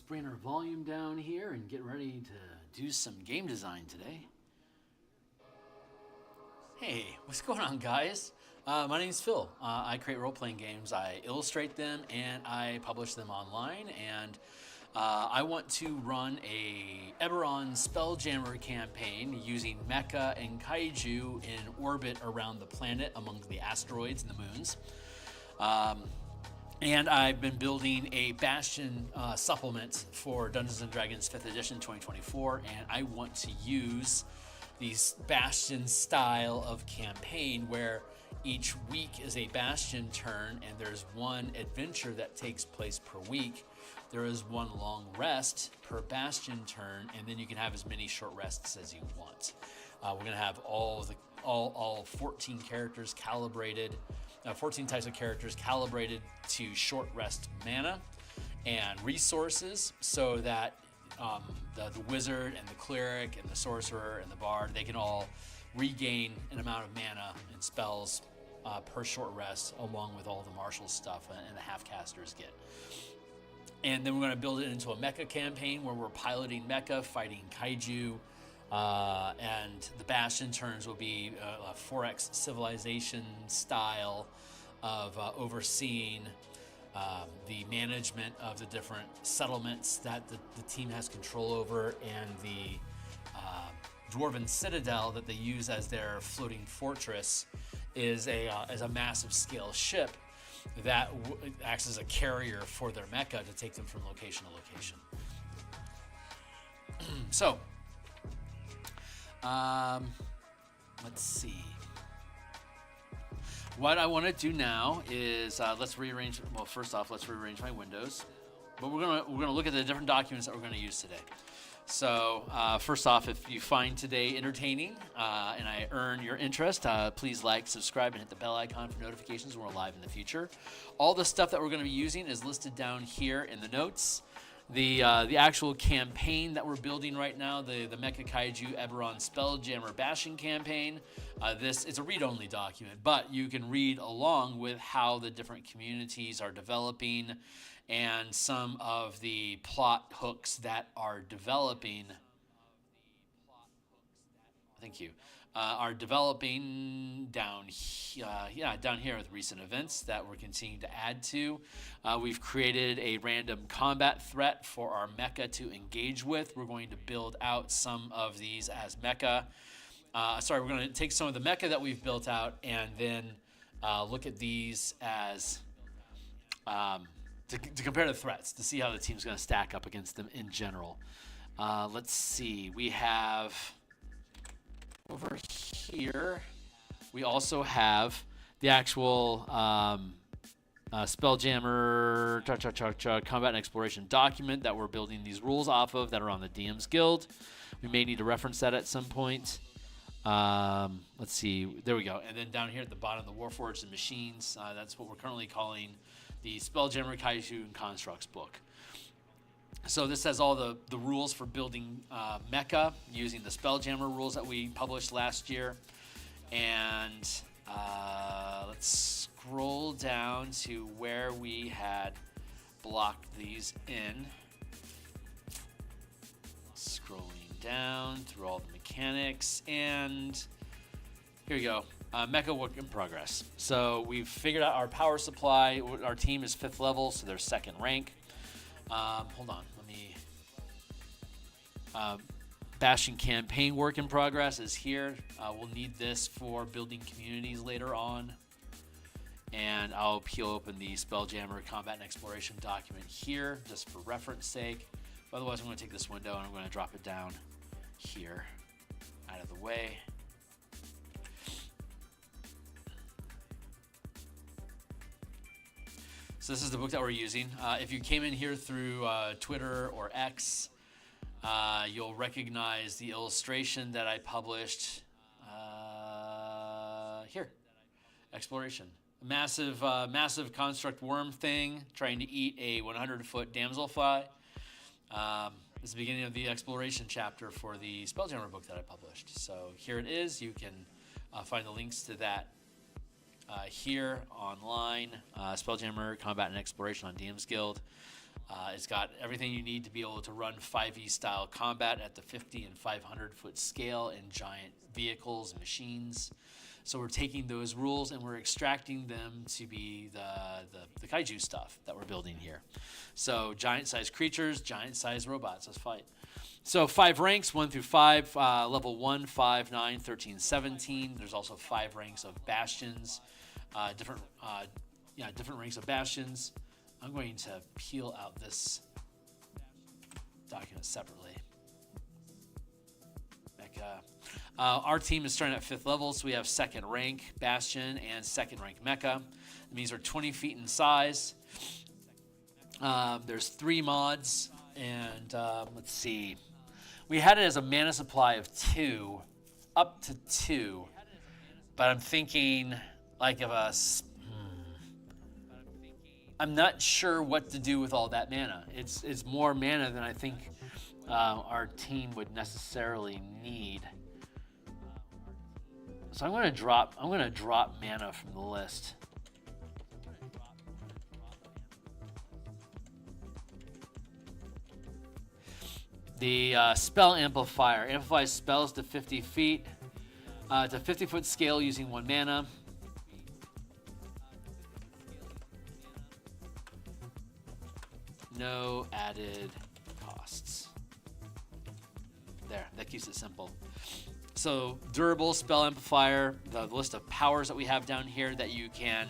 bring our volume down here and get ready to do some game design today. Hey, what's going on, guys? My name's Phil. I create role-playing games. I illustrate them and I publish them online. And I want to run a Eberron Spelljammer campaign using mecha and kaiju in orbit around the planet among the asteroids and the moons. And I've been building a Bastion supplement for Dungeons & Dragons 5th edition 2024, and I want to use these Bastion style of campaign where each week is a Bastion turn and there's one adventure that takes place per week. There is one long rest per Bastion turn, and then you can have as many short rests as you want. We're going to have all 14 characters calibrated, 14 types of characters calibrated to short rest mana and resources, so that the wizard and the cleric and the sorcerer and the bard, they can all regain an amount of mana and spells per short rest, along with all the martial stuff and the half-casters get. And then we're going to build it into a mecha campaign where we're piloting mecha, fighting kaiju, and the Bastion turns will be a 4X civilization style of overseeing the management of the different settlements that the team has control over, and the Dwarven Citadel that they use as their floating fortress is a massive scale ship that acts as a carrier for their mecha to take them from location to location. So, let's see. What I want to do now is let's rearrange. Well, first off, let's rearrange my windows. But we're gonna look at the different documents that we're gonna use today. So first off, if you find today entertaining and I earn your interest, please like, subscribe, and hit the bell icon for notifications when we're live in the future. All the stuff that we're going to be using is listed down here in the notes. The actual campaign that we're building right now, the Mecha Kaiju Eberron Spelljammer Bastion campaign, this is a read-only document, but you can read along with how the different communities are developing and some of the plot hooks that are developing. Thank you. Are developing down here with recent events that we're continuing to add to. We've created a random combat threat for our mecha to engage with. We're going to build out some of these as mecha. We're going to take some of the mecha that we've built out and then look at these as to compare the threats, to see how the team's going to stack up against them in general. Let's see. We have over here, we also have the actual Spelljammer Combat and Exploration document that we're building these rules off of that are on the DMsGuild. We may need to reference that at some point. Let's see. There we go. And then down here at the bottom, the Warforged Machines. That's what we're currently calling the Spelljammer Kaiju and Constructs book. So this has all the rules for building mecha using the Spelljammer rules that we published last year. And let's scroll down to where we had blocked these in. Scrolling down through all the mechanics, and here we go. Mecha work in progress. So we've figured out our power supply. Our team is 5th level, so they're 2nd rank. Hold on, let me. Bastion Campaign work in progress is here. We'll need this for building communities later on. And I'll peel open the Spelljammer Combat and Exploration document here, just for reference sake. Otherwise, I'm going to take this window and I'm going to drop it down here, out of the way. So this is the book that we're using. If you came in here through Twitter or X, you'll recognize the illustration that I published here. Exploration. Massive construct worm thing trying to eat a 100-foot damselfly. It's the beginning of the exploration chapter for the Spelljammer book that I published. So here it is. You can find the links to that here online. Spelljammer Combat and Exploration on DMsGuild. It's got everything you need to be able to run 5e style combat at the 50 and 500 foot scale in giant vehicles and machines. So we're taking those rules and we're extracting them to be the kaiju stuff that we're building here. So giant sized creatures, giant sized robots. Let's fight. So 5 ranks, 1 through 5, level 1, 5, 9, 13, 17. There's also 5 ranks of bastions, different ranks of bastions. I'm going to peel out this document separately. Mecha. Our team is starting at 5th level, so we have 2nd rank Bastion and 2nd rank Mecha. It means we're 20 feet in size. There's 3 mods, and let's see. We had it as a mana supply of 2, up to 2, but I'm thinking like of a... I'm not sure what to do with all that mana. It's more mana than I think our team would necessarily need. So I'm gonna drop mana from the list. The spell amplifier amplifies spells to 50 feet, to 50-foot scale using 1 mana. No added costs. There, that keeps it simple. So durable spell amplifier, the list of powers that we have down here that you can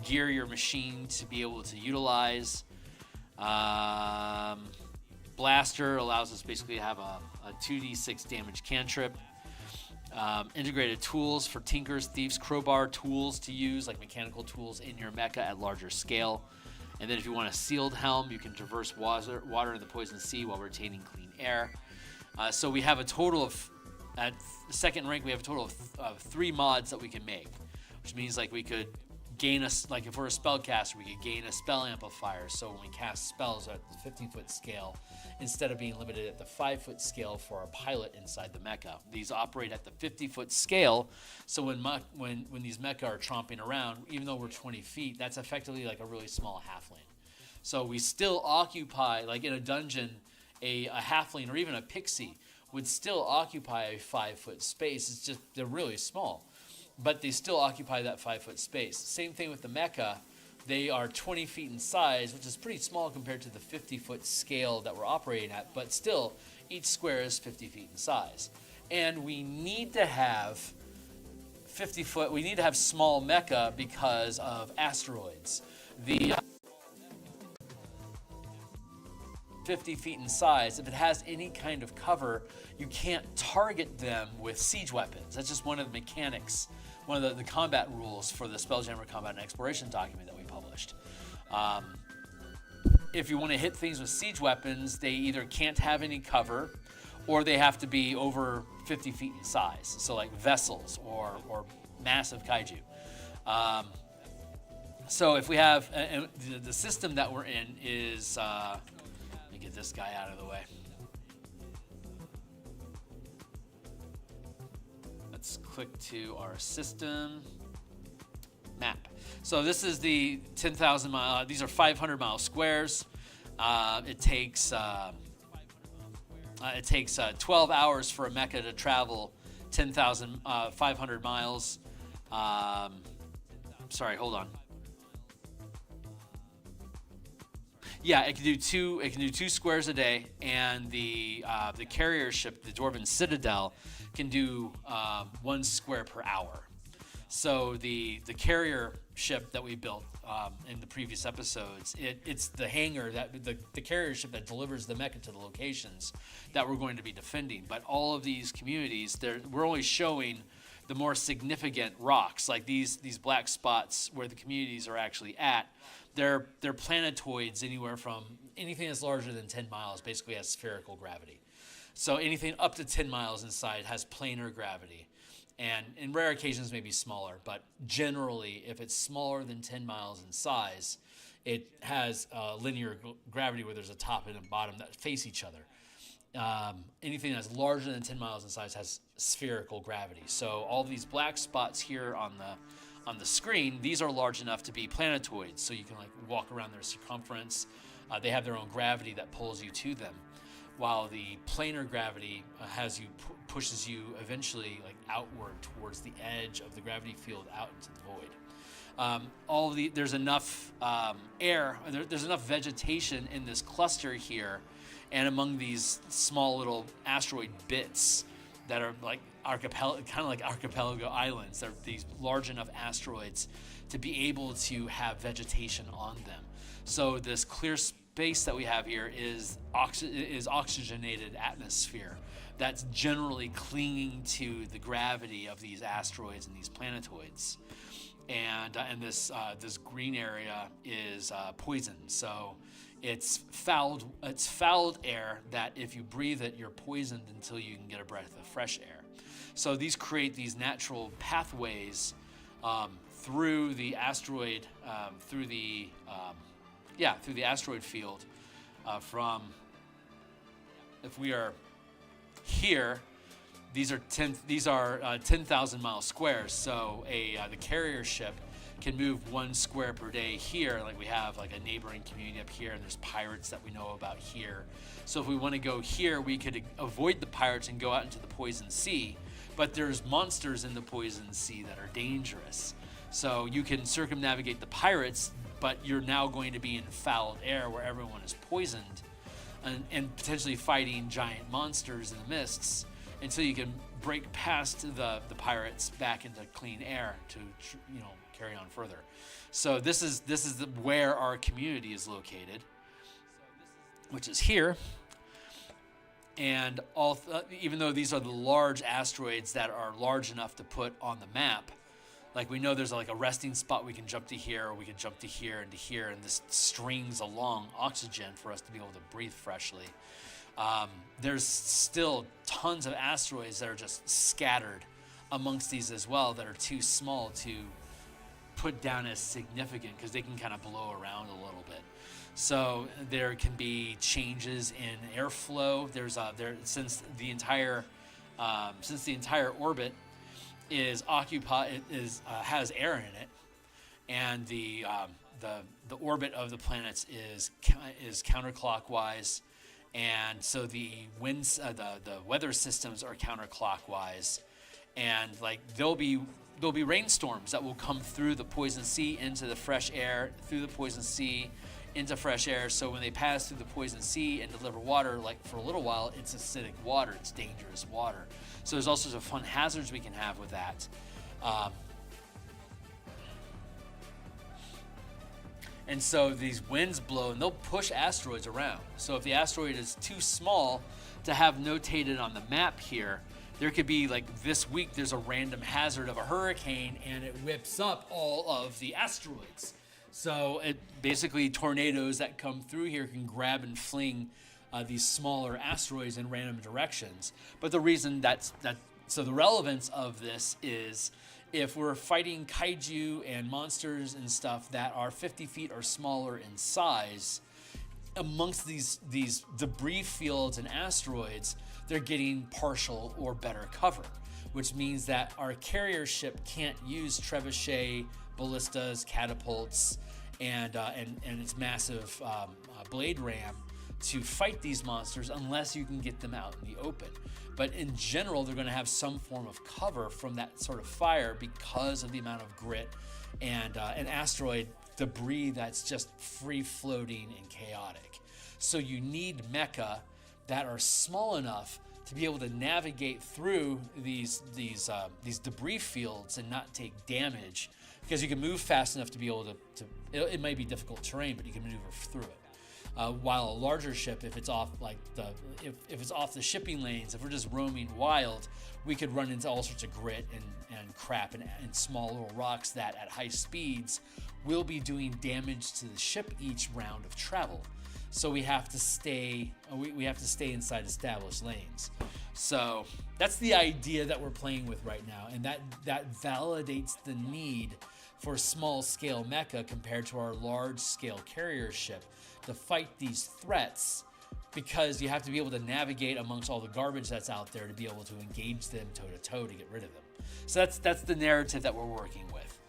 gear your machine to be able to utilize. Blaster allows us basically to have a 2d6 damage cantrip. Integrated tools for tinkers, thieves, crowbar tools to use, like mechanical tools in your mecha at larger scale. And then if you want a sealed helm, you can traverse water in the poison sea while retaining clean air. So we have a total of, at 2nd rank, we have a total of 3 mods that we can make, which means like we could gain like if we're a spellcaster, we could gain a spell amplifier. So when we cast spells at the 50-foot scale, instead of being limited at the 5-foot scale for our pilot inside the mecha, these operate at the 50-foot scale. So when these mecha are tromping around, even though we're 20 feet, that's effectively like a really small halfling. So we still occupy, like in a dungeon, a halfling or even a pixie would still occupy a 5-foot space. It's just they're really small, but they still occupy that 5-foot space. Same thing with the mecha. They are 20 feet in size, which is pretty small compared to the 50-foot scale that we're operating at, but still, each square is 50 feet in size. And we need to have 50-foot, we need to have small mecha because of asteroids. The 50 feet in size, if it has any kind of cover, you can't target them with siege weapons. That's just one of the mechanics, one of the combat rules for the Spelljammer Combat and Exploration document that we published. If you want to hit things with siege weapons, they either can't have any cover or they have to be over 50 feet in size. So like vessels or massive kaiju. So if we have, the system that we're in is, let me get this guy out of the way. Let's click to our system map. So this is the 10,000 mile, these are 500 mile squares. It takes 12 hours for a mecha to travel 10,500 miles. Sorry, hold on. Yeah, it can do two squares a day, and the carrier ship, the Dwarven Citadel, can do 1 square per hour. So the carrier ship that we built in the previous episodes, it's the hangar that the carrier ship that delivers the mecha to the locations that we're going to be defending. But all of these communities, we're only showing the more significant rocks, like these black spots where the communities are actually at. They're planetoids anywhere from anything that's larger than 10 miles basically has spherical gravity. So anything up to 10 miles inside has planar gravity. And in rare occasions maybe smaller, but generally if it's smaller than 10 miles in size, it has linear gravity where there's a top and a bottom that face each other. Anything that's larger than 10 miles in size has spherical gravity. So all these black spots here on the screen, these are large enough to be planetoids, so you can like walk around their circumference. They have their own gravity that pulls you to them, while the planar gravity pushes you eventually like outward towards the edge of the gravity field out into the void. There's enough air, there's enough vegetation in this cluster here, and among these small little asteroid bits that are like archipelago islands. They're these large enough asteroids to be able to have vegetation on them. So this clear space that we have here is oxygenated atmosphere that's generally clinging to the gravity of these asteroids and these planetoids. And this green area is poison. So it's fouled air that if you breathe it, you're poisoned until you can get a breath of fresh air. So these create these natural pathways through the asteroid, through the asteroid field. If we are here, these are 10,000 mile squares. So the carrier ship can move 1 square per day here. Like we have like a neighboring community up here, and there's pirates that we know about here. So if we want to go here, we could avoid the pirates and go out into the poison sea. But there's monsters in the poison sea that are dangerous. So you can circumnavigate the pirates, but you're now going to be in fouled air where everyone is poisoned, and potentially fighting giant monsters in the mists until you can break past the pirates back into clean air to carry on further. So this is where our community is located, which is here. And even though these are the large asteroids that are large enough to put on the map, like we know there's like a resting spot we can jump to here, or we can jump to here and to here, and this strings along oxygen for us to be able to breathe freshly. There's still tons of asteroids that are just scattered amongst these as well that are too small to put down as significant because they can kind of blow around a little bit. So there can be changes in airflow. Since the entire orbit is occupied, has air in it, and the orbit of the planets is counterclockwise, and so the winds, the weather systems are counterclockwise, and like there'll be rainstorms that will come through the poison sea into the fresh air, through the poison sea into fresh air. So when they pass through the poison sea and deliver water, like for a little while, it's acidic water, it's dangerous water. So there's all sorts of fun hazards we can have with that. And so these winds blow and they'll push asteroids around. So if the asteroid is too small to have notated on the map here, there could be like this week there's a random hazard of a hurricane and it whips up all of the asteroids. So it basically tornadoes that come through here can grab and fling these smaller asteroids in random directions. But the reason so the relevance of this is if we're fighting kaiju and monsters and stuff that are 50 feet or smaller in size, amongst these debris fields and asteroids, they're getting partial or better cover, which means that our carrier ship can't use trebuchet, ballistas, catapults, and its massive blade ram to fight these monsters unless you can get them out in the open. But in general, they're going to have some form of cover from that sort of fire because of the amount of grit and asteroid debris that's just free floating and chaotic. So you need mecha that are small enough to be able to navigate through these debris fields and not take damage, because you can move fast enough to be able to it might be difficult terrain, but you can maneuver through it. While a larger ship, if it's off if it's off the shipping lanes, if we're just roaming wild, we could run into all sorts of grit and crap and small little rocks that at high speeds will be doing damage to the ship each round of travel. So we have to stay inside established lanes. So that's the idea that we're playing with right now, and that validates the need for small scale mecha compared to our large scale carrier ship to fight these threats, because you have to be able to navigate amongst all the garbage that's out there to be able to engage them toe to toe to get rid of them. So that's the narrative that we're working with.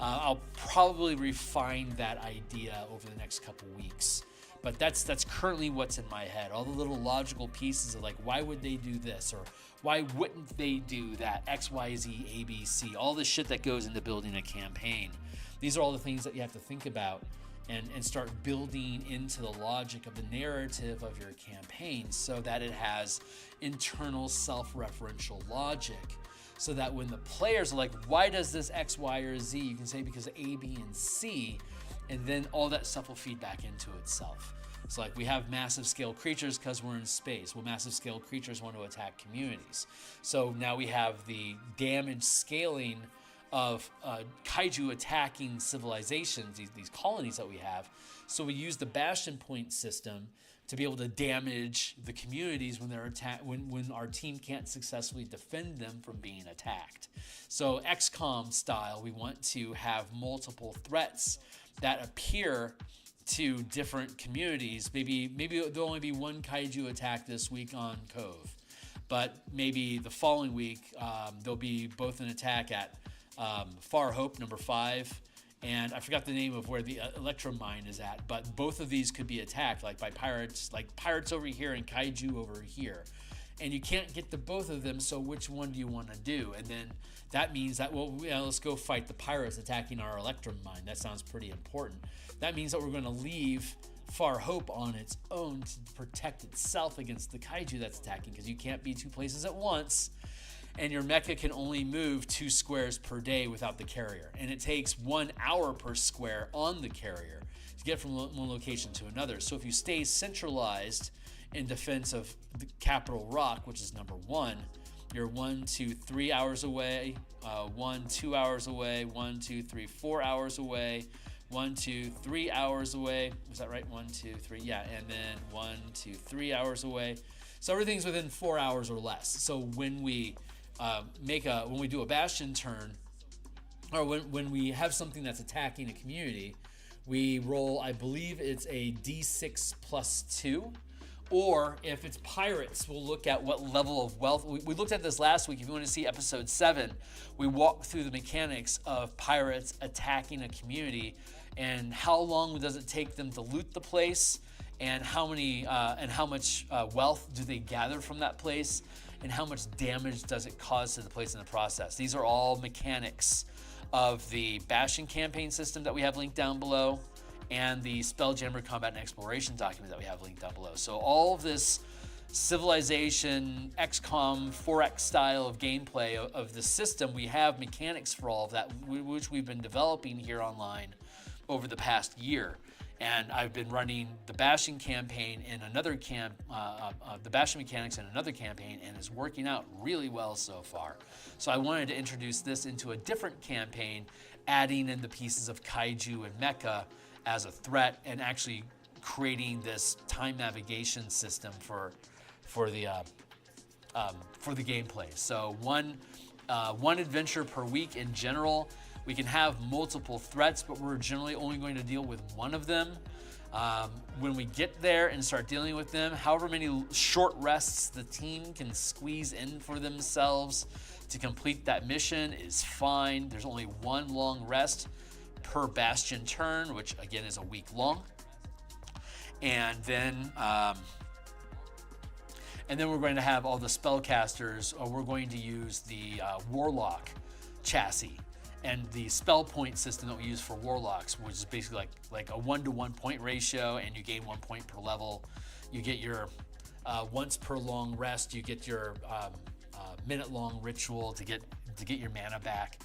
I'll probably refine that idea over the next couple weeks, But that's currently what's in my head. All the little logical pieces of like, why would they do this? Or why wouldn't they do that? X, Y, Z, A, B, C. All the shit that goes into building a campaign. These are all the things that you have to think about and start building into the logic of the narrative of your campaign so that it has internal self-referential logic. So that when the players are like, why does this X, Y, or Z? You can say because of A, B, and C. And then all that stuff will feed back into itself. It's like we have massive scale creatures because we're in space. Well, massive scale creatures want to attack communities. So now we have the damage scaling of Kaiju attacking civilizations, these colonies that we have. So we use the Bastion point system to be able to damage the communities when they're when our team can't successfully defend them from being attacked. So XCOM style, we want to have multiple threats that appear to different communities. Maybe there'll only be one Kaiju attack this week on Cove, but maybe the following week there'll be both an attack at Far Hope number 5, and I forgot the name of where the Electromine is at, but both of these could be attacked like by pirates, like pirates over here and Kaiju over here. And you can't get to both of them, so which one do you want to do? And then that means that, well, let's go fight the pirates attacking our Electromine. That sounds pretty important. That means that we're going to leave Far Hope on its own to protect itself against the Kaiju that's attacking, because you can't be two places at once, and your mecha can only move 2 squares per day without the carrier. And it takes 1 hour per square on the carrier to get from one location to another. So if you stay centralized in defense of the Capital Rock, which is number 1, you're 1, 2, 3 hours away, 1, 2 hours away, 1, 2, 3, 4 hours away, 1, 2, 3 hours away. Was that right? 1, 2, 3. Yeah, and then 1, 2, 3 hours away. So everything's within 4 hours or less. So when we when we do a Bastion turn, or when we have something that's attacking a community, we roll, I believe it's a D6 plus 2. Or if it's pirates, we'll look at what level of wealth. We looked at this last week. If you want to see episode 7, we walked through the mechanics of pirates attacking a community and how long does it take them to loot the place, and how much wealth do they gather from that place, and how much damage does it cause to the place in the process. These are all mechanics of the Bastion campaign system that we have linked down below, and the Spelljammer Combat and Exploration document that we have linked down below. So all of this Civilization, XCOM, 4X style of gameplay of the system, we have mechanics for all of that, which we've been developing here online over the past year. And I've been running the Bastion campaign in another the Bastion mechanics in another campaign, and it's working out really well so far. So I wanted to introduce this into a different campaign, adding in the pieces of Kaiju and Mecha as a threat, and actually creating this time navigation system for the gameplay. So one adventure per week in general. We can have multiple threats, but we're generally only going to deal with one of them. When we get there and start dealing with them, however many short rests the team can squeeze in for themselves to complete that mission is fine. There's only one long rest per Bastion turn, which again is a week long. And then we're going to have all the spellcasters, or we're going to use the Warlock chassis and the spell point system that we use for Warlocks, which is basically like a 1-to-1 point ratio, and you gain 1 point per level. You get your once per long rest, you get your minute long ritual to get your mana back.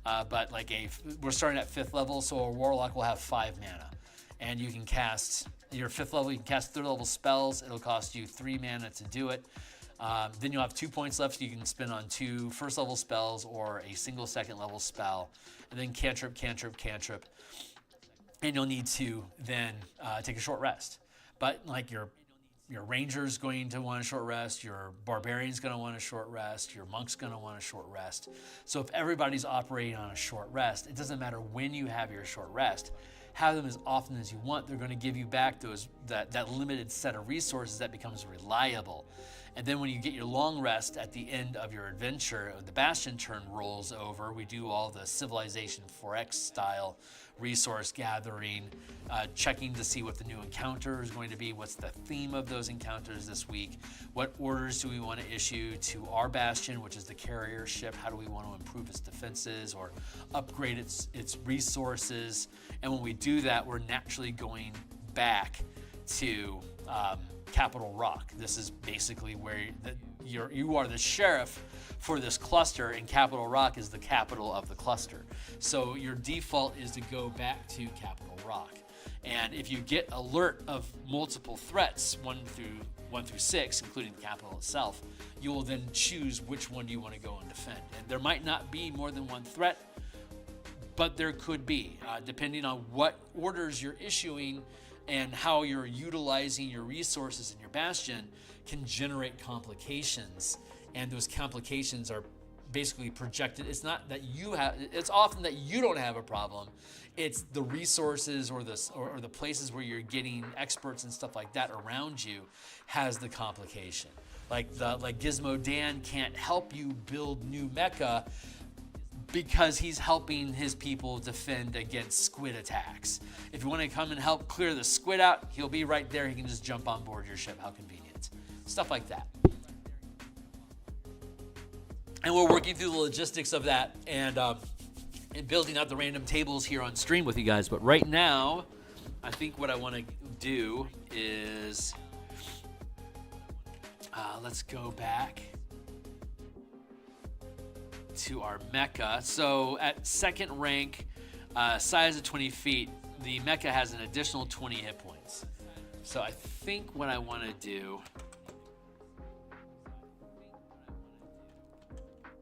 But we're starting at 5th level, so a Warlock will have 5 mana. And you can cast your 5th level, you can cast 3rd level spells. It'll cost you 3 mana to do it. Then you'll have 2 points left you can spend on 2 1st level spells or a single 2nd level spell. And then cantrip. And you'll need to then take a short rest. But like your ranger's going to want a short rest, your barbarian's going to want a short rest, your monk's going to want a short rest. So if everybody's operating on a short rest, it doesn't matter when you have your short rest. Have them as often as you want. They're going to give you back that limited set of resources that becomes reliable. And then when you get your long rest at the end of your adventure, the Bastion turn rolls over. We do all the Civilization 4X style resource gathering, checking to see what the new encounter is going to be, what's the theme of those encounters this week, what orders do we want to issue to our Bastion, which is the carrier ship, how do we want to improve its defenses or upgrade its resources. And when we do that, we're naturally going back to Capital Rock. This is basically where you are the sheriff for this cluster, and Capital Rock is the capital of the cluster. So your default is to go back to Capital Rock. And if you get alert of multiple threats, 1 through 6, including the capital itself, you will then choose which one you want to go and defend. And there might not be more than one threat, but there could be, depending on what orders you're issuing and how you're utilizing your resources in your Bastion can generate complications. And those complications are basically projected. It's not that you have, it's often that you don't have a problem. It's the resources or the places where you're getting experts and stuff like that around you has the complication. Like Gizmo Dan can't help you build new mecha because he's helping his people defend against squid attacks. If you want to come and help clear the squid out, he'll be right there. He can just jump on board your ship. How convenient. Stuff like that. And we're working through the logistics of that and building out the random tables here on stream with you guys. But right now, I think what I want to do is let's go back to our mecha. So at second rank, size of 20 feet, the mecha has an additional 20 hit points. So I think what I want to do,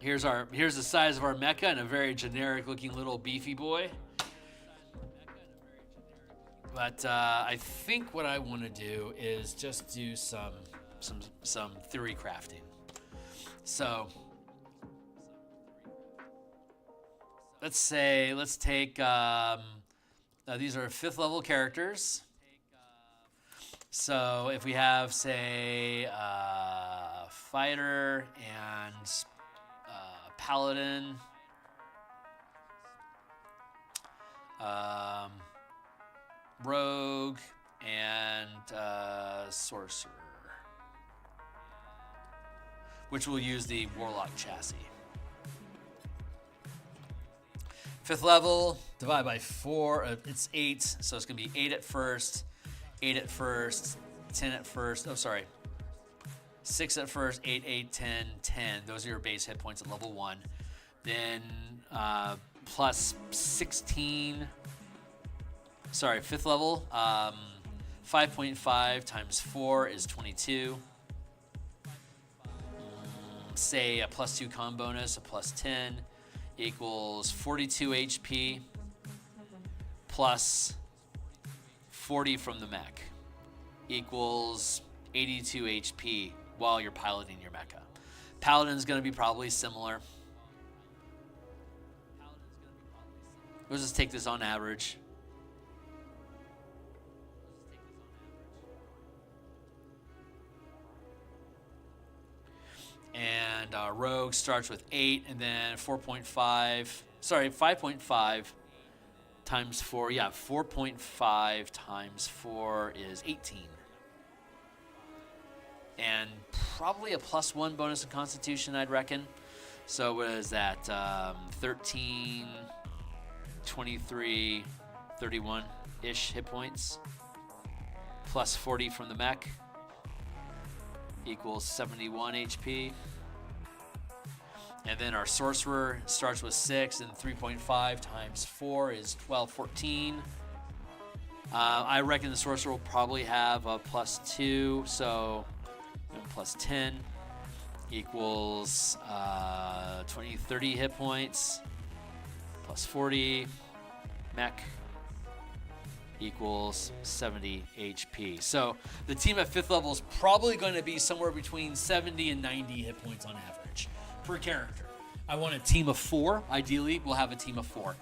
here's the size of our mecha and a very generic looking little beefy boy. But I think what I want to do is just do some theory crafting. So let's take these are 5th level characters. So if we have, say, fighter and paladin, rogue, and sorcerer, which will use the Warlock chassis. 5th level, divide by 4, it's 8, so it's going to be 8 at first, 8 at first, 10 at first, 6 at first, 8, 8, 10, 10. Those are your base hit points at level 1. Then plus 16, 5th level, 5.5 times 4 is 22. Say a plus 2 con bonus, a plus 10. Equals 42 HP plus 40 from the mech equals 82 HP while you're piloting your mecha. Paladin's going to be probably similar. Let's just take this on average. And rogue starts with 8 and then 5.5 times 4. Yeah, 4.5 times 4 is 18. And probably a plus 1 bonus in Constitution, I'd reckon. So what is that? 13, 23, 31-ish hit points. Plus 40 from the mech. Equals 71 HP. And then our sorcerer starts with 6 and 3.5 times 4 is 12, 14. I reckon the sorcerer will probably have a plus 2, so plus 10 equals 20, 30 hit points. Plus 40 mech equals 70 HP. So the team at 5th level is probably going to be somewhere between 70 and 90 hit points on average per character. I want a team of 4. Ideally, we'll have a team of 4.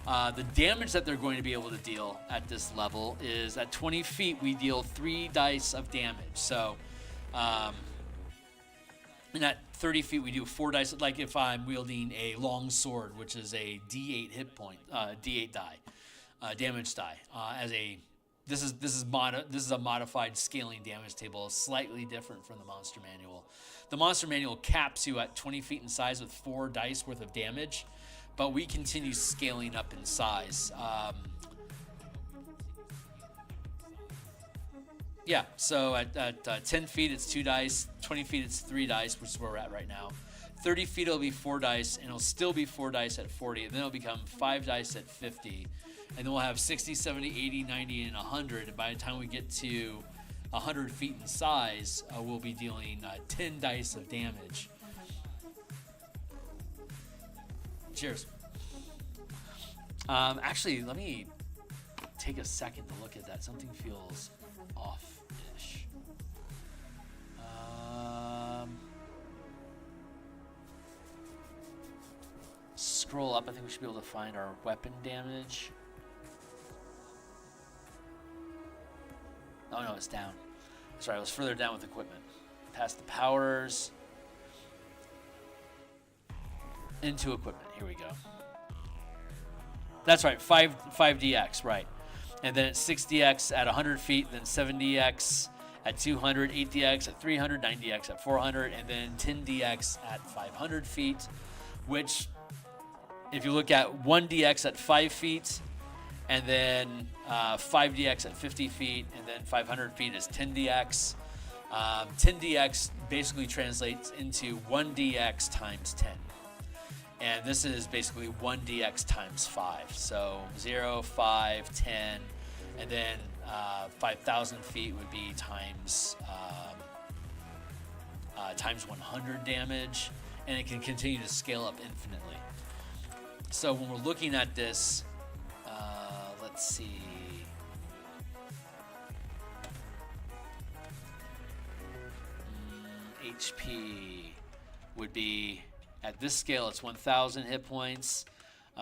The damage that they're going to be able to deal at this level is at 20 feet, we deal 3 dice of damage. So And at 30 feet, we do 4 dice. Like if I'm wielding a long sword, which is a D8 hit point, D8 die, damage die. This is a modified scaling damage table, slightly different from the monster manual. The monster manual caps you at 20 feet in size with 4 dice worth of damage, but we continue scaling up in size. Yeah, so at 10 feet it's 2 dice, 20 feet it's 3 dice, which is where we're at right now. 30 feet it'll be 4 dice, and it'll still be 4 dice at 40, and then it'll become 5 dice at 50, and then we'll have 60, 70, 80, 90, and 100, and by the time we get to 100 feet in size, we'll be dealing 10 dice of damage. Cheers. Actually, let me take a second to look at that. Something feels off-ish. Scroll up. I think we should be able to find our weapon damage. Oh no, it's down. That's right, I was further down with equipment. Past the powers. Into equipment. Here we go. That's right, 5DX, right. And then it's 6DX at 100 feet, then 7DX at 200, 8DX at 300, 9DX at 400, and then 10DX at 500 feet, which, if you look at 1DX at 5 feet, and then 5DX at 50 feet, and then 500 feet is 10DX. 10DX basically translates into 1DX times 10. And this is basically 1DX times 5. So 0, 5, 10, and then 5,000 feet would be times 100 damage, and it can continue to scale up infinitely. So when we're looking at this, let's see. HP would be, at this scale, it's 1,000 hit points.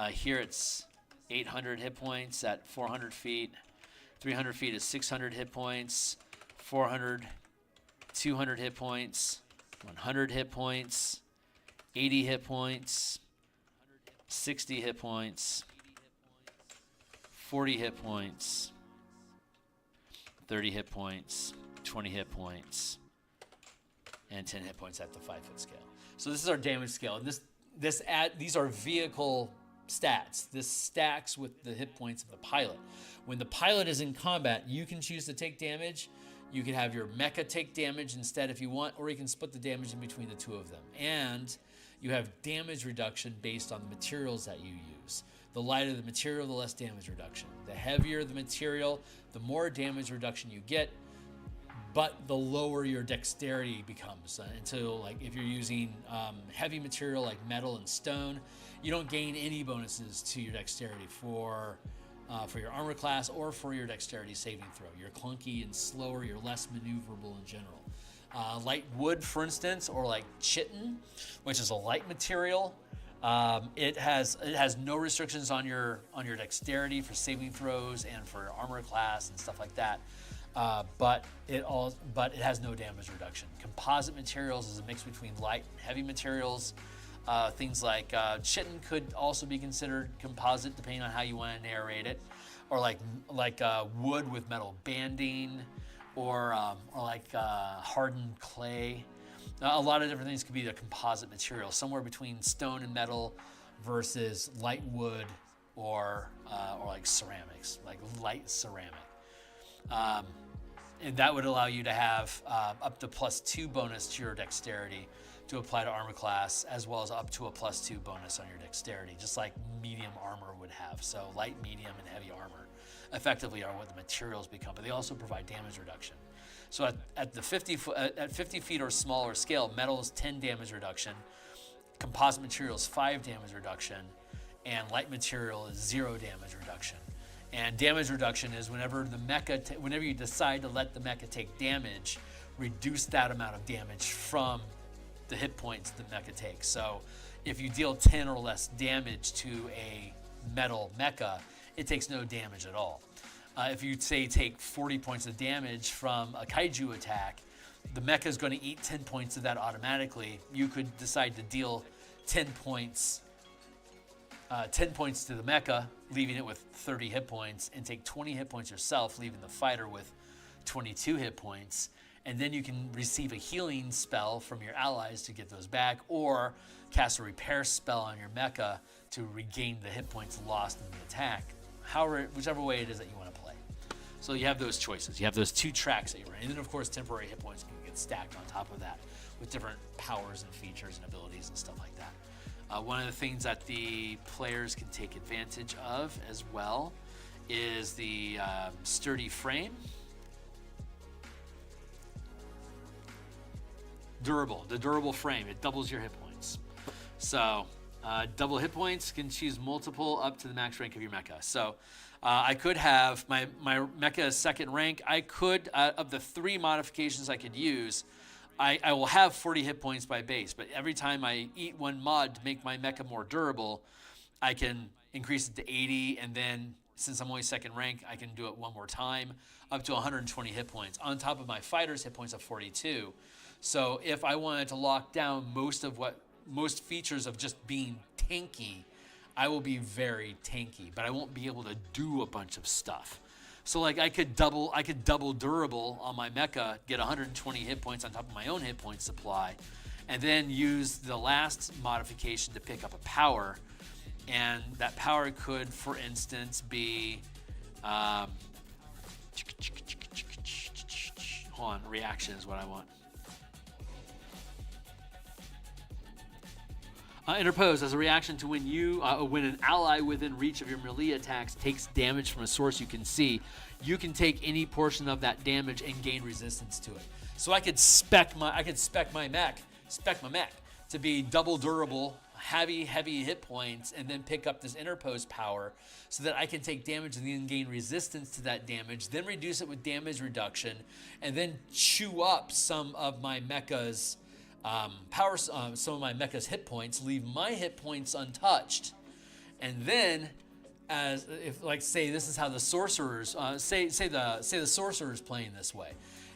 Here it's 800 hit points at 400 feet. 300 feet is 600 hit points. 400, 200 hit points. 100 hit points. 80 hit points. 60 hit points. 40 hit points. 30 hit points. 20 hit points. And 10 hit points at the 5-foot scale. So this is our damage scale, and these are vehicle stats. This stacks with the hit points of the pilot. When the pilot is in combat, you can choose to take damage. You can have your mecha take damage instead if you want, or you can split the damage in between the two of them. And you have damage reduction based on the materials that you use. The lighter the material, the less damage reduction. The heavier the material, the more damage reduction you get, but the lower your dexterity becomes until, like, if you're using heavy material like metal and stone, you don't gain any bonuses to your dexterity for your armor class or for your dexterity saving throw. You're clunky and slower, you're less maneuverable in general. Light wood, for instance, or like chitin, which is a light material, it has no restrictions on your dexterity for saving throws and for your armor class and stuff like that. But it has no damage reduction. Composite materials is a mix between light and heavy materials. Things like chitin could also be considered composite, depending on how you want to narrate it, or like wood with metal banding, or like hardened clay. A lot of different things could be a composite material, somewhere between stone and metal versus light wood or like ceramics, like light ceramic. And that would allow you to have up to +2 bonus to your dexterity to apply to armor class, as well as up to a +2 bonus on your dexterity, just like medium armor would have. So light, medium, and heavy armor effectively are what the materials become, but they also provide damage reduction. So at 50 feet or smaller scale, metal is 10 damage reduction, composite material is 5 damage reduction, and light material is 0 damage reduction. And damage reduction is whenever you decide to let the mecha take damage, reduce that amount of damage from the hit points the mecha takes. So if you deal 10 or less damage to a metal mecha, it takes no damage at all. If you say take 40 points of damage from a kaiju attack, the mecha is going to eat 10 points of that automatically. You could decide to deal 10 points to the mecha, leaving it with 30 hit points, and take 20 hit points yourself, leaving the fighter with 22 hit points. And then you can receive a healing spell from your allies to get those back, or cast a repair spell on your mecha to regain the hit points lost in the attack. Whichever way it is that you want to play. So you have those choices. You have those two tracks that you run. And then, of course, temporary hit points can get stacked on top of that with different powers and features and abilities and stuff like that. One of the things that the players can take advantage of as well is the sturdy frame. The durable frame. It doubles your hit points. So double hit points, can choose multiple up to the max rank of your mecha. So I could have my mecha is second rank. I could, of the 3 modifications I could use, I will have 40 hit points by base, but every time I eat one mod to make my mecha more durable, I can increase it to 80, and then since I'm only second rank, I can do it one more time, up to 120 hit points, on top of my fighter's hit points of 42. So if I wanted to lock down most features of just being tanky, I will be very tanky, but I won't be able to do a bunch of stuff. So like I could double durable on my mecha, get 120 hit points on top of my own hit point supply, and then use the last modification to pick up a power. And that power could, for instance, be reaction is what I want. Interpose as a reaction to when an ally within reach of your melee attacks takes damage from a source you can see, you can take any portion of that damage and gain resistance to it. So I could spec my mech to be double durable, heavy hit points, and then pick up this interpose power so that I can take damage and then gain resistance to that damage, then reduce it with damage reduction, and then chew up some of my mecha's some of my mecha's hit points, leave my hit points untouched, and then say this is how the sorcerers say the sorcerer is playing this way,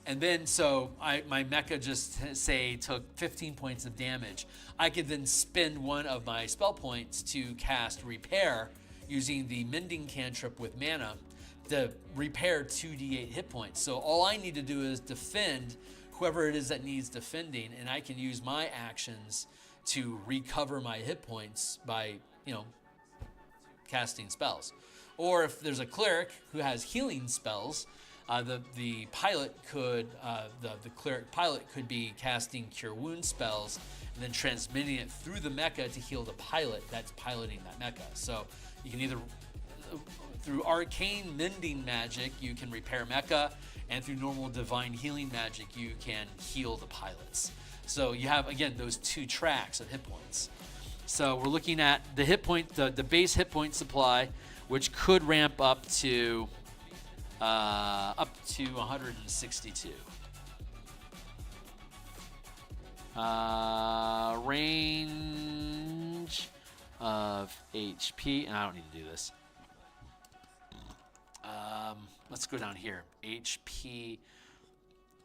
and then so my mecha just say took 15 points of damage. I could then spend one of my spell points to cast repair using the mending cantrip with mana to repair 2d8 hit points. So all I need to do is defend whoever it is that needs defending, and I can use my actions to recover my hit points by, casting spells. Or if there's a cleric who has healing spells, the pilot could, the cleric pilot could be casting cure wound spells and then transmitting it through the mecha to heal the pilot that's piloting that mecha. So you can either, through arcane mending magic, you can repair mecha, and through normal divine healing magic, you can heal the pilots. So you have, again, those 2 tracks of hit points. So we're looking at the hit point, the base hit point supply, which could ramp up to 162. Range of HP, and I don't need to do this. Let's go down here. HP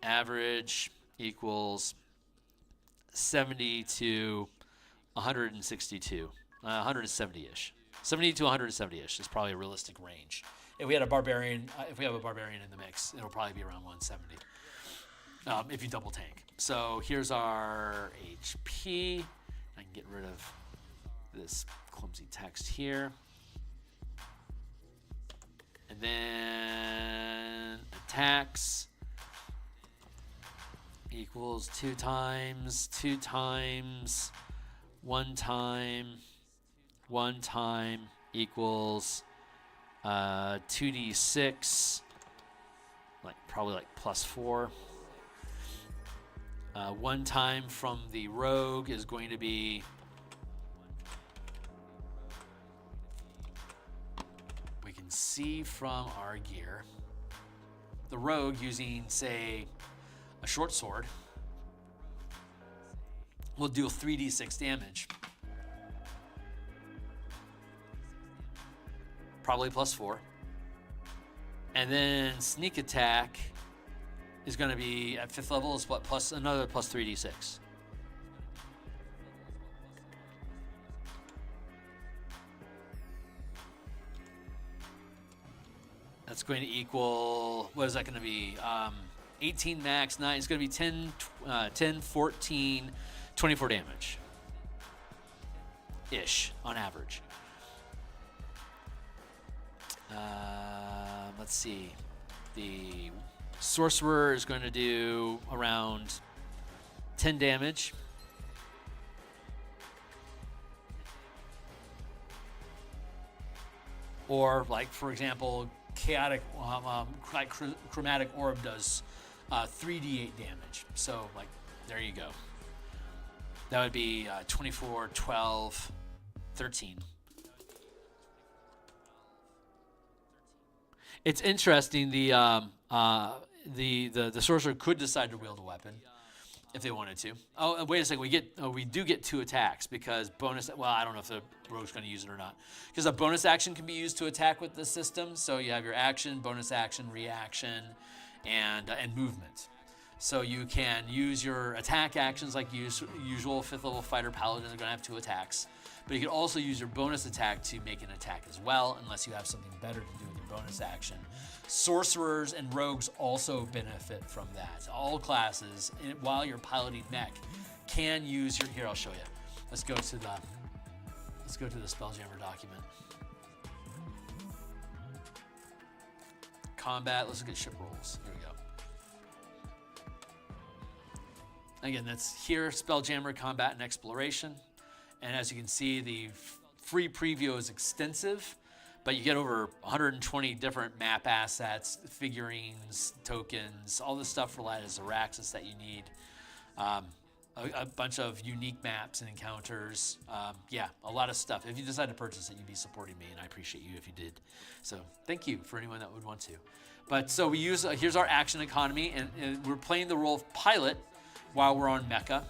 average equals 70 to 162, 170-ish. 70 to 170-ish is probably a realistic range. If we had a barbarian, if we have a barbarian in the mix, it'll probably be around 170. If you double tank. So here's our HP. I can get rid of this clumsy text here. And then attacks equals 2 times, 2 times, 1 time, 1 time equals 2d6, probably plus 4. 1 time from the rogue is going to be see from our gear, the rogue using, say, a short sword will deal 3d6 damage, probably plus 4, and then sneak attack is going to be at 5th level is what, plus another plus 3d6. That's going to equal, what is that going to be? 18 max, 9. It's going to be 10, 14, 24 damage. Ish, on average. Let's see. The sorcerer is going to do around 10 damage. Or, like, for example, chaotic, chromatic orb does 3d8 damage. So, like, there you go. That would be 24, 12, 13. It's interesting. The sorcerer could decide to wield a weapon if they wanted to. Oh, and wait a second. We do get 2 attacks because bonus. Well, I don't know if the rogue's going to use it or not. Because a bonus action can be used to attack with the system. So you have your action, bonus action, reaction, and movement. So you can use your attack actions like usual 5th level fighter paladins are going to have 2 attacks. But you can also use your bonus attack to make an attack as well, unless you have something better to do with your bonus action. Sorcerers and rogues also benefit from that. All classes, while you're piloting mech, can use your. Here, I'll show you. Let's go to the Spelljammer document. Combat. Let's look at ship rolls. Here we go. Again, that's here, Spelljammer, Combat, and Exploration. And as you can see, the free preview is extensive, but you get over 120 different map assets, figurines, tokens, all the stuff related to Zaraxis that you need. A bunch of unique maps and encounters. Yeah, a lot of stuff. If you decide to purchase it, you'd be supporting me, and I appreciate you if you did. So thank you for anyone that would want to. But so we use, here's our action economy, and we're playing the role of pilot while we're on mecha.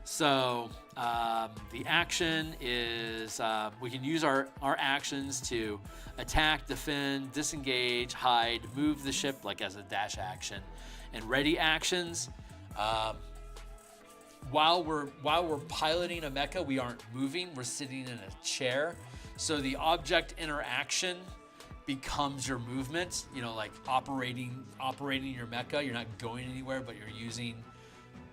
So the action is, we can use our actions to attack, defend, disengage, hide, move the ship like as a dash action, and ready actions. While we're piloting a mecha, we aren't moving, we're sitting in a chair. So the object interaction becomes your movement, you know, like operating your mecha. You're not going anywhere, but you're using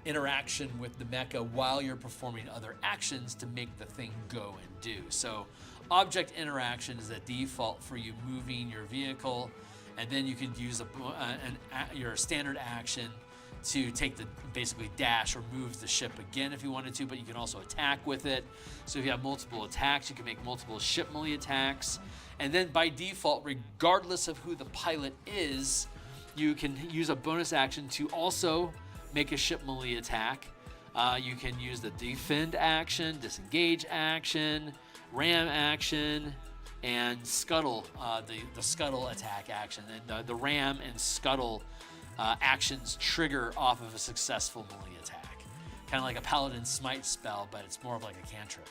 interaction with the mecha while you're performing other actions to make the thing go and do. So object interaction is a default for you moving your vehicle, and then you could use your standard action to take the basically dash or move the ship again if you wanted to, but you can also attack with it. So if you have multiple attacks, you can make multiple ship melee attacks. And then by default, regardless of who the pilot is, you can use a bonus action to also make a ship melee attack. You can use the defend action, disengage action, ram action, and scuttle, the scuttle attack action. And the ram and scuttle actions trigger off of a successful melee attack. Kind of like a paladin smite spell, but it's more of like a cantrip.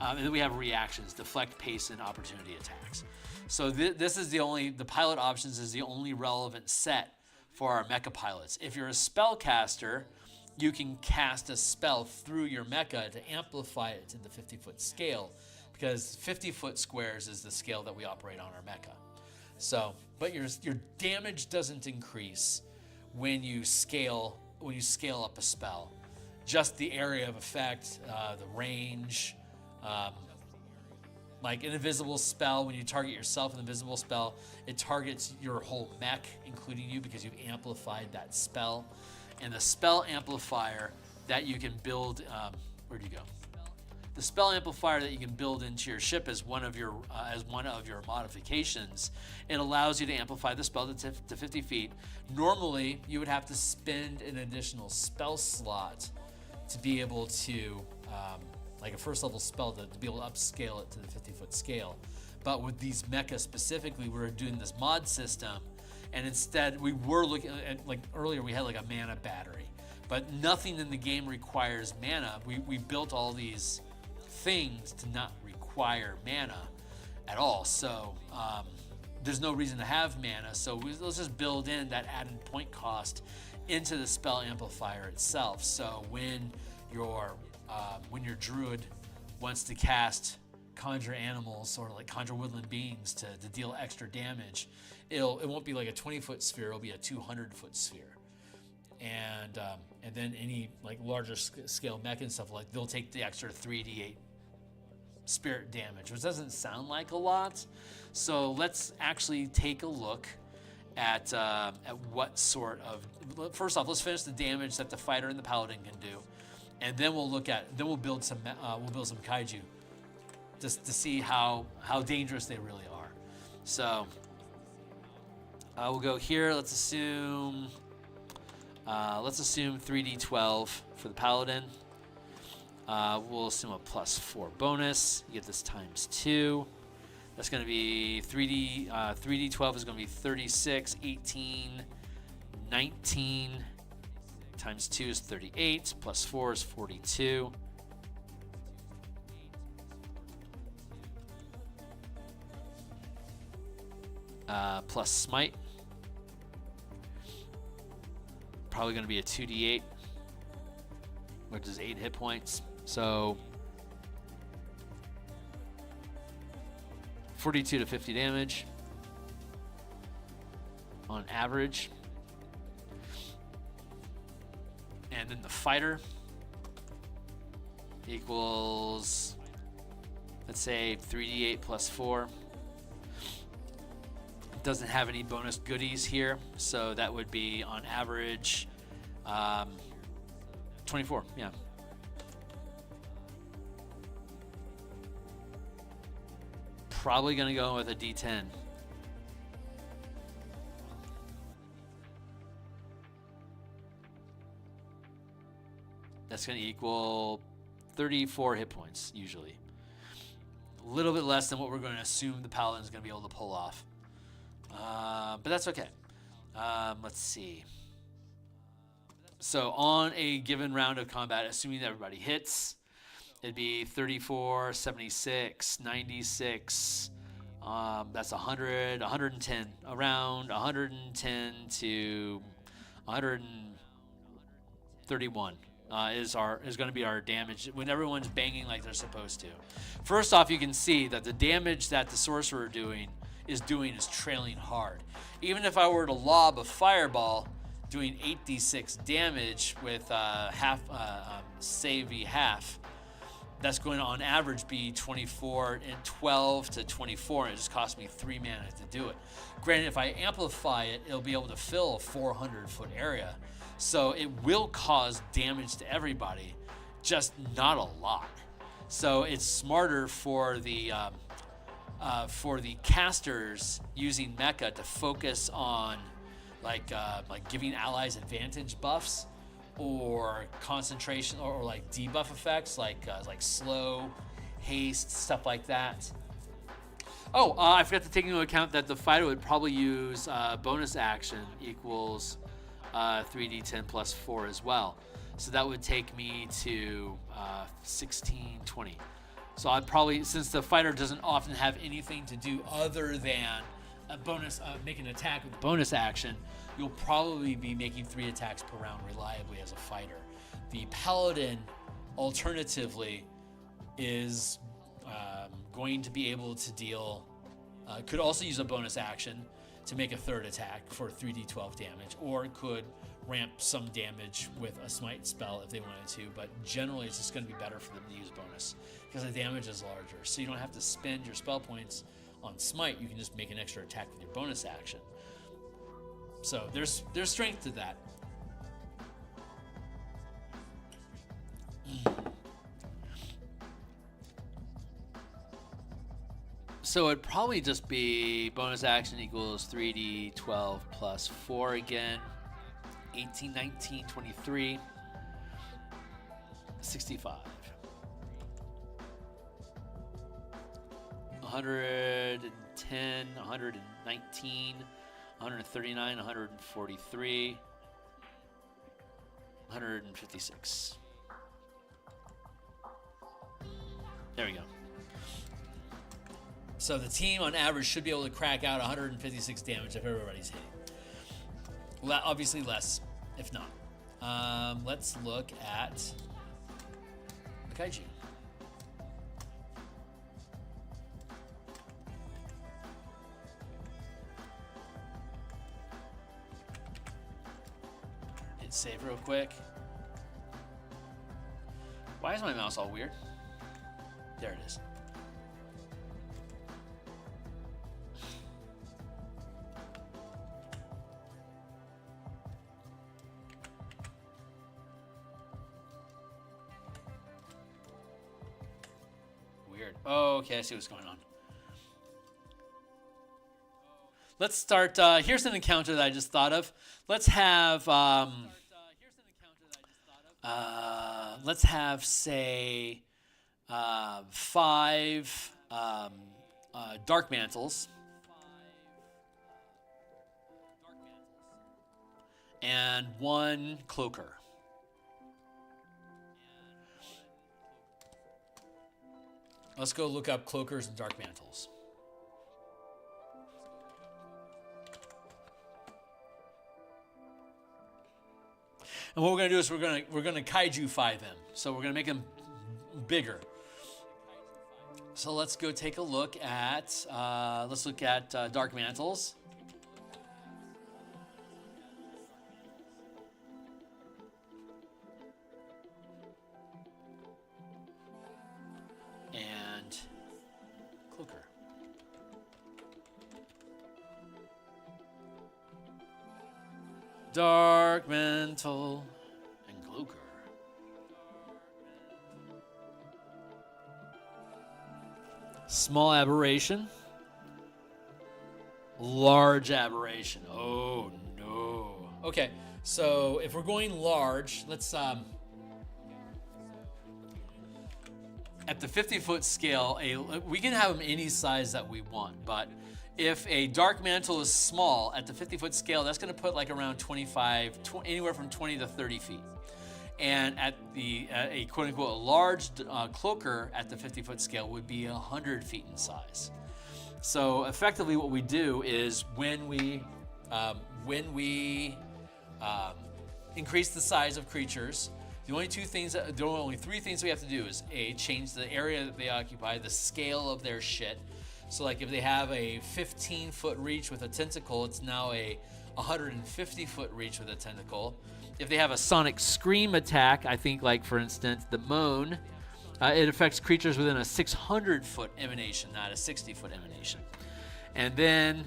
And then we have reactions, deflect, pace, and opportunity attacks. So this is the pilot options is the only relevant set for our mecha pilots. If you're a spellcaster, you can cast a spell through your mecha to amplify it to the 50-foot scale, because 50-foot squares is the scale that we operate on our mecha. So, but your damage doesn't increase when you scale up a spell. Just the area of effect, the range. Like an invisible spell, when you target yourself with an invisible spell, it targets your whole mech, including you, because you've amplified that spell. And the spell amplifier that you can build, where'd you go? The spell amplifier that you can build into your ship as one of your modifications. It allows you to amplify the spell to 50 feet. Normally, you would have to spend an additional spell slot to be able to, like a first level spell, to be able to upscale it to the 50-foot scale. But with these mecha specifically, we're doing this mod system, and instead we were looking at, like earlier, we had like a mana battery, but nothing in the game requires mana. We built all these things to not require mana at all. So there's no reason to have mana, so let's just build in that added point cost into the spell amplifier itself. So when your druid wants to cast conjure animals or like conjure woodland beings to deal extra damage, it won't be like a 20-foot sphere, it'll be a 200-foot sphere. And then any like larger scale mech and stuff, like they'll take the extra 3d8 spirit damage, which doesn't sound like a lot. So let's actually take a look at what sort of, first off, let's finish the damage that the fighter and the paladin can do, and then we'll build some kaiju just to see how dangerous they really are. So we'll go here. Let's assume 3d12 for the paladin. We'll assume a +4 bonus. You get this times 2. That's going to be 3d12 is going to be 36, 18, 19. Times 2 is 38. +4 is 42. Plus smite. Probably going to be a 2d8, which is 8 hit points. So 42 to 50 damage on average. And then the fighter equals, let's say, 3d8 +4. It doesn't have any bonus goodies here, so that would be on average 24, yeah. Probably going to go with a d10. That's going to equal 34 hit points, usually. A little bit less than what we're going to assume the paladin is going to be able to pull off. But that's okay. Let's see. So on a given round of combat, assuming that everybody hits, it'd be 34, 76, 96. That's 100, 110. Around 110 to 131 is going to be our damage when everyone's banging like they're supposed to. First off, you can see that the damage that the sorcerer is trailing hard. Even if I were to lob a fireball, doing 8d6 damage with save half, that's going to on average be 24 and 12 to 24, and it just cost me 3 mana to do it. Granted, if I amplify it, it'll be able to fill a 400-foot area, so it will cause damage to everybody, just not a lot. So it's smarter for the casters using mecha to focus on like giving allies advantage buffs or concentration or like debuff effects like slow, haste, stuff like that. Oh, I forgot to take into account that the fighter would probably use bonus action equals 3d10 +4 as well. So that would take me to 16, 20. So I'd probably, since the fighter doesn't often have anything to do other than a bonus, make an attack with bonus action, you'll probably be making 3 attacks per round reliably as a fighter. The paladin, alternatively, is going to be able to deal, could also use a bonus action to make a 3rd attack for 3d12 damage, or could ramp some damage with a smite spell if they wanted to, but generally it's just going to be better for them to use bonus because the damage is larger. So you don't have to spend your spell points on smite, you can just make an extra attack with your bonus action. So there's strength to that. So it'd probably just be bonus action equals 3d12 +4 again. 18, 19, 23, 65. 110, 119, 139, 143, 156. There we go. So the team on average should be able to crack out 156 damage if everybody's hitting. Obviously less if not. Let's look at the Kaiju. Hit save real quick. Why is my mouse all weird? There it is. Weird. Oh, okay, I see what's going on. Let's start. Here's an encounter that I just thought of. Let's have. Let's have, say, 5 Dark Mantles and 1 Cloaker. Let's go look up Cloakers and Dark Mantles. And what we're going to do is we're going to Kaiju-fy them. So we're going to make them bigger. So let's go take a look at Dark Mantles. And Cloaker. Dark Mantle and Cloaker. Small aberration. Large aberration. Oh no. Okay, so if we're going large, let's at the 50-foot scale, we can have them any size that we want, but if a Dark Mantle is small at the 50-foot scale, that's going to put like around 25, anywhere from 20 to 30 feet. And at a quote-unquote large Cloaker at the 50-foot scale would be 100 feet in size. So effectively what we do is when we increase the size of creatures, the only 3 things we have to do is change the area that they occupy, the scale of their shit. So like if they have a 15-foot reach with a tentacle, it's now a 150-foot reach with a tentacle. If they have a sonic scream attack, I think like for instance the moan, it affects creatures within a 600-foot emanation, not a 60-foot emanation. And then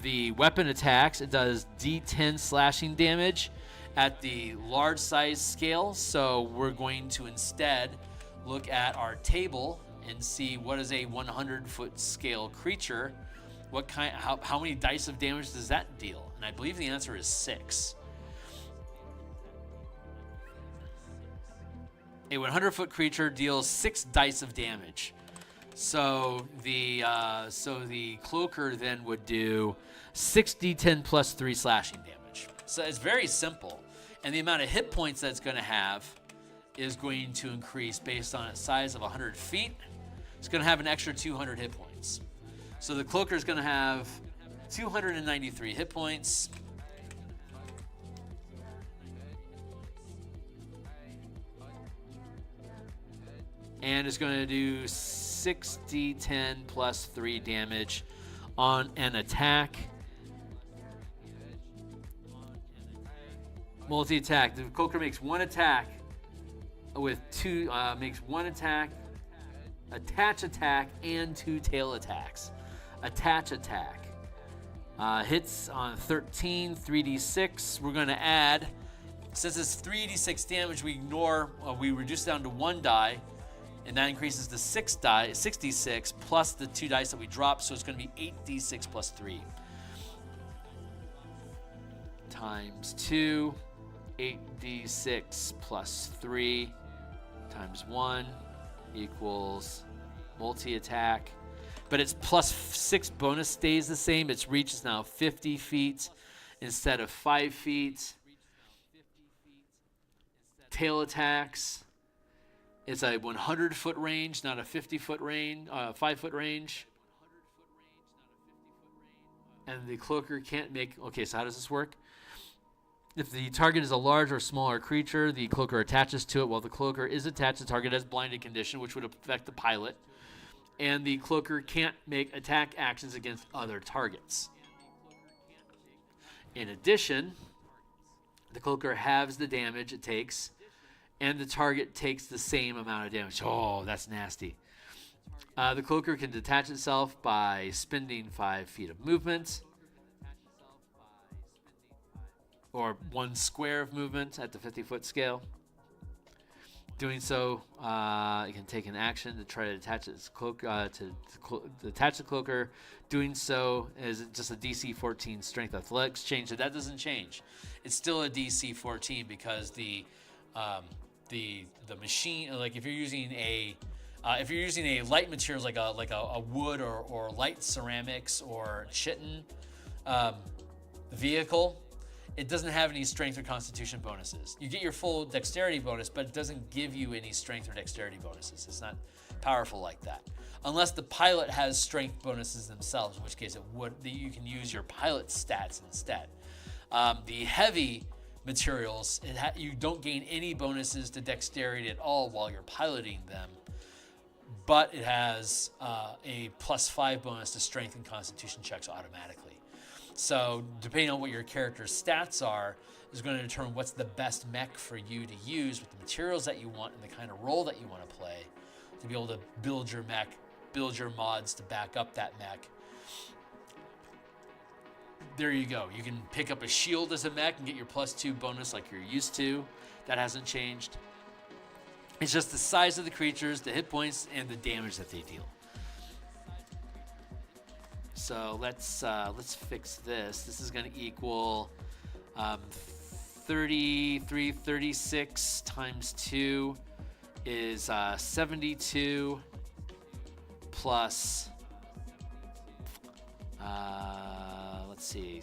the weapon attacks, it does D10 slashing damage at the large size scale. So we're going to instead look at our table and see what is a 100-foot scale creature. How many dice of damage does that deal? And I believe the answer is 6. A 100-foot creature deals 6 dice of damage. So the Cloaker then would do 6d10 plus 3 slashing damage. So it's very simple, and the amount of hit points that it's going to have is going to increase based on its size of 100 feet. It's going to have an extra 200 hit points. So the Cloaker is going to have 293 hit points. And it's going to do 6d10 plus 3 damage on an attack. Multi-attack. The Cloaker makes 1 attack with 2, makes 1 attack, attach attack, and 2 tail attacks. Attach attack. Hits on 13, 3d6. We're going to add, since it's 3d6 damage, we reduce it down to 1 die, and that increases to 6d6 plus the 2 dice that we drop, so it's going to be 8d6 plus 3. Times 2, 8d6 plus 3 times 1 equals multi-attack. But its plus 6 bonus stays the same. Its reach is now 50 feet instead of 5 feet. Tail attacks. It's a 100-foot range, not a 50-foot range, 5-foot range. and the cloaker can't make... Okay, so how does this work? If the target is a large or smaller creature, the cloaker attaches to it. While the cloaker is attached, the target has blinded condition, which would affect the pilot. And the cloaker can't make attack actions against other targets. In addition, the cloaker halves the damage it takes, and the target takes the same amount of damage. Oh, that's nasty. The cloaker can detach itself by spending 5 feet of movement, or 1 square of movement at the 50-foot scale. Doing so, it can take an action to try to attach its to attach the cloaker. Doing so is just a DC 14 Strength Athletics change. So that doesn't change. It's still a DC 14 because the machine, like if you're using a light materials like a wood or light ceramics or chitin vehicle, it doesn't have any strength or constitution bonuses. You get your full dexterity bonus, but it doesn't give you any strength or dexterity bonuses. It's not powerful like that. Unless the pilot has strength bonuses themselves, in which case you can use your pilot stats instead. The heavy materials, you don't gain any bonuses to dexterity at all while you're piloting them, but it has a +5 bonus to strength and constitution checks automatically. So depending on what your character's stats are, is going to determine what's the best mech for you to use with the materials that you want and the kind of role that you want to play to be able to build your mech, build your mods to back up that mech. There you go. You can pick up a shield as a mech and get your +2 bonus like you're used to. That hasn't changed. It's just the size of the creatures, the hit points, and the damage that they deal. So let's fix this. This is going to equal 36 times 2 is 72 plus, let's see,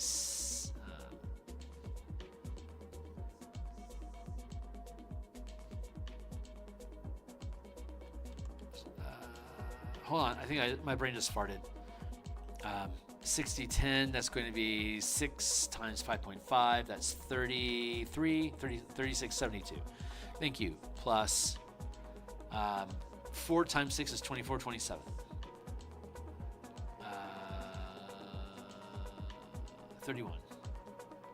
hold on, I think my brain just farted. 6010, that's going to be 6 times 5.5, that's 3672. Thank you. Plus 4 times 6 is 2427. 31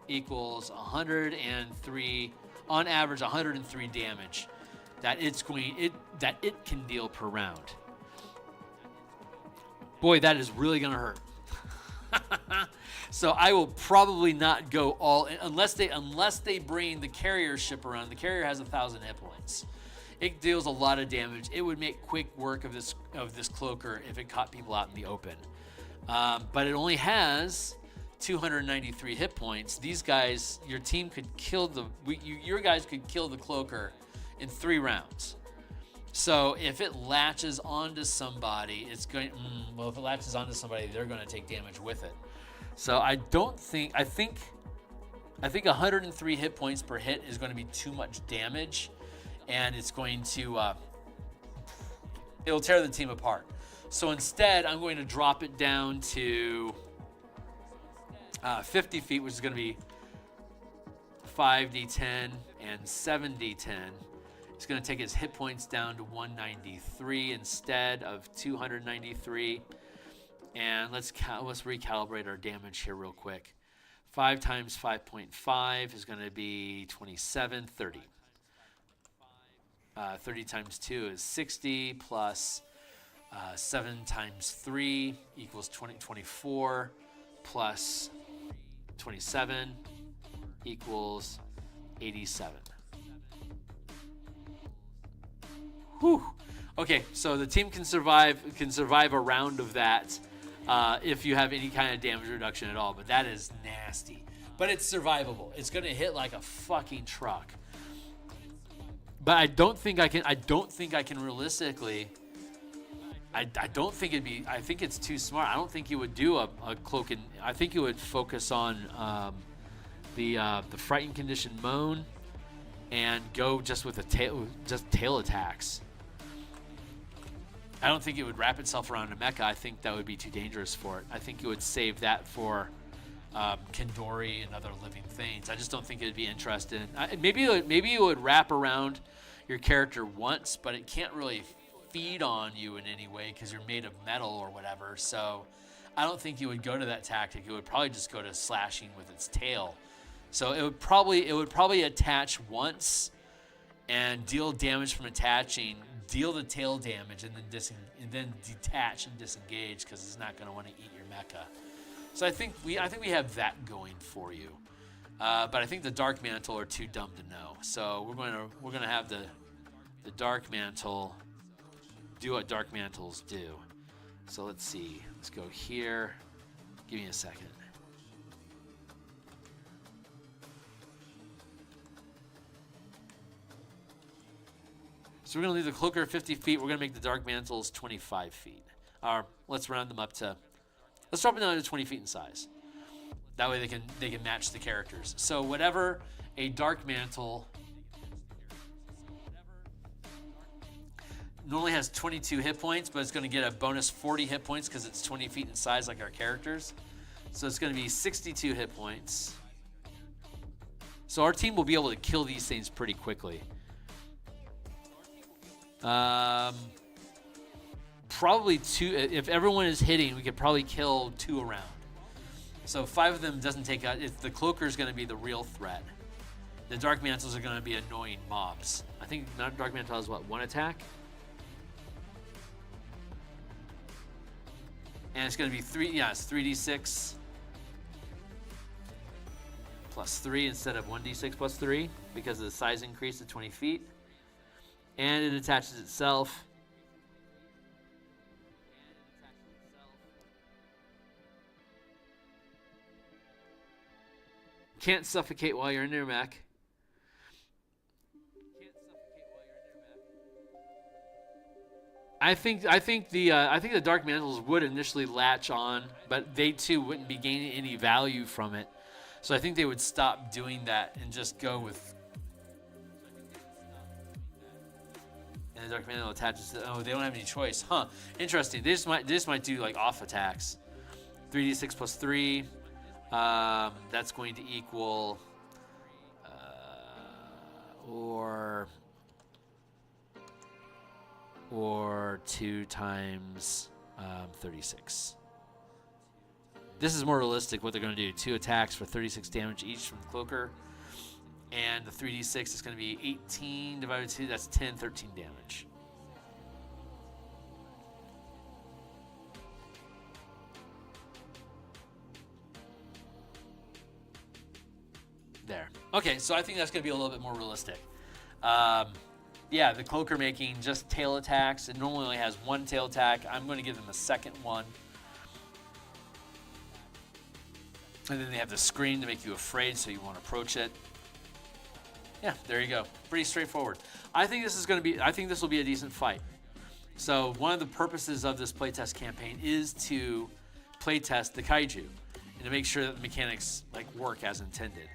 equals 103, on average 103 damage that it can deal per round. Boy, that is really gonna hurt. So I will probably not go all in, unless they bring the carrier ship around. The carrier has 1,000 hit points. It deals a lot of damage. It would make quick work of this cloaker if it caught people out in the open. But it only has 293 hit points. These guys, your team could kill your guys could kill the cloaker in 3 rounds. So if it latches onto somebody, it's going. Well, if it latches onto somebody, they're going to take damage with it. So I think 103 hit points per hit is going to be too much damage, and it's going to it'll tear the team apart. So instead, I'm going to drop it down to 50 feet, which is going to be 5d10 and 7d10. It's going to take his hit points down to 193 instead of 293. And let's recalibrate our damage here real quick. 5 times 5.5 is going to be 27, 30. 30 times 2 is 60 plus 7 times 3 equals 24 plus 27 equals 87. Whew. Okay, so the team can survive a round of that if you have any kind of damage reduction at all, but that is nasty. But it's survivable. It's going to hit like a fucking truck. But I don't think I can realistically. I don't think it'd be. I think it's too smart. I don't think you would do a cloak and. I think you would focus on the frightened condition moan, and go just with tail attacks. I don't think it would wrap itself around a mecha. I think that would be too dangerous for it. I think it would save that for Kendori and other living things. I just don't think it'd be interested. Maybe it would wrap around your character once, but it can't really feed on you in any way because you're made of metal or whatever. So I don't think it would go to that tactic. It would probably just go to slashing with its tail. So it would probably attach once and deal damage from attaching, deal the tail damage, and then detach and disengage because it's not going to want to eat your mecha. So I think we have that going for you, but I think the Dark Mantle are too dumb to know. So we're gonna have the Dark Mantle do what Dark Mantles do. So let's see. Let's go here. Give me a second. So we're gonna leave the Cloaker 50 feet. We're gonna make the Dark Mantles 25 feet. Let's round them up to. Let's drop it down to 20 feet in size. That way they can match the characters. So whatever a Dark Mantle normally has 22 hit points, but it's going to get a bonus 40 hit points because it's 20 feet in size like our characters. So it's going to be 62 hit points. So our team will be able to kill these things pretty quickly. Probably 2. If everyone is hitting, we could probably kill 2 around. So 5 of them doesn't take out. The Cloaker is going to be the real threat. The Dark Mantles are going to be annoying mobs. I think Dark Mantle has what, 1 attack? And it's going to be 3. Yeah, it's 3d6 plus 3 instead of 1d6 plus 3 because of the size increase to 20 feet. And it attaches itself. Can't suffocate while you're in your mech. I think the Dark Mantles would initially latch on, but they too wouldn't be gaining any value from it. So I think they would stop doing that and just go with. And the Dark Mantle attaches to. Oh, they don't have any choice, huh? Interesting. They just might do like off attacks. 3d6 plus 3. That's going to equal or 2 times 36. This is more realistic what they're going to do. 2 attacks for 36 damage each from the Cloaker. And the 3d6 is going to be 18 divided by 2. That's 10, 13 damage. There. Okay, so I think that's going to be a little bit more realistic. Yeah, the Cloaker making just tail attacks. It normally only has 1 tail attack. I'm going to give them a second one. And then they have the screen to make you afraid so you won't approach it. Yeah, there you go. Pretty straightforward. I think this will be a decent fight. So one of the purposes of this playtest campaign is to playtest the Kaiju and to make sure that the mechanics work as intended.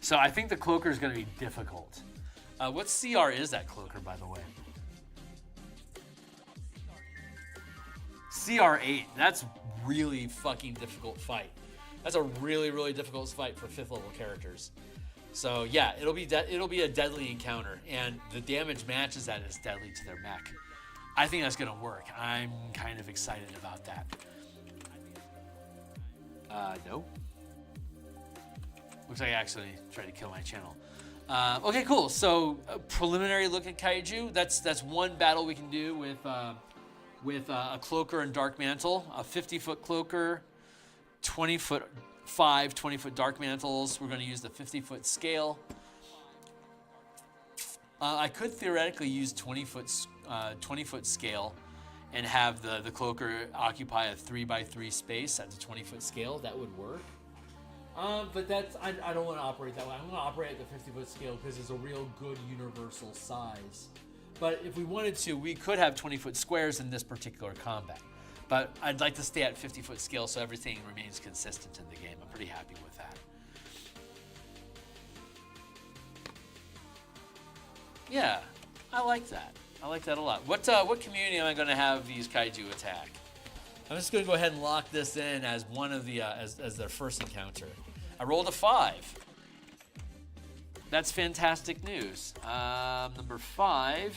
So I think the Cloaker is going to be difficult. What CR is that Cloaker, by the way? CR8. That's really fucking difficult fight. That's a really, really difficult fight for 5th level characters. So yeah, it'll be a deadly encounter, and the damage matches that as deadly to their mech. I think that's going to work. I'm kind of excited about that. No. Looks like I actually tried to kill my channel. Okay, cool. So a preliminary look at Kaiju. That's one battle we can do with a Cloaker and Dark Mantle. A 50-foot Cloaker, 20-foot 20-foot Dark Mantles. We're going to use the 50-foot scale. I could theoretically use 20-foot scale and have the Cloaker occupy a 3x3 space at the 20-foot scale. That would work. But I don't want to operate that way. I'm going to operate at the 50-foot scale because it's a real good universal size. But if we wanted to, we could have 20-foot squares in this particular combat. But I'd like to stay at 50-foot scale so everything remains consistent in the game. I'm pretty happy with that. Yeah, I like that. I like that a lot. What community am I going to have these kaiju attack? I'm just going to go ahead and lock this in as one of the as their first encounter. I rolled a 5. That's fantastic news. Number 5.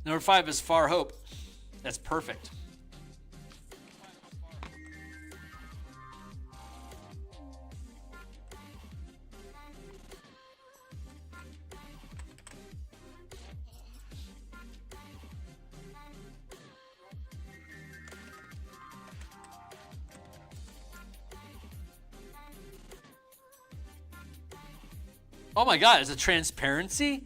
Number 5 is Far Hope. That's perfect. Oh my God, it's a transparency?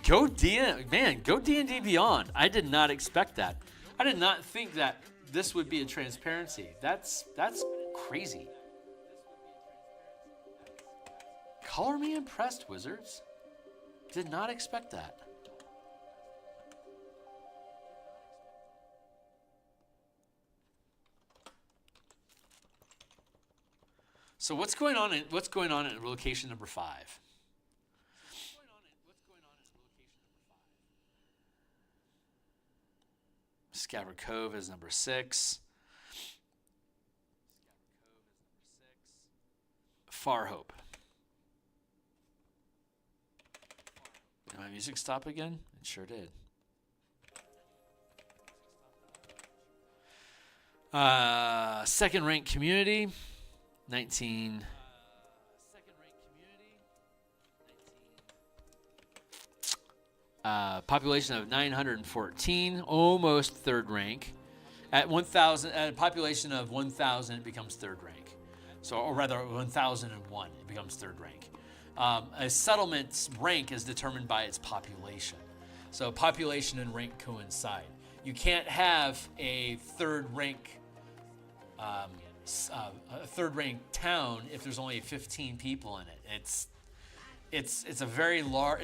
Go D&D Beyond. I did not expect that. I did not think that this would be a transparency. That's crazy. Color me impressed, Wizards. Did not expect that. So what's going on in location number 5? Scabbard Cove is number 6. Far Hope. Did my music stop again? It sure did. Second ranked community, 19. Population of 914, almost third rank. At 1,000, at a population of 1,000, it becomes third rank. So, or rather, 1,001, it becomes third rank. A settlement's rank is determined by its population. So, population and rank coincide. You can't have a third rank town if there's only 15 people in it. It's a very large.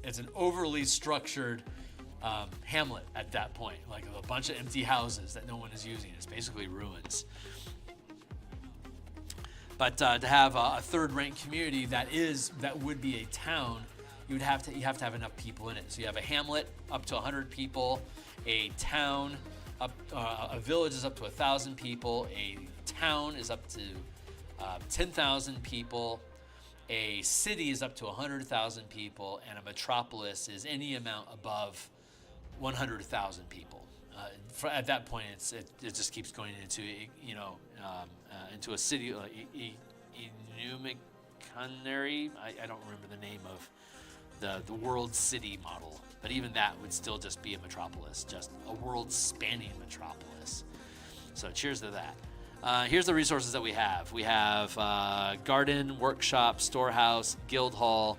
It's an overly structured hamlet at that point, like a bunch of empty houses that no one is using. It's basically ruins. But to have a third-rank community that would be a town, you have to have enough people in it. So you have a hamlet up to 100 people, a town a village is up to 1,000 people, a town is up to 10,000 people. A city is up to 100,000 people, and a metropolis is any amount above 100,000 people. At that point, it just keeps going into into a city, Enumicanary. I don't remember the name of the world city model, but even that would still just be a metropolis, just a world-spanning metropolis. So cheers to that. Here's the resources that we have. We have garden, workshop, storehouse, guild hall,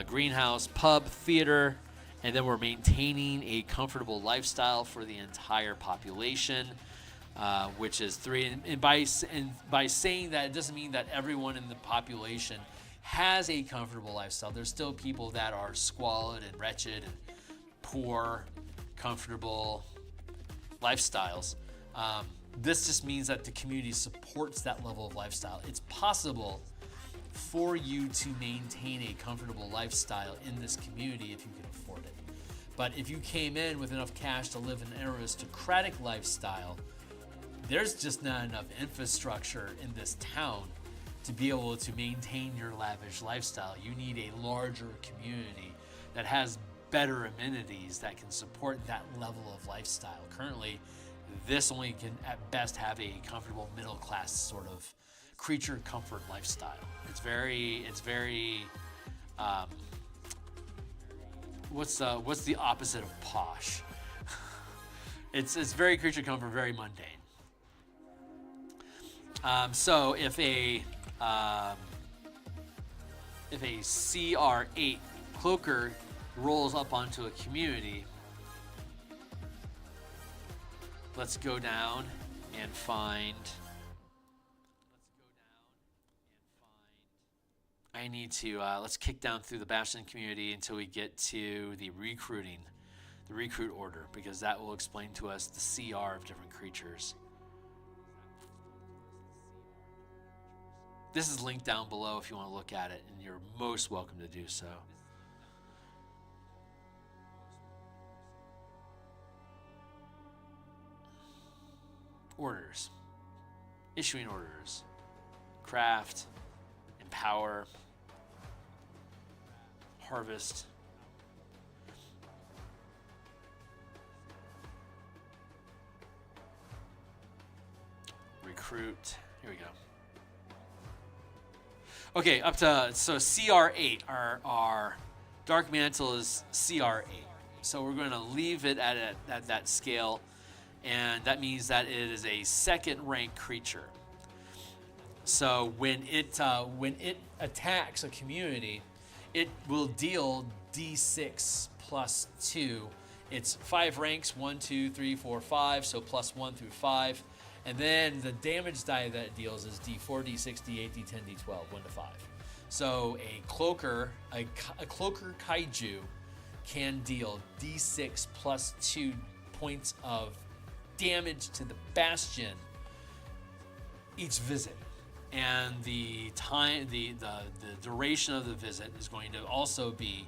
greenhouse, pub, theater, and then we're maintaining a comfortable lifestyle for the entire population, which is 3. And by saying that, it doesn't mean that everyone in the population has a comfortable lifestyle. There's still people that are squalid and wretched and poor, comfortable lifestyles. This just means that the community supports that level of lifestyle. It's possible for you to maintain a comfortable lifestyle in this community if you can afford it. But if you came in with enough cash to live an aristocratic lifestyle, there's just not enough infrastructure in this town to be able to maintain your lavish lifestyle. You need a larger community that has better amenities that can support that level of lifestyle. Currently, this only can at best have a comfortable middle class sort of creature comfort lifestyle. It's very what's the opposite of posh? It's very creature comfort, very mundane. So if a CR8 cloaker rolls up onto a community, let's go down and find. I need to let's kick down through the Bastion community until we get to the recruiting the recruit order, because that will explain to us the CR of different creatures. This is linked down below if you want to look at it, and you're most welcome to do so. Orders. Issuing orders. Craft. Empower. Harvest. Recruit. Here we go. Okay, up to, so CR8, our Dark Mantle is CR8. So we're going to leave it at that scale, and that means that it is a second rank creature. So when it attacks a community, it will deal D6 plus 2. It's 5 ranks, 1, 2, 3, 4, 5, so plus 1 through 5. And then the damage die that it deals is D4, D6, D8, D10, D12, 1 to 5. So a cloaker Kaiju can deal D6 plus 2 points of damage to the Bastion each visit. And the time, the duration of the visit is going to also be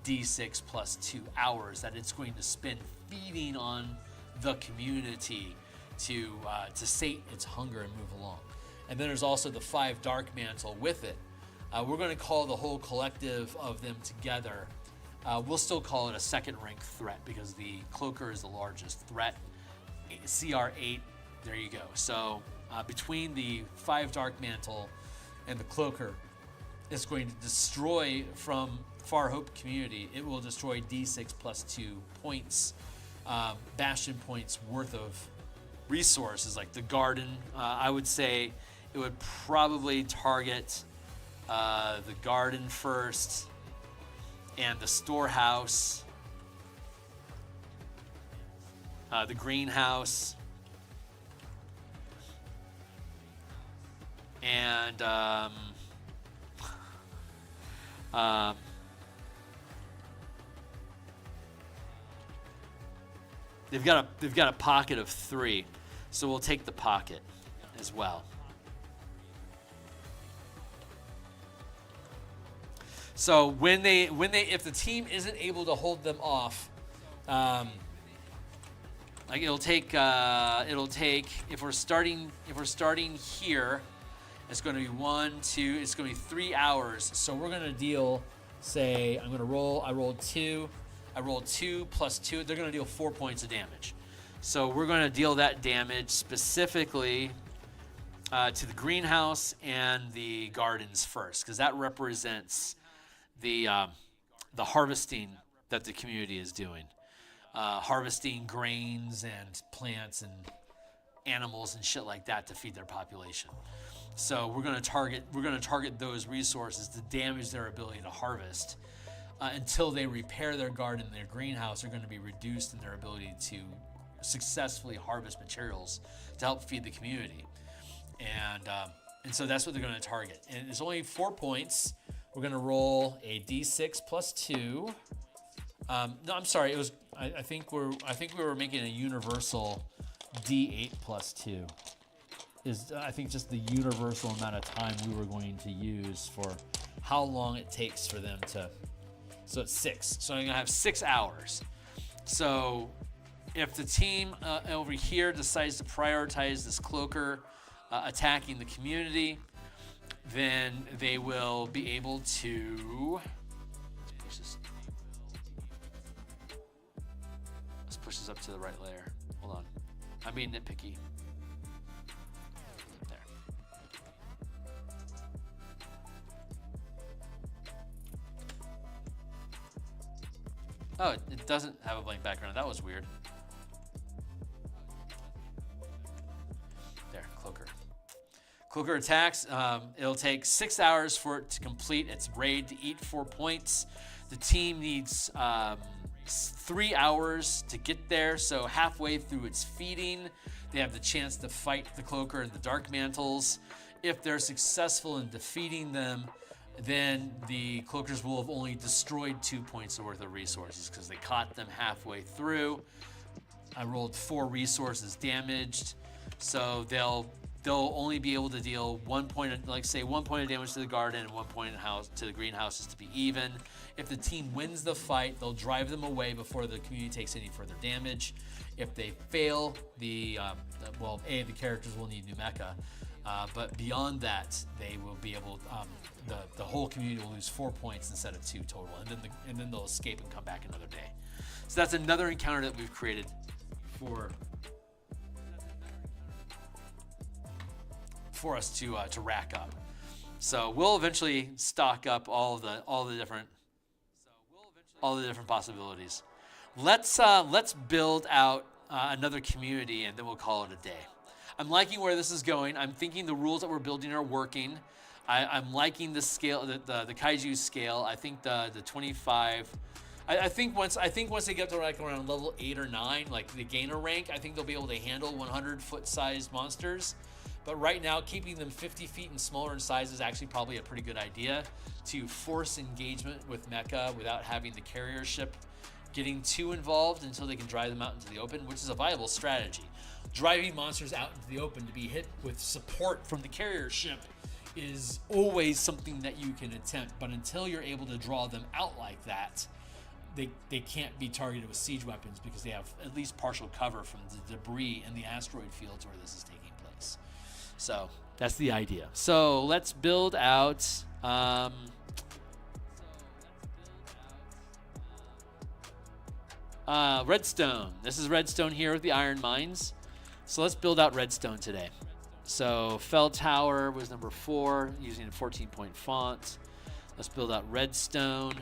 D6 plus 2 hours that it's going to spend feeding on the community to sate its hunger and move along. And then there's also the 5 Dark Mantle with it. We're going to call the whole collective of them together. We'll still call it a second rank threat because the Cloaker is the largest threat. CR8, there you go. So between the 5 Dark Mantle and the Cloaker, it's going to destroy from Far Hope community. It will destroy D6 plus 2 points, Bastion points worth of resources, like the garden. I would say it would probably target the garden first and the storehouse, the greenhouse, and they've got a pocket of 3. So we'll take the pocket as well. So if the team isn't able to hold them off, like it'll take if we're starting here, it's going to be 1, 2, it's going to be 3 hours. So we're going to deal, say, I rolled 2 plus 2. They're going to deal 4 points of damage. So we're going to deal that damage specifically to the greenhouse and the gardens first, because that represents the harvesting that the community is doing, harvesting grains and plants and animals and shit like that to feed their population. So we're going to target those resources to damage their ability to harvest until they repair their garden and their greenhouse. Are going to be reduced in their ability to successfully harvest materials to help feed the community, and so that's what they're going to target. And it's only 4 points. We're going to roll a d6 plus 2. No, I'm sorry. It was. I think we were making a universal d8 plus 2. Is I think just the universal amount of time we were going to use for how long it takes for them to. So it's 6. So I'm going to have 6 hours. So if the team over here decides to prioritize this cloaker attacking the community, then they will be able to. Let's push this up to the right layer. Hold on. I'm being nitpicky. There. Oh, it doesn't have a blank background. That was weird. There, Cloaker. Cloaker attacks. It'll take 6 hours for it to complete its raid to eat 4 points. The team needs 3 hours to get there, so halfway through its feeding, they have the chance to fight the Cloaker and the Dark Mantles. If they're successful in defeating them, then the cloakers will have only destroyed 2 points worth of resources because they caught them halfway through. I rolled 4 resources damaged, so they'll only be able to deal 1 point of, like say 1 point of damage to the garden and 1 point to the greenhouses to be even. If the team wins the fight, they'll drive them away before the community takes any further damage. If they fail, the characters will need new mecha. But beyond that, they will be able. The whole community will lose 4 points instead of 2 total, and then they'll escape and come back another day. So that's another encounter that we've created for us to rack up. So we'll eventually stock up all the different possibilities. Let's build out another community, and then we'll call it a day. I'm liking where this is going. I'm thinking the rules that we're building are working. I'm liking the scale, the Kaiju scale. I think the 25. I think once they get to like around level 8 or 9, like the gainer rank, I think they'll be able to handle 100-foot sized monsters. But right now, keeping them 50 feet and smaller in size is actually probably a pretty good idea to force engagement with mecha without having the carrier ship getting too involved until they can drive them out into the open, which is a viable strategy. Driving monsters out into the open to be hit with support from the carrier ship is always something that you can attempt, but until you're able to draw them out like that, they can't be targeted with siege weapons because they have at least partial cover from the debris in the asteroid fields where this is taking place. So that's the idea. So let's build out redstone. This is redstone here with the iron mines. So let's build out redstone today. So Fell Tower was number 4 using a 14-point font. Let's build out redstone.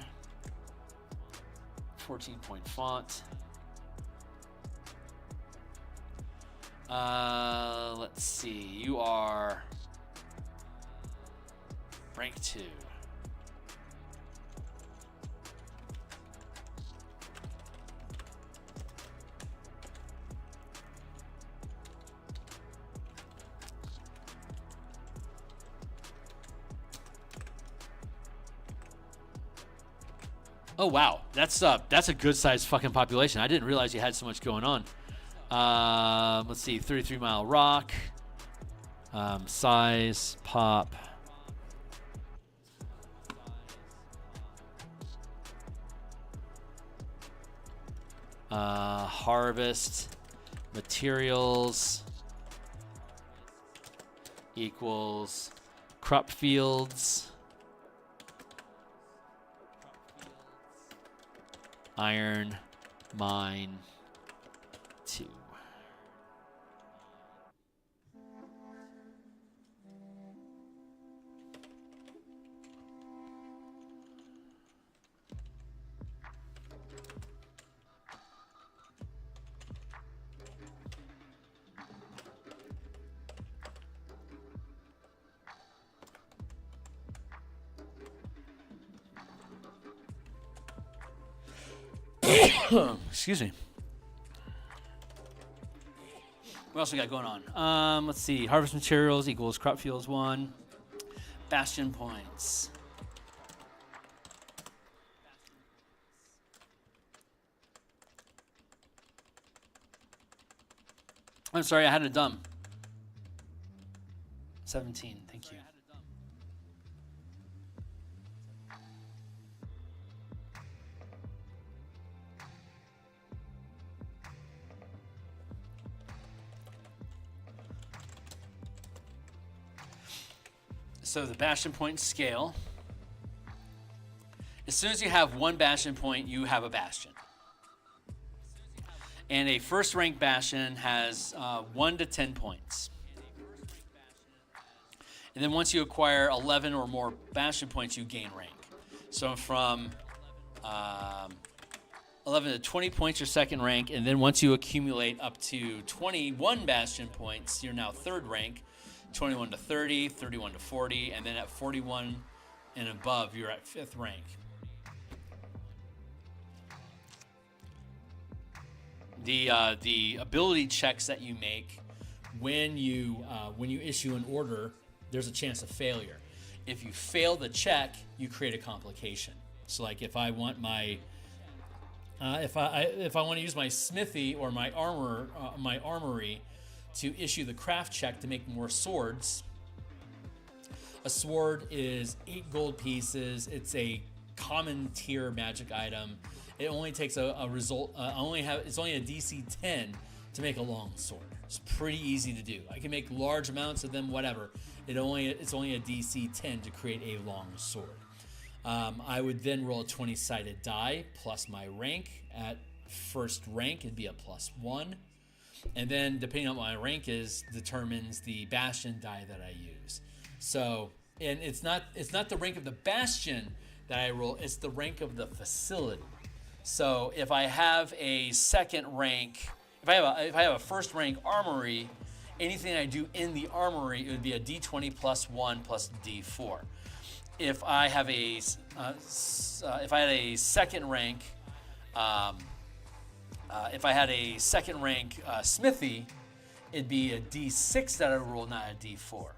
14-point font. Let's see. You are rank 2. Oh wow, that's a good sized fucking population. I didn't realize you had so much going on. Let's see, 33 Mile Rock, size, pop. Harvest, materials equals crop fields. Iron mine 2. Excuse me. What else we got going on? Let's see. Harvest materials equals crop fields 1. Bastion points. I'm sorry, I had it dumb. 17, thank you. So the Bastion point scale. As soon as you have 1 Bastion point, you have a Bastion. And a first rank Bastion has 1 to 10 points. And then once you acquire 11 or more Bastion points, you gain rank. So from 11 to 20 points, your second rank. And then once you accumulate up to 21 Bastion points, you're now third rank. 21 to 30, 31 to 40, and then at 41 and above, you're at 5th rank. The ability checks that you make when you issue an order, there's a chance of failure. If you fail the check, you create a complication. So like if I want my if I want to use my smithy or my armory to issue the craft check to make more swords. A sword is 8 gold pieces. It's a common tier magic item. It only takes a result. It's only a DC 10 to make a long sword. It's pretty easy to do. I can make large amounts of them. Whatever. It's only a DC 10 to create a long sword. I would then roll a 20-sided die plus my rank. At first rank, it'd be a +1. And then, depending on what my rank is, determines the Bastion die that I use. So, and it's not the rank of the Bastion that I roll, it's the rank of the facility. So, if I have a second rank, if I have a first rank armory, anything I do in the armory, it would be a D20 +1 plus D4. If I have if I had a second rank, smithy, it'd be a D6 that I roll, not a D4.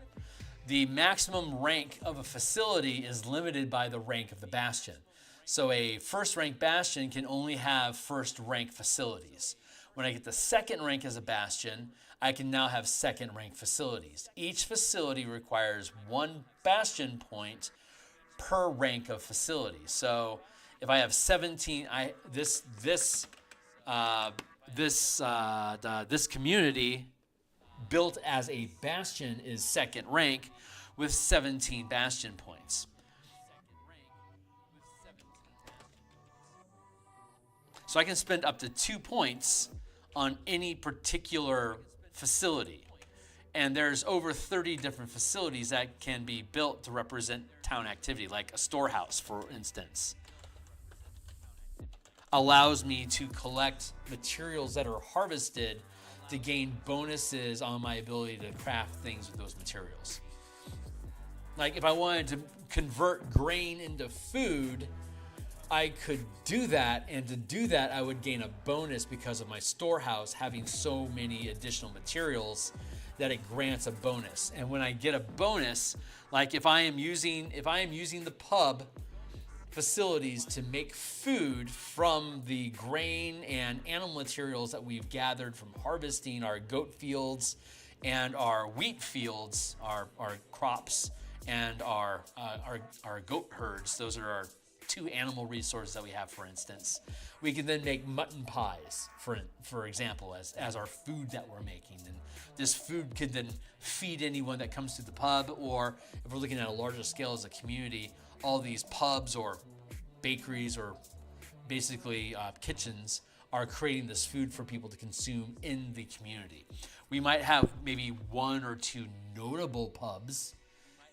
The maximum rank of a facility is limited by the rank of the Bastion. So a first rank Bastion can only have first rank facilities. When I get the second rank as a Bastion, I can now have second rank facilities. Each facility requires 1 Bastion point per rank of facility. So if I have 17, this community built as a Bastion is second rank with 17 Bastion points. So I can spend up to 2 points on any particular facility. And there's over 30 different facilities that can be built to represent town activity, like a storehouse, for instance. Allows me to collect materials that are harvested to gain bonuses on my ability to craft things with those materials. Like if I wanted to convert grain into food, I could do that, and to do that I would gain a bonus because of my storehouse having so many additional materials that it grants a bonus. And when I get a bonus, like if I am using the pub facilities to make food from the grain and animal materials that we've gathered from harvesting our goat fields and our wheat fields, our crops, and our goat herds. Those are our 2 animal resources that we have, for instance. We can then make mutton pies, for example, as our food that we're making. And this food could then feed anyone that comes to the pub, or if we're looking at a larger scale as a community, all these pubs or bakeries or basically kitchens are creating this food for people to consume in the community. We might have maybe 1 or 2 notable pubs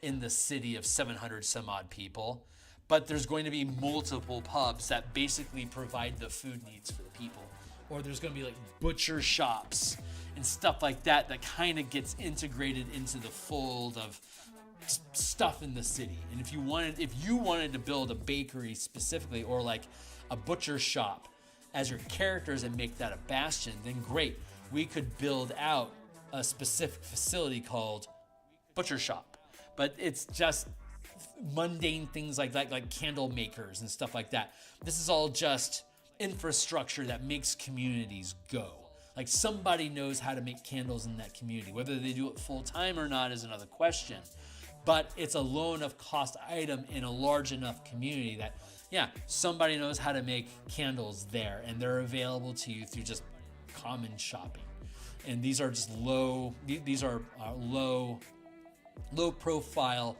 in the city of 700 some odd people, but there's going to be multiple pubs that basically provide the food needs for the people. Or there's going to be like butcher shops and stuff like that that kind of gets integrated into the fold of stuff in the city. And if you wanted to build a bakery specifically, or like a butcher shop as your characters and make that a Bastion, then great. We could build out a specific facility called butcher shop. But it's just mundane things like that, like candle makers and stuff like that. This is all just infrastructure that makes communities go. Like somebody knows how to make candles in that community. Whether they do it full time or not is another question. But it's a low enough cost item in a large enough community that, yeah, somebody knows how to make candles there, and they're available to you through just common shopping. And these are just low profile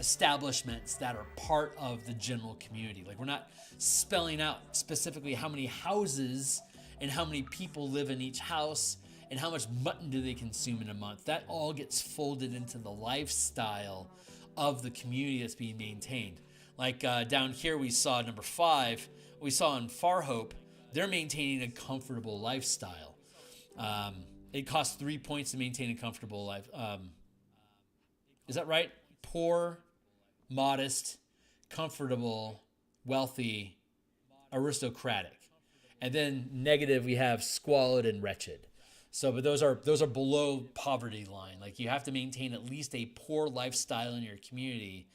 establishments that are part of the general community. Like we're not spelling out specifically how many houses and how many people live in each house and how much mutton do they consume in a month. That all gets folded into the lifestyle of the community that's being maintained. Like down here we saw number 5, we saw in Farhope, they're maintaining a comfortable lifestyle. It costs 3 points to maintain a comfortable life. Is that right? Poor, modest, comfortable, wealthy, aristocratic. And then negative, we have squalid and wretched. So, but those are below poverty line. Like you have to maintain at least a poor lifestyle in your community.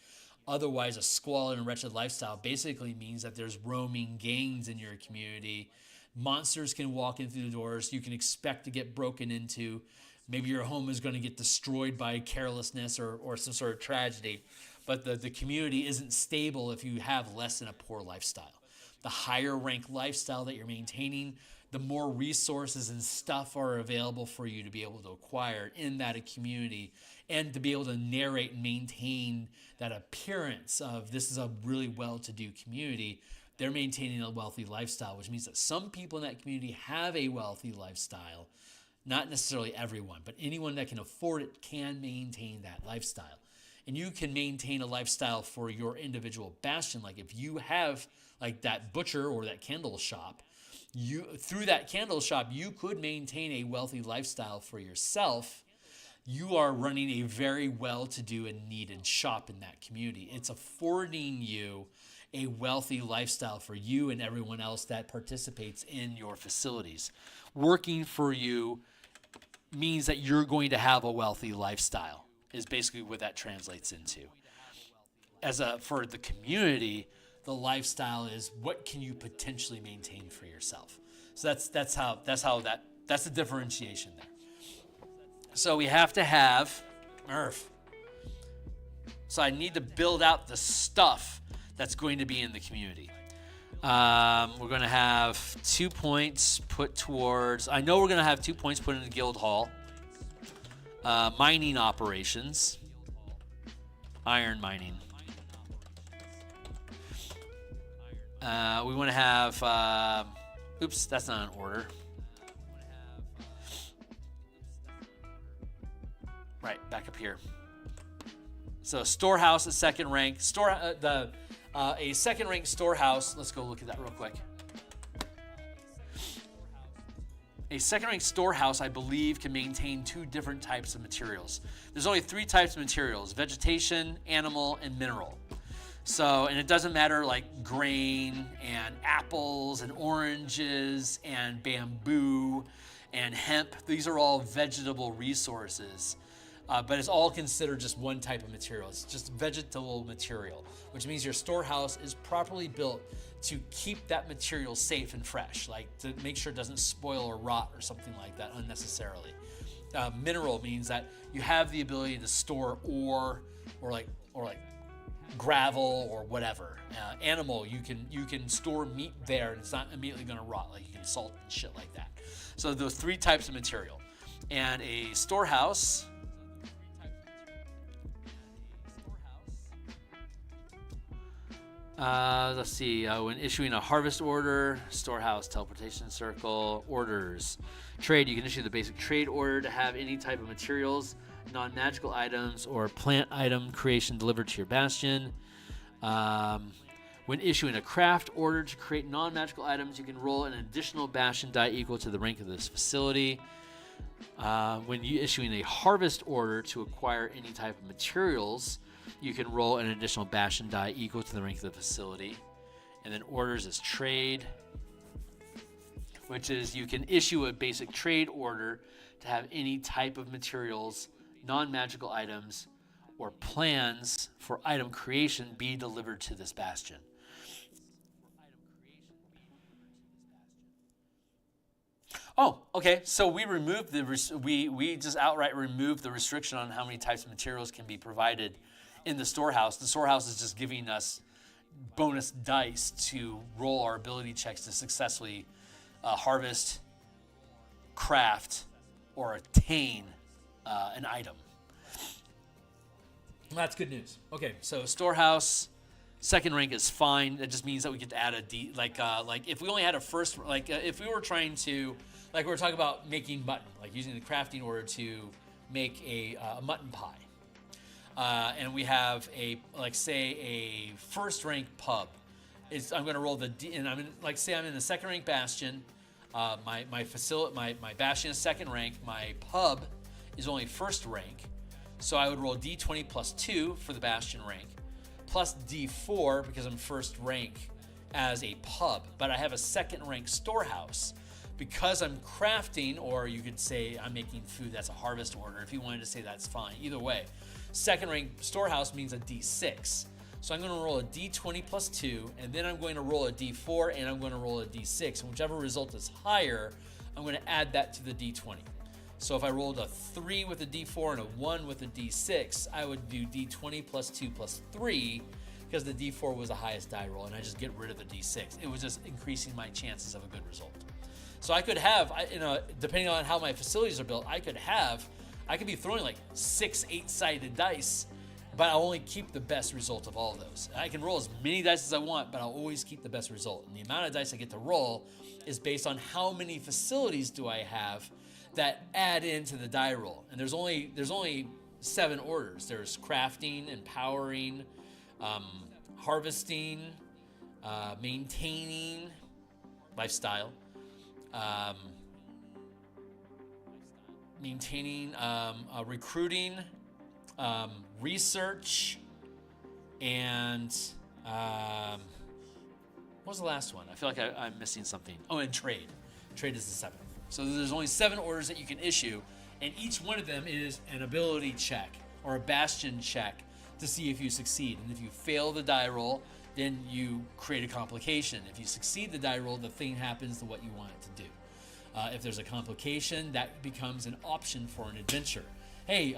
Otherwise, a squalid and wretched lifestyle basically means that there's roaming gangs in your community. Monsters can walk in through the doors. You can expect to get broken into. Maybe your home is going to get destroyed by carelessness or some sort of tragedy. But the community isn't stable if you have less than a poor lifestyle. The higher rank lifestyle that you're maintaining, the more resources and stuff are available for you to be able to acquire in that community and to be able to narrate and maintain that appearance of this is a really well-to-do community. They're maintaining a wealthy lifestyle, which means that some people in that community have a wealthy lifestyle. Not necessarily everyone, but anyone that can afford it can maintain that lifestyle. And you can maintain a lifestyle for your individual bastion. Like if you have like that butcher or that candle shop, through that candle shop, you could maintain a wealthy lifestyle for yourself. You are running a very well-to-do and needed shop in that community. It's affording you a wealthy lifestyle for you and everyone else that participates in your facilities. Working for you means that you're going to have a wealthy lifestyle, is basically what that translates into. For the community, the lifestyle is what can you potentially maintain for yourself. So that's the differentiation there. So we have to have So I need to build out the stuff that's going to be in the community. We're going to have 2 points put towards. I know we're going to have 2 points put into Guild Hall. Mining operations. Iron mining. We want to have. Oops, that's not in order. Right, back up here. So storehouse is second rank. A second rank storehouse. Let's go look at that real quick. A second rank storehouse, I believe, can maintain 2 different types of materials. There's only 3 types of materials: vegetation, animal, and mineral. So, and it doesn't matter like grain and apples and oranges and bamboo and hemp. These are all vegetable resources. But it's all considered just one type of material. It's just vegetable material, which means your storehouse is properly built to keep that material safe and fresh, like to make sure it doesn't spoil or rot or something like that unnecessarily. Mineral means that you have the ability to store ore or like gravel or whatever. Animal, you can store meat there and it's not immediately going to rot, like you can salt and shit like that. So those 3 types of material. And a storehouse. Let's see, when issuing a harvest order, storehouse, teleportation circle, orders. Trade, you can issue the basic trade order to have any type of materials, non-magical items, or plant item creation delivered to your bastion. When issuing a craft order to create non-magical items, you can roll an additional bastion die equal to the rank of this facility. When you issuing a harvest order to acquire any type of materials, you can roll an additional bastion die equal to the rank of the facility. And then orders is trade, which is you can issue a basic trade order to have any type of materials, non-magical items, or plans for item creation be delivered to this bastion. Oh, okay. So we removed we just outright removed the restriction on how many types of materials can be provided in the storehouse. The storehouse is just giving us bonus dice to roll our ability checks to successfully harvest, craft, or attain an item. That's good news. Okay, so storehouse, second rank is fine. That just means that we get to add a D. Like if we only had a first, if we were trying to, like we were talking about making mutton, like using the crafting order to make a mutton pie. And we have a first rank pub. I'm going to roll the D, and I'm in the second rank bastion. My bastion is second rank. My pub is only first rank, so I would roll D20 plus 2 for the bastion rank, plus D4 because I'm first rank as a pub. But I have a second rank storehouse, because I'm crafting, or you could say I'm making food, that's a harvest order. If you wanted to say that's fine. Either way, second rank storehouse means a D6. So I'm going to roll a D20 plus 2, and then I'm going to roll a D4, and I'm going to roll a D6. And whichever result is higher, I'm going to add that to the D20. So if I rolled a 3 with a D4 and a 1 with a D6, I would do D20 plus 2 plus 3, because the D4 was the highest die roll, and I just get rid of the D6. It was just increasing my chances of a good result. So I could have, depending on how my facilities are built, I could be throwing like 6 8-sided dice, but I'll only keep the best result of all of those. I can roll as many dice as I want, but I'll always keep the best result. And the amount of dice I get to roll is based on how many facilities do I have that add into the die roll. And there's only 7 orders. There's crafting, empowering, harvesting, maintaining, lifestyle, maintaining, recruiting, research, and what was the last one? I feel like I'm missing something. Oh, and trade. Trade is the 7th. So there's only 7 orders that you can issue, and each one of them is an ability check or a bastion check to see if you succeed. And if you fail the die roll, then you create a complication. If you succeed the die roll, the thing happens to what you want it to do. If there's a complication, that becomes an option for an adventure. Hey,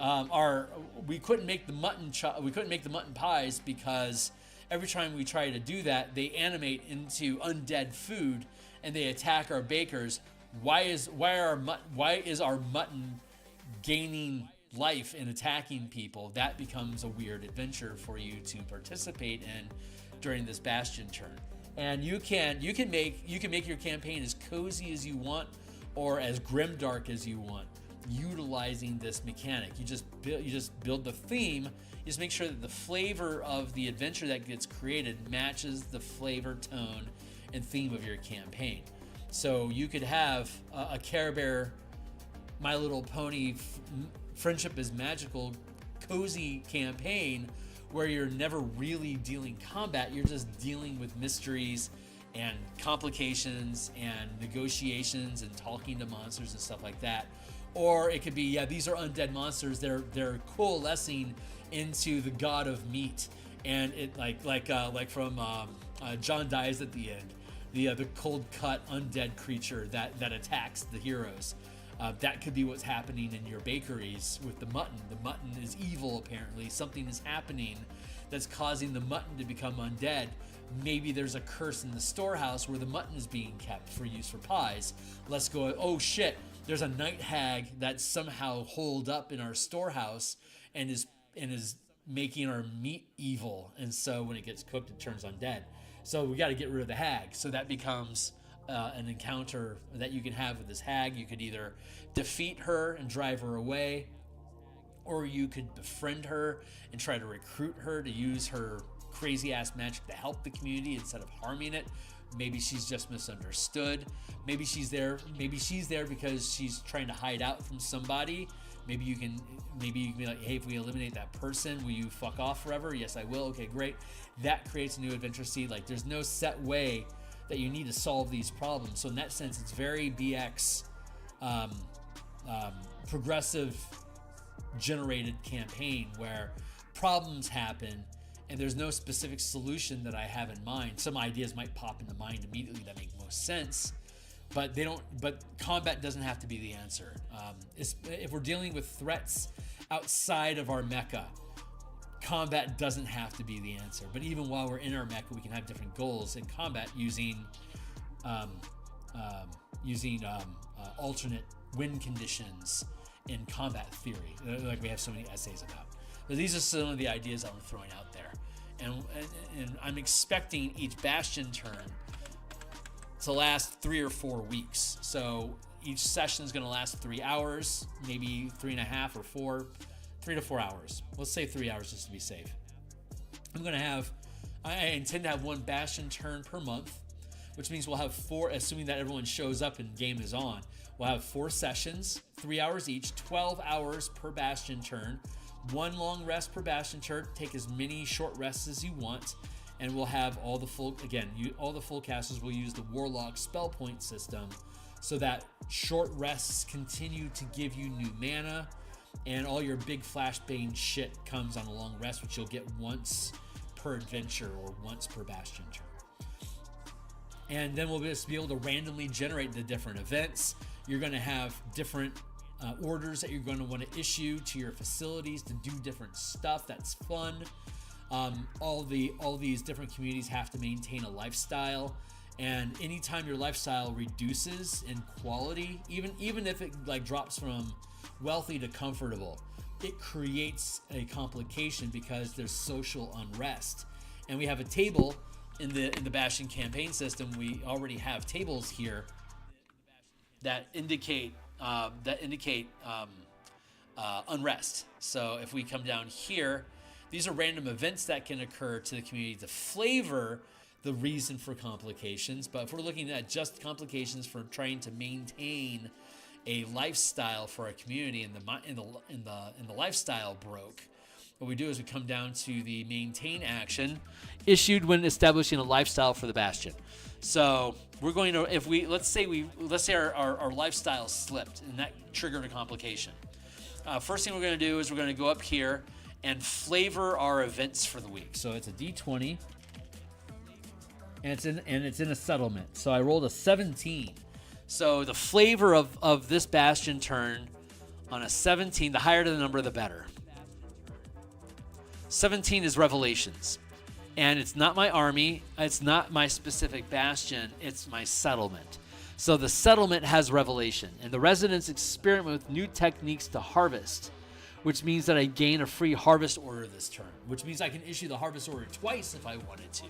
we couldn't make the mutton pies because every time we try to do that, they animate into undead food and they attack our bakers. Why is our mutton gaining life and attacking people? That becomes a weird adventure for you to participate in during this Bastion turn. And you can make your campaign as cozy as you want or as grimdark as you want, utilizing this mechanic. You just build the theme. You just make sure that the flavor of the adventure that gets created matches the flavor, tone, and theme of your campaign. So you could have a Care Bear, My Little Pony, Friendship is Magical, cozy campaign where you're never really dealing combat. You're just dealing with mysteries and complications and negotiations and talking to monsters and stuff like that. Or it could be, these are undead monsters. They're coalescing into the god of meat, and it like from John Dies at the end. The cold cut undead creature that attacks the heroes. That could be what's happening in your bakeries with the mutton. The mutton is evil, apparently. Something is happening that's causing the mutton to become undead. Maybe there's a curse in the storehouse where the mutton is being kept for use for pies. Let's go, oh shit, there's a night hag that's somehow holed up in our storehouse and is making our meat evil. And so when it gets cooked, it turns undead. So we got to get rid of the hag. So that becomes an encounter that you can have with this hag. You could either defeat her and drive her away, or you could befriend her and try to recruit her to use her crazy ass magic to help the community instead of harming it. Maybe she's just misunderstood. Maybe she's there because she's trying to hide out from somebody. Maybe you can be like, hey, if we eliminate that person, will you fuck off forever? Yes, I will. Okay, great. That creates a new adventure seed. Like, there's no set way that you need to solve these problems. So in that sense, it's very BX progressive generated campaign where problems happen and there's no specific solution that I have in mind. Some ideas might pop into mind immediately that make most sense, but they don't. But combat doesn't have to be the answer. If we're dealing with threats outside of our mecha, combat doesn't have to be the answer. But even while we're in our mecha, we can have different goals in combat using alternate win conditions in combat theory, like we have so many essays about. So these are some of the ideas I'm throwing out there, and I'm expecting each Bastion turn to last 3 or 4 weeks. So each session is going to last 3 hours, maybe 3.5 or 4, 3 to 4 hours. Let's say 3 hours just to be safe. I intend to have 1 Bastion turn per month, which means we'll have 4, assuming that everyone shows up and game is on. We'll have 4 sessions, 3 hours each, 12 hours per Bastion turn, 1 long rest per Bastion turn. Take as many short rests as you want, and we'll have all the full casters will use the Warlock spell point system so that short rests continue to give you new mana, and all your big flashbang shit comes on a long rest, which you'll get once per adventure or once per Bastion turn. And then we'll just be able to randomly generate the different events. You're going to have different orders that you're going to want to issue to your facilities to do different stuff. That's fun. All these different communities have to maintain a lifestyle, and anytime your lifestyle reduces in quality, even if it like drops from wealthy to comfortable, it creates a complication because there's social unrest. And we have a table in the Bastion campaign system. We already have tables here that indicate unrest. So if we come down here, these are random events that can occur to the community to flavor the reason for complications. But if we're looking at just complications for trying to maintain a lifestyle for a community, and the lifestyle broke, what we do is we come down to the maintain action issued when establishing a lifestyle for the Bastion. So we're going to, if we let's say our lifestyle slipped and that triggered a complication. First thing we're going to do is we're going to go up here and flavor our events for the week. So it's a D20, and it's in a settlement. So I rolled a 17. So the flavor of this Bastion turn on a 17, the higher the number, the better. 17 is Revelations. And it's not my army, it's not my specific Bastion, it's my settlement. So the settlement has Revelation, and the residents experiment with new techniques to harvest, which means that I gain a free harvest order this turn, which means I can issue the harvest order twice if I wanted to,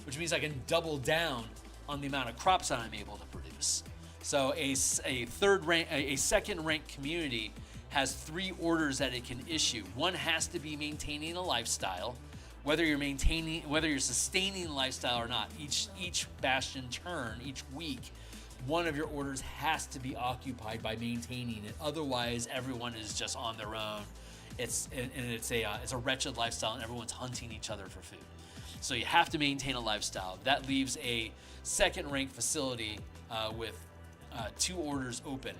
which means I can double down on the amount of crops that I'm able to produce. So a second rank community has 3 orders that it can issue. One has to be maintaining a lifestyle, whether you're sustaining lifestyle or not. Each Bastion turn, each week, one of your orders has to be occupied by maintaining it. Otherwise, everyone is just on their own. It's a wretched lifestyle, and everyone's hunting each other for food. So you have to maintain a lifestyle. That leaves a second rank facility with 2 orders open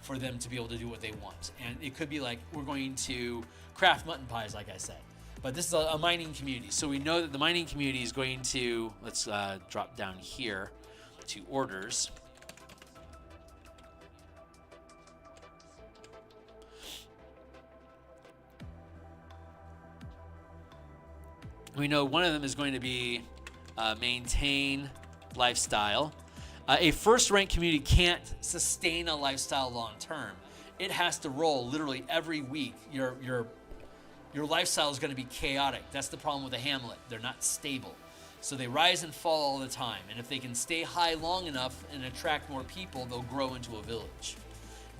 for them to be able to do what they want. And it could be like, we're going to craft mutton pies, like I said. But this is a mining community. So we know that the mining community is going to, let's drop down here to orders. We know one of them is going to be maintain lifestyle. A first rank community can't sustain a lifestyle long term. It has to roll literally every week. Your lifestyle is going to be chaotic. That's the problem with a hamlet. They're not stable. So they rise and fall all the time. And if they can stay high long enough and attract more people, they'll grow into a village,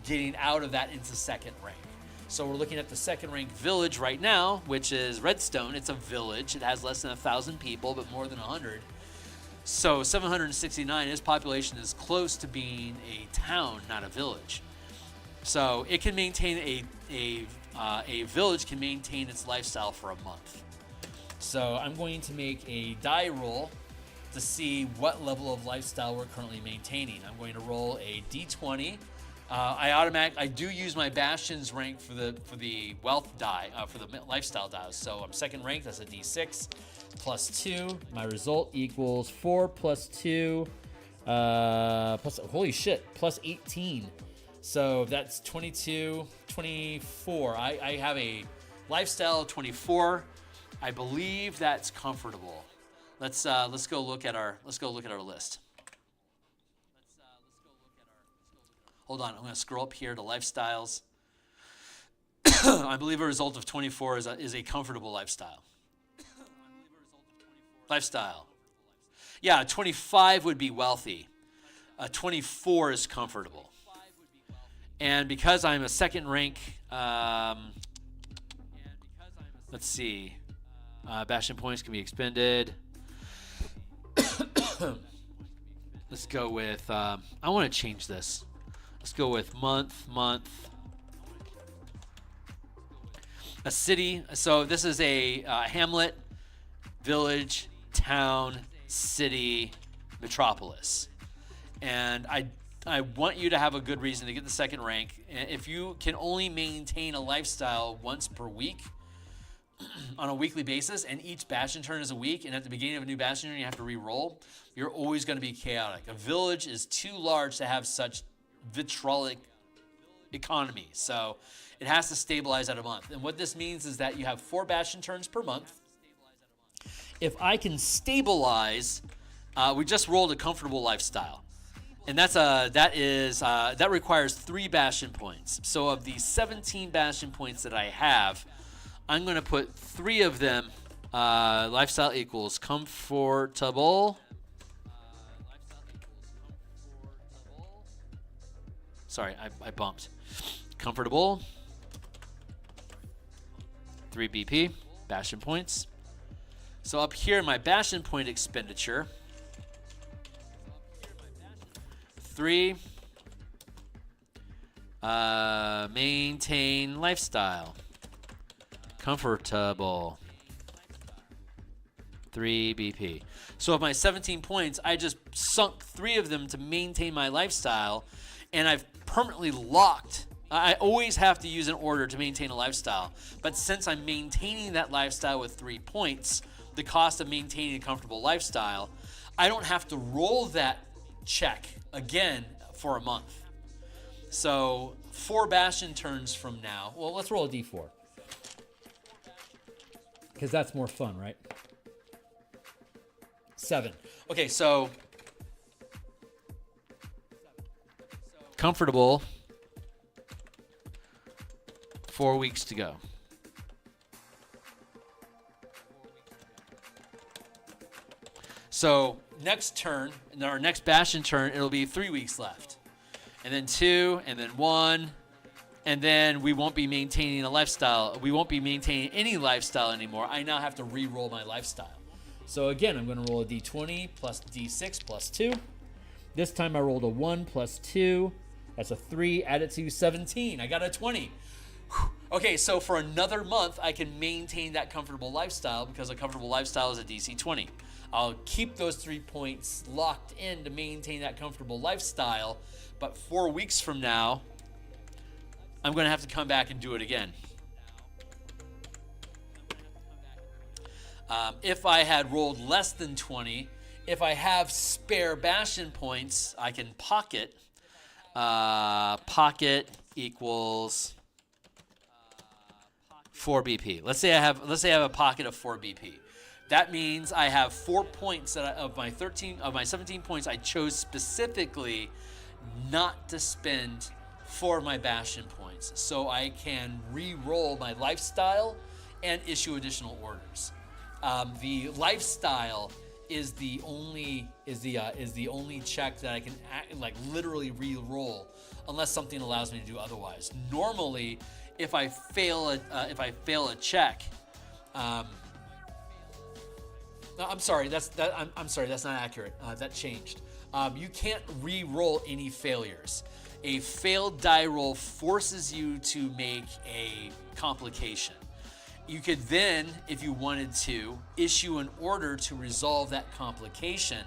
getting out of that into second rank. So we're looking at the second rank village right now, which is Redstone. It's a village. It has less than 1,000 people, but more than 100. So 769, its population is close to being a town, not a village. So it can maintain a village can maintain its lifestyle for a month. So I'm going to make a die roll to see what level of lifestyle we're currently maintaining. I'm going to roll a D20. I do use my Bastion's rank for the wealth die, for the lifestyle dies. So I'm second ranked. That's a D6 plus 2. My result equals 4 plus 2 plus, holy shit, plus 18. So that's 22, 24. I have a lifestyle of 24. I believe that's comfortable. Let's go look at our list. Hold on, I'm going to scroll up here to lifestyles. I believe a result of 24 is a comfortable lifestyle. Lifestyle. Yeah, 25 would be wealthy. 24 is comfortable. And because I'm a second rank, let's see, Bastion points can be expended. Let's go with, I want to change this. Let's go with month. A city. So this is a hamlet, village, town, city, metropolis. And I want you to have a good reason to get the second rank. And if you can only maintain a lifestyle once per week on a weekly basis, and each Bastion turn is a week, and at the beginning of a new Bastion turn you have to re-roll, you're always going to be chaotic. A village is too large to have such vitriolic economy, so it has to stabilize at a month. And what this means is that you have 4 Bastion turns per month. If I can stabilize, we just rolled a comfortable lifestyle, and that requires 3 Bastion points. So of the 17 Bastion points that I have, I'm going to put 3 of them. Lifestyle equals comfortable. Sorry, I bumped. Comfortable. 3 BP, Bastion points. So up here in my Bastion point expenditure, 3, maintain lifestyle, comfortable, 3 BP. So of my 17 points, I just sunk 3 of them to maintain my lifestyle, and I've permanently locked. I always have to use an order to maintain a lifestyle, but since I'm maintaining that lifestyle with 3 points, the cost of maintaining a comfortable lifestyle, I don't have to roll that check again for a month. So 4 Bastion turns from now, well, let's roll a d4, because that's more fun, right? 7. Okay, so comfortable, 4 weeks to go. So next turn, in our next Bastion turn, it'll be 3 weeks left. And then 2, and then 1, and then we won't be maintaining a lifestyle. We won't be maintaining any lifestyle anymore. I now have to re-roll my lifestyle. So again, I'm going to roll a d20 plus d6 plus 2. This time I rolled a 1 plus 2. That's a 3. Add it to 17. I got a 20. Okay, so for another month, I can maintain that comfortable lifestyle because a comfortable lifestyle is a DC 20. I'll keep those 3 points locked in to maintain that comfortable lifestyle, but 4 weeks from now, I'm going to have to come back and do it again. If I had rolled less than 20, if I have spare Bastion points, I can pocket. Pocket equals 4 BP. Let's say I have a pocket of 4 BP. That means I have 4 points of my 17 points I chose specifically not to spend for my Bastion points, so I can re-roll my lifestyle and issue additional orders. The lifestyle is the only check that I can literally re-roll unless something allows me to do otherwise. Normally, if I fail a check, I'm sorry, that's not accurate. That changed. You can't re-roll any failures. A failed die roll forces you to make a complication. You could then, if you wanted to, issue an order to resolve that complication,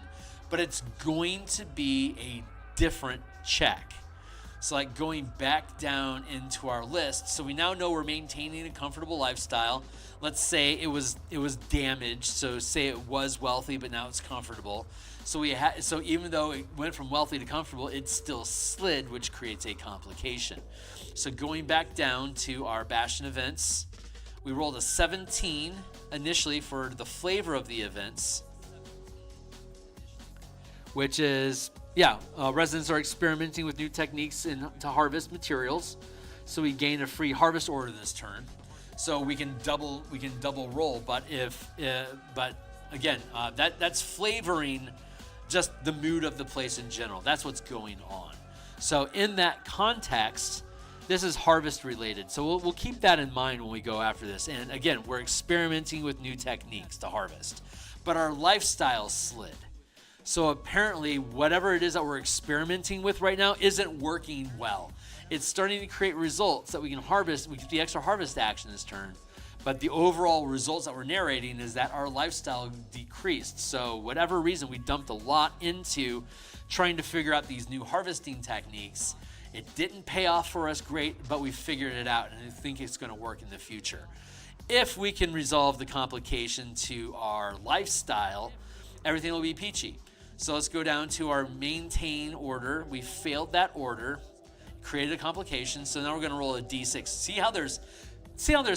but it's going to be a different check. So like going back down into our list, so we now know we're maintaining a comfortable lifestyle. Let's say it was damaged, so say it was wealthy, but now it's comfortable. So so even though it went from wealthy to comfortable, it still slid, which creates a complication. So going back down to our Bastion events, we rolled a 17 initially for the flavor of the events, which is, residents are experimenting with new techniques to harvest materials, so we gain a free harvest order this turn. So we can double roll, but that's flavoring just the mood of the place in general. That's what's going on. So in that context, this is harvest related, so we'll keep that in mind when we go after this. And again, we're experimenting with new techniques to harvest, but our lifestyle slid. So apparently, whatever it is that we're experimenting with right now isn't working well. It's starting to create results that we can harvest. We get the extra harvest action this turn, But the overall results that we're narrating is that our lifestyle decreased. So whatever reason, we dumped a lot into trying to figure out these new harvesting techniques. It didn't pay off for us great, but we figured it out, and I think it's going to work in the future. If we can resolve the complication to our lifestyle, everything will be peachy. So let's go down to our maintain order. We failed that order, created a complication. So now we're going to roll a d6. See how there's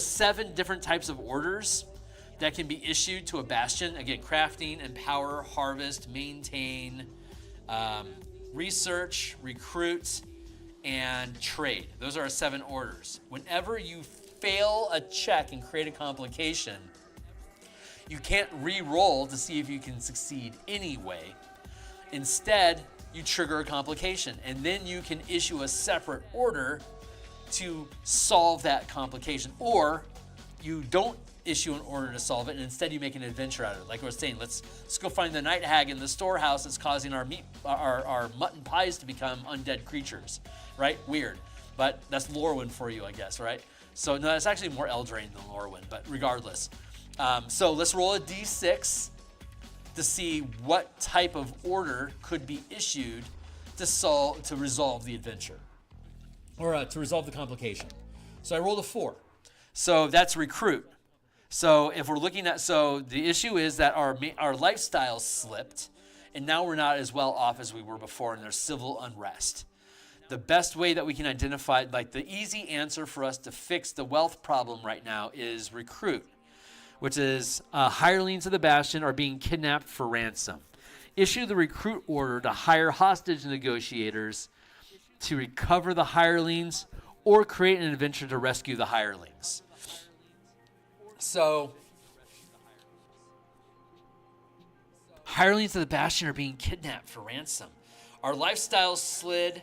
7 different types of orders that can be issued to a bastion. Again, crafting, empower, harvest, maintain, research, recruit, and trade. Those are our 7 orders. Whenever you fail a check and create a complication, you can't re-roll to see if you can succeed anyway. Instead, you trigger a complication, and then you can issue a separate order to solve that complication. Or you don't issue an order to solve it, and instead you make an adventure out of it. Like I was saying, let's go find the night hag in the storehouse that's causing our mutton pies to become undead creatures, right? Weird, but that's Lorwyn for you, I guess, right? So no, it's actually more Eldraine than Lorwyn, but regardless. So let's roll a d6 to see what type of order could be issued to resolve the adventure, or to resolve the complication. So I rolled a 4. So that's recruit. So if we're looking at, so the issue is that our lifestyle slipped, and now we're not as well off as we were before, and there's civil unrest. The best way that we can identify, like the easy answer for us to fix the wealth problem right now is recruit, which is hirelings of the Bastion are being kidnapped for ransom. Issue the recruit order to hire hostage negotiators to recover the hirelings, or create an adventure to rescue the hirelings. So, hirelings of the Bastion are being kidnapped for ransom. Our lifestyle slid.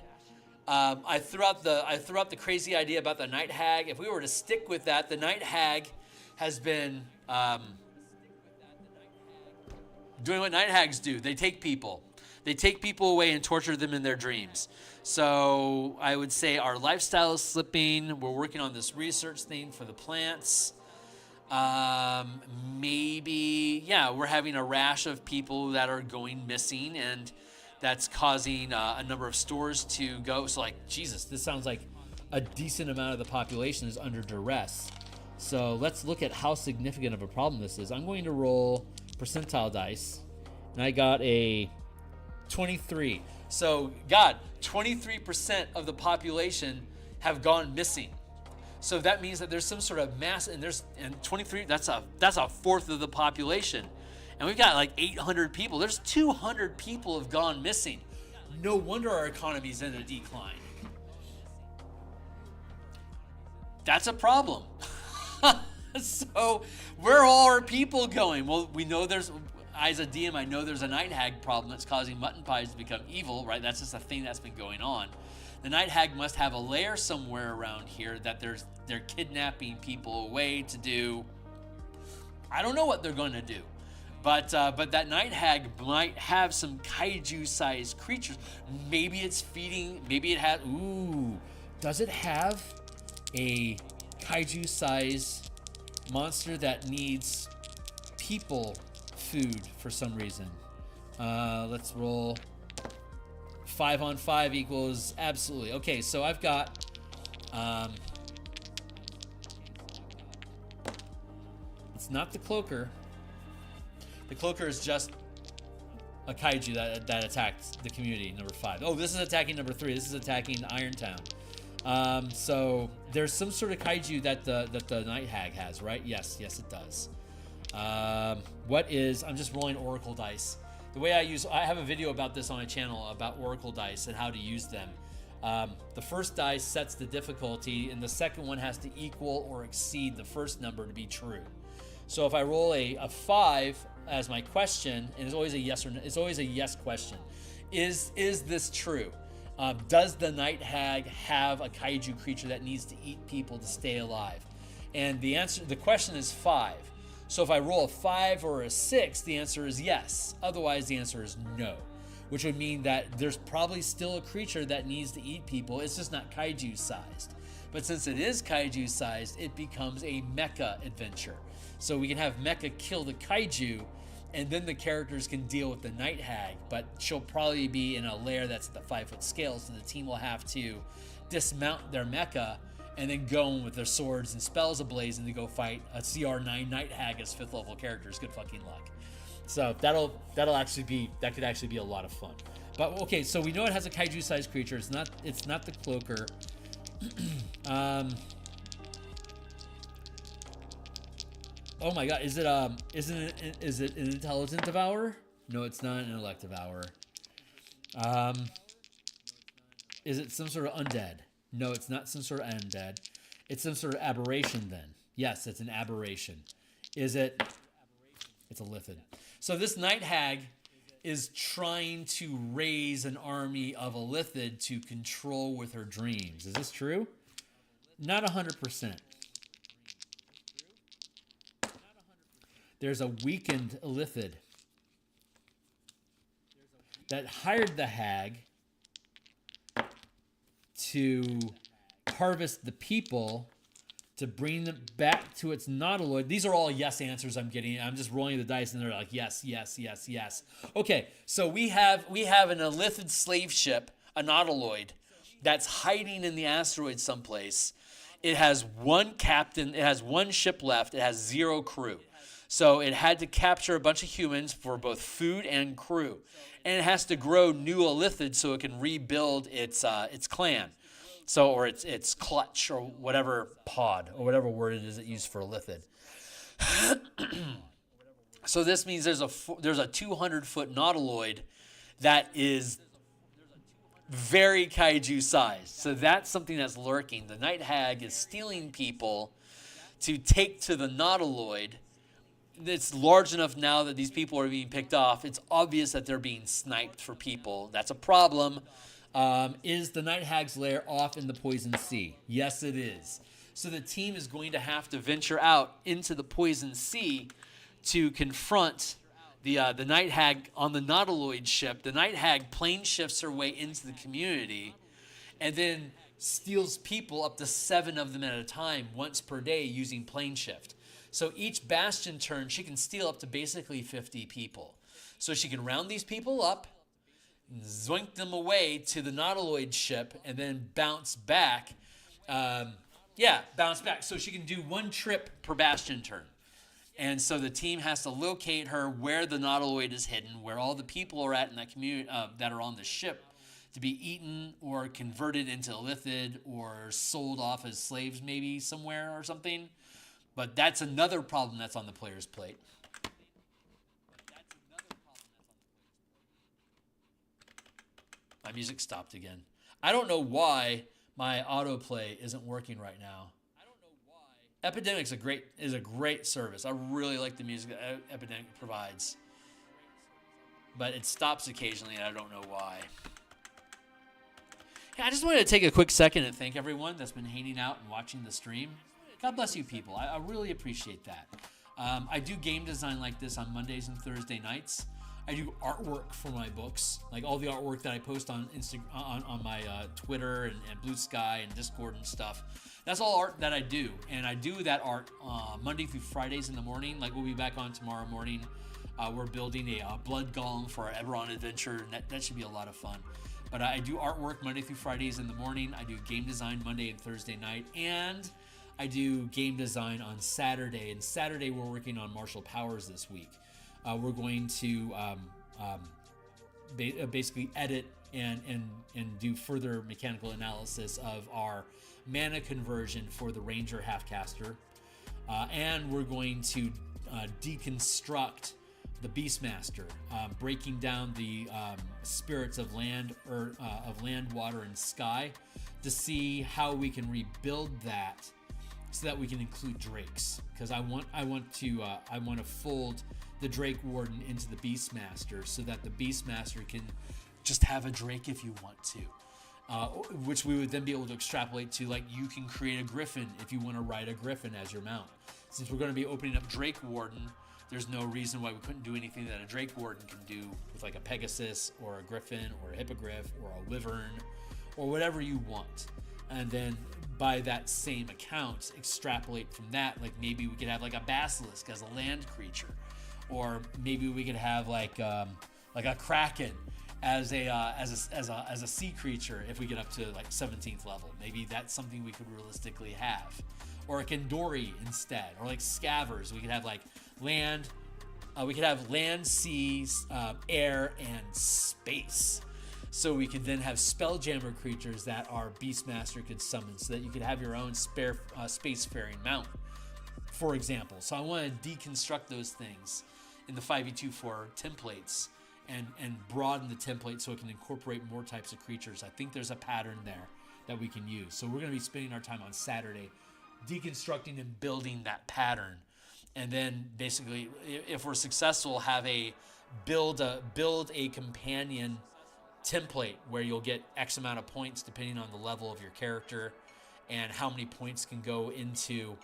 I threw out the crazy idea about the night hag. If we were to stick with that, the night hag has been doing what night hags do. They take people. They take people away and torture them in their dreams. So I would say our lifestyle is slipping. We're working on this research thing for the plants. Maybe, yeah, we're having a rash of people that are going missing, and that's causing a number of stores to go. So, like, Jesus, this sounds like a decent amount of the population is under duress. So let's look at how significant of a problem this is. I'm going to roll percentile dice, and I got a 23. So, God, 23% of the population have gone missing. So that means that there's some sort of mass, and 23. That's a fourth of the population, and we've got like 800 people. There's 200 people have gone missing. No wonder our economy's in a decline. That's a problem. So where are all our people going? Well, we know as a DM, I know there's a night hag problem that's causing mutton pies to become evil, right? That's just a thing that's been going on. The night hag must have a lair somewhere around here that they're kidnapping people away to do. I don't know what they're going to do, but that night hag might have some kaiju-sized creatures. Maybe it's feeding. Maybe it has. Ooh, does it have a kaiju-sized monster that needs people food for some reason? Let's roll. 5 on 5 equals absolutely. Okay, so I've got it's not the cloaker. The cloaker is just a kaiju that attacked the community, number 5. Oh, this is attacking number 3. This is attacking Irontown. So there's some sort of kaiju that the night hag has, right? Yes, it does. I'm just rolling oracle dice. The way I have a video about this on my channel about oracle dice and how to use them. The first dice sets the difficulty, and the second one has to equal or exceed the first number to be true. So if I roll a 5 as my question, and it's always a yes or no, it's always a yes question. Is this true? Does the night hag have a kaiju creature that needs to eat people to stay alive? And the question is 5. So if I roll a 5 or a 6, the answer is yes. Otherwise, the answer is no, which would mean that there's probably still a creature that needs to eat people. It's just not kaiju sized. But since it is kaiju sized, it becomes a mecha adventure. So we can have mecha kill the kaiju, and then the characters can deal with the night hag, but she'll probably be in a lair that's at the 5-foot scale, so the team will have to dismount their mecha and then go in with their swords and spells ablaze and to go fight a CR9 night hag as 5th level characters. Good fucking luck. So that could actually be a lot of fun. But okay, so we know it has a kaiju sized creature. It's not the cloaker. Oh my god, is it an intelligent devourer? No, it's not an intellect devourer. Is it some sort of undead? No, it's not some sort of undead. It's some sort of aberration then. Yes, it's an aberration. Is it? It's a Lithid. So this night hag is trying to raise an army of a Lithid to control with her dreams. Is this true? Not 100%. There's a weakened Lithid that hired the hag to harvest the people to bring them back to its nautiloid. These are all yes answers I'm getting. I'm just rolling the dice and they're like yes, yes, yes, yes. Okay, so we have an Lithid slave ship, a nautiloid, that's hiding in the asteroid someplace. It has one captain, it has one ship left, it has 0 crew. So it had to capture a bunch of humans for both food and crew. And it has to grow new Lithid so it can rebuild its clan. So, or its clutch, or whatever pod, or whatever word it is it used for a Lithid. So this means there's a 200-foot nautiloid that is very kaiju sized. So that's something that's lurking. The night hag is stealing people to take to the nautiloid. It's large enough now that these people are being picked off. It's obvious that they're being sniped for people. That's a problem. Is the night hag's lair off in the poison sea? Yes, it is. So the team is going to have to venture out into the poison sea to confront the night hag on the nautiloid ship. The night hag plane shifts her way into the community and then steals people, up to 7 of them at a time, once per day using plane shift. So each Bastion turn, she can steal up to basically 50 people. So she can round these people up, zoink them away to the nautiloid ship, and then bounce back. Bounce back. So she can do 1 trip per Bastion turn. And so the team has to locate her where the nautiloid is hidden, where all the people are at in that community that are on the ship, to be eaten or converted into Lithid or sold off as slaves maybe somewhere or something. But that's another problem that's on the player's plate. My music stopped again. I don't know why my autoplay isn't working right now. Epidemic's is a great service. I really like the music that Epidemic provides. But it stops occasionally and I don't know why. Yeah, I just wanted to take a quick second and thank everyone that's been hanging out and watching the stream. God bless you people. I really appreciate that. I do game design like this on Mondays and Thursday nights. I do artwork for my books, like all the artwork that I post on on my Twitter and Blue Sky and Discord and stuff. That's all art that I do, and I do that art Monday through Fridays in the morning. Like we'll be back on tomorrow morning. We're building a blood golem for our Eberron adventure, and that should be a lot of fun. But I do artwork Monday through Fridays in the morning. I do game design Monday and Thursday night, and I do game design on Saturday. And Saturday we're working on martial powers this week. We're going to basically edit and do further mechanical analysis of our mana conversion for the Ranger Halfcaster. And we're going to deconstruct the Beastmaster, breaking down the spirits of land, water, and sky to see how we can rebuild that so that we can include drakes. Because I want to fold the Drake Warden into the Beastmaster so that the Beastmaster can just have a Drake if you want to. Which we would then be able to extrapolate to, like, you can create a Griffin if you want to ride a Griffin as your mount. Since we're going to be opening up Drake Warden, there's no reason why we couldn't do anything that a Drake Warden can do with like a Pegasus or a Griffin or a Hippogriff or a Wyvern or whatever you want. And then by that same account, extrapolate from that. Like maybe we could have like a basilisk as a land creature, or maybe we could have like a kraken as a sea creature if we get up to like 17th level. Maybe that's something we could realistically have, or a Kandori instead, or like scavers. We could have like land. We could have land, seas, air, and space. So we could then have Spelljammer creatures that our Beastmaster could summon, so that you could have your own spacefaring mount, for example. So I want to deconstruct those things in the 5e24 templates and broaden the template so it can incorporate more types of creatures. I think there's a pattern there that we can use. So we're going to be spending our time on Saturday deconstructing and building that pattern. And then basically, if we're successful, have a build a companion template where you'll get X amount of points depending on the level of your character and how many points can go into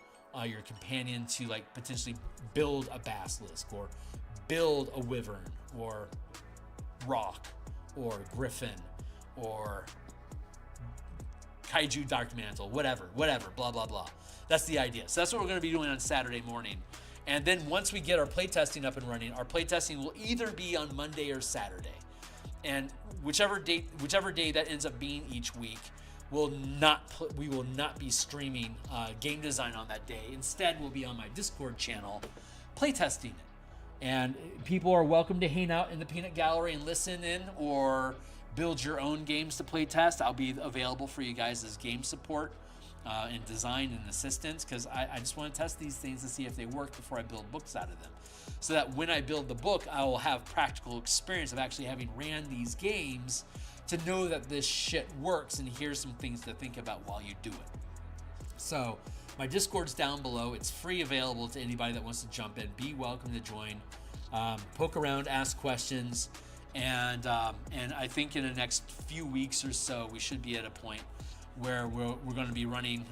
your companion to like potentially build a basilisk or build a wyvern or rock or griffin or kaiju dark mantle, whatever, blah, blah, blah. That's the idea. So that's what we're going to be doing on Saturday morning. And then once we get our playtesting up and running, our playtesting will either be on Monday or Saturday. And whichever day that ends up being each week, we will not be streaming game design on that day. Instead, we'll be on my Discord channel playtesting it. And people are welcome to hang out in the peanut gallery and listen in, or build your own games to playtest. I'll be available for you guys as game support and design and assistance, because I just want to test these things to see if they work before I build books out of them, so that when I build the book, I will have practical experience of actually having ran these games to know that this shit works, and here's some things to think about while you do it. So my Discord's down below. It's free, available to anybody that wants to jump in. Be welcome to join. Poke around, ask questions, and I think in the next few weeks or so, we should be at a point where we're going to be running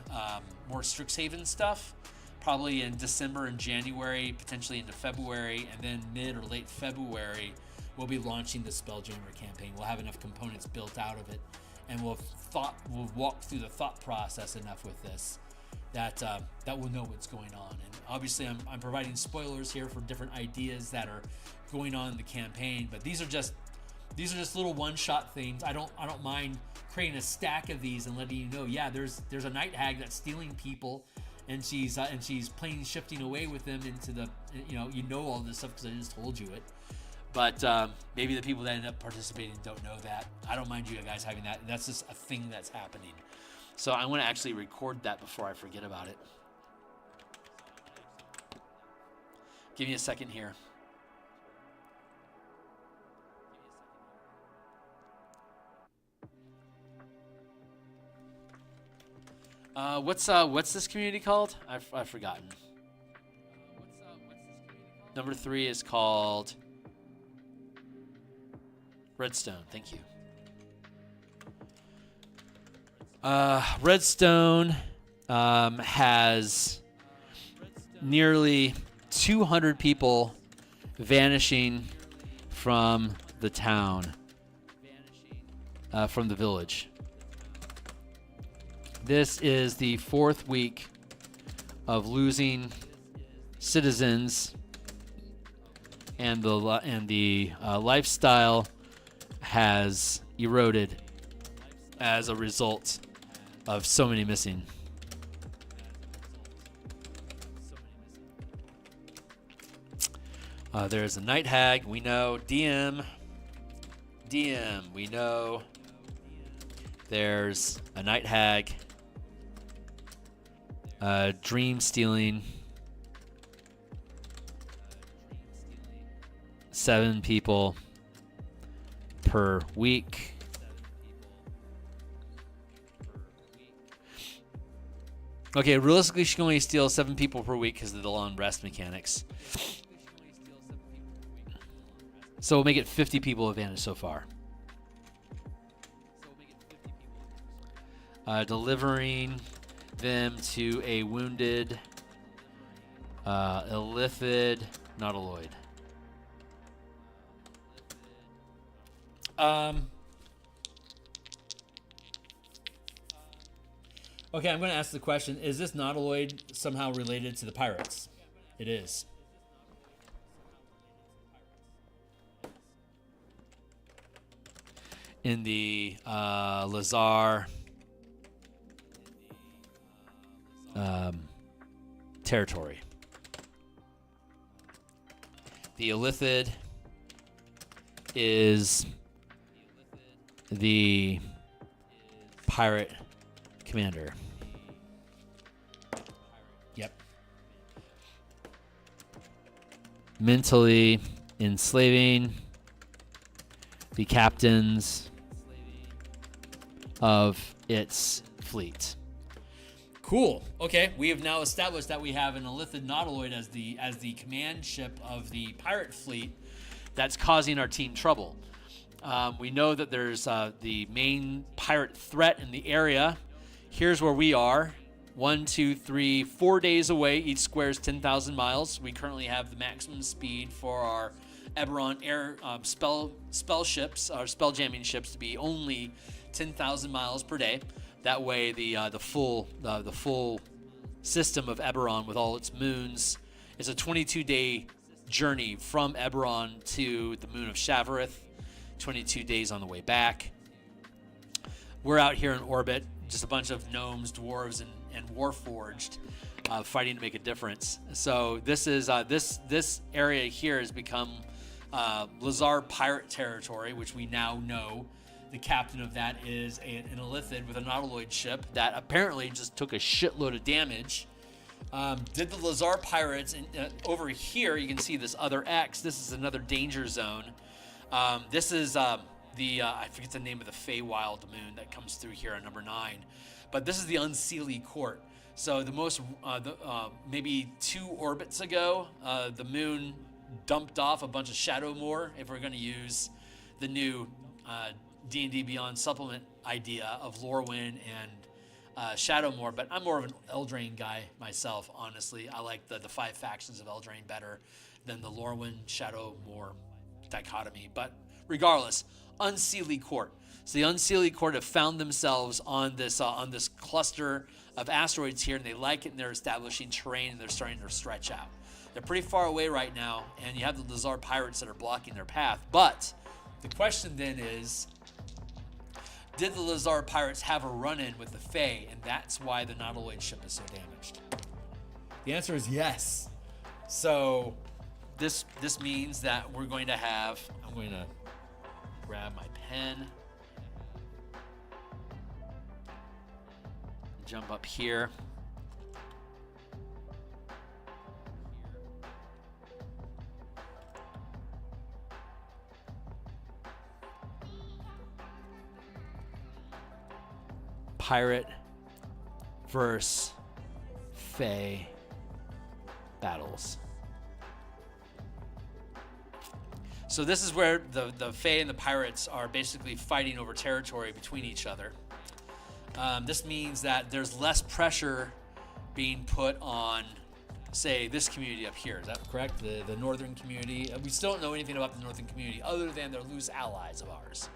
more Strixhaven stuff, probably in December and January, potentially into February, and then mid or late February, we'll be launching the Spelljammer campaign. We'll have enough components built out of it, and we'll walk through the thought process enough with this that we'll know what's going on. And obviously, I'm providing spoilers here for different ideas that are going on in the campaign, but these are just little one-shot things. I don't mind creating a stack of these and letting you know, yeah, there's a night hag that's stealing people, and she's playing shifting away with them into the, you know all this stuff because I just told you it. But maybe the people that end up participating don't know that. I don't mind you guys having that. That's just a thing that's happening. So I want to actually record that before I forget about it. Give me a second here. What's this community called? I've forgotten. Number 3 is called Redstone. Thank you. Redstone has nearly 200 people vanishing from the town, from the village. This is the 4th week of losing citizens, and the lifestyle has eroded as a result of so many missing. There's a night hag, we know. DM, we know. There's a night hag. Dream stealing. 7 people per week. Okay, realistically, she can only steal 7 people per week because of the long rest mechanics. So we'll make it 50 people advantage so far. Delivering them to a wounded illithid nautiloid. Okay, I'm going to ask the question, is this nautiloid somehow related to the pirates? It is. In the Lazar territory. The Illithid is the pirate commander. Yep. Mentally enslaving the captains of its fleet. Cool. Okay, we have now established that we have an Illithid nautiloid as the command ship of the pirate fleet that's causing our team trouble. We know that there's the main pirate threat in the area. Here's where we are. 1, 2, 3, 4 days away. Each square is 10,000 miles. We currently have the maximum speed for our Eberron air spell ships, our spell jamming ships, to be only 10,000 miles per day. That way, the full system of Eberron with all its moons is a 22-day journey from Eberron to the moon of Shavarith. 22 days on the way back. We're out here in orbit, just a bunch of gnomes, dwarves, and Warforged fighting to make a difference. So this is this area here has become Lazar pirate territory, which we now know. The captain of that is an Illithid with a nautiloid ship that apparently just took a shitload of damage. Did the Lazar pirates over here? You can see this other X. This is another danger zone. This is I forget the name of the Feywild moon that comes through here on number 9, but this is the Unseelie Court. So the most maybe 2 orbits ago, the moon dumped off a bunch of Shadowmoor. If we're going to use the new D&D Beyond supplement idea of Lorwyn and Shadowmoor, but I'm more of an Eldraine guy myself, honestly. I like the 5 factions of Eldraine better than the Lorwyn Shadowmoor dichotomy. But regardless, Unseelie Court. So the Unseelie Court have found themselves on this cluster of asteroids here, and they like it, and they're establishing terrain, and they're starting to stretch out. They're pretty far away right now, and you have the Lazar pirates that are blocking their path. But the question then is, did the Lazar pirates have a run-in with the Fae, and that's why the nautiloid ship is so damaged? The answer is yes. So this means that we're going to have, I'm going to grab my pen, jump up here. Pirate versus Fae battles. So this is where the Fae and the pirates are basically fighting over territory between each other. This means that there's less pressure being put on, say, this community up here. Is that correct? The northern community. We still don't know anything about the northern community other than they're loose allies of ours.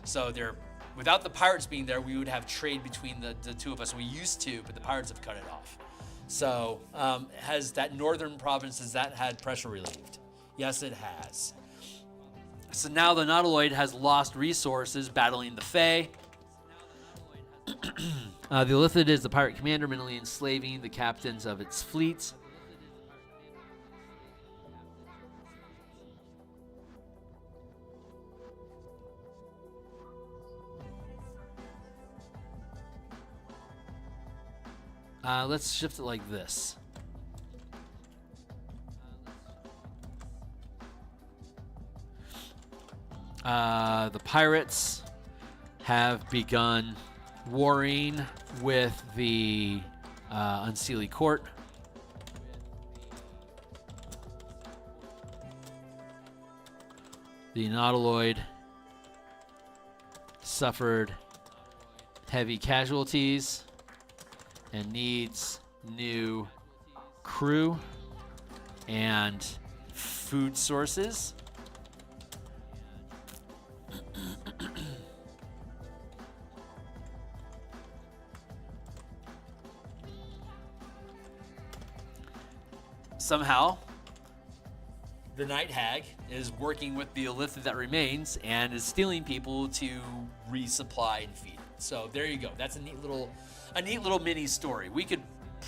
So they're, without the pirates being there, we would have trade between the two of us. We used to, but the pirates have cut it off. So has that northern province, has that had pressure relieved? Yes, it has. So now the nautiloid has lost resources battling the Fae. The Illithid is the pirate commander, mentally enslaving the captains of its fleet. Let's shift it like this. The pirates have begun warring with the Unseelie Court. The nautiloid suffered heavy casualties and needs new crew and food sources. somehow the Night Hag is working with the Illithid that remains and is stealing people to resupply and feed. So there you go. That's a neat little mini story. We could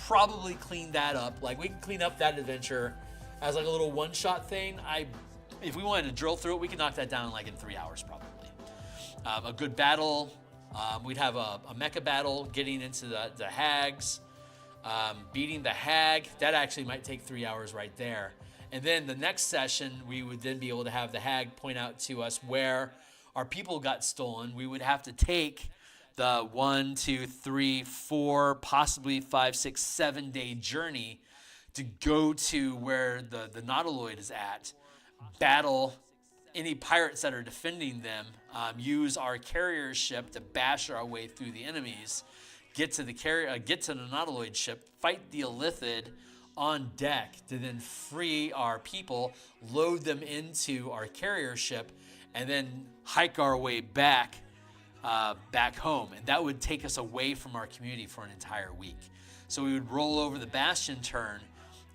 probably clean that up. Like, we can clean up that adventure as like a little one-shot thing. If we wanted to drill through it, we could knock that down like in 3 hours probably. A good battle. We'd have a mecha battle getting into the hags. Beating the hag, that actually might take 3 hours right there. And then the next session, we would then be able to have the hag point out to us where our people got stolen. We would have to take the 1, 2, 3, 4, possibly 5, 6, 7 day journey to go to where the Nautiloid is at, battle any pirates that are defending them, use our carrier ship to bash our way through the enemies, get to the Nautiloid ship, fight the Illithid on deck to then free our people, load them into our carrier ship, and then hike our way back home. And that would take us away from our community for an entire week. So we would roll over the Bastion turn,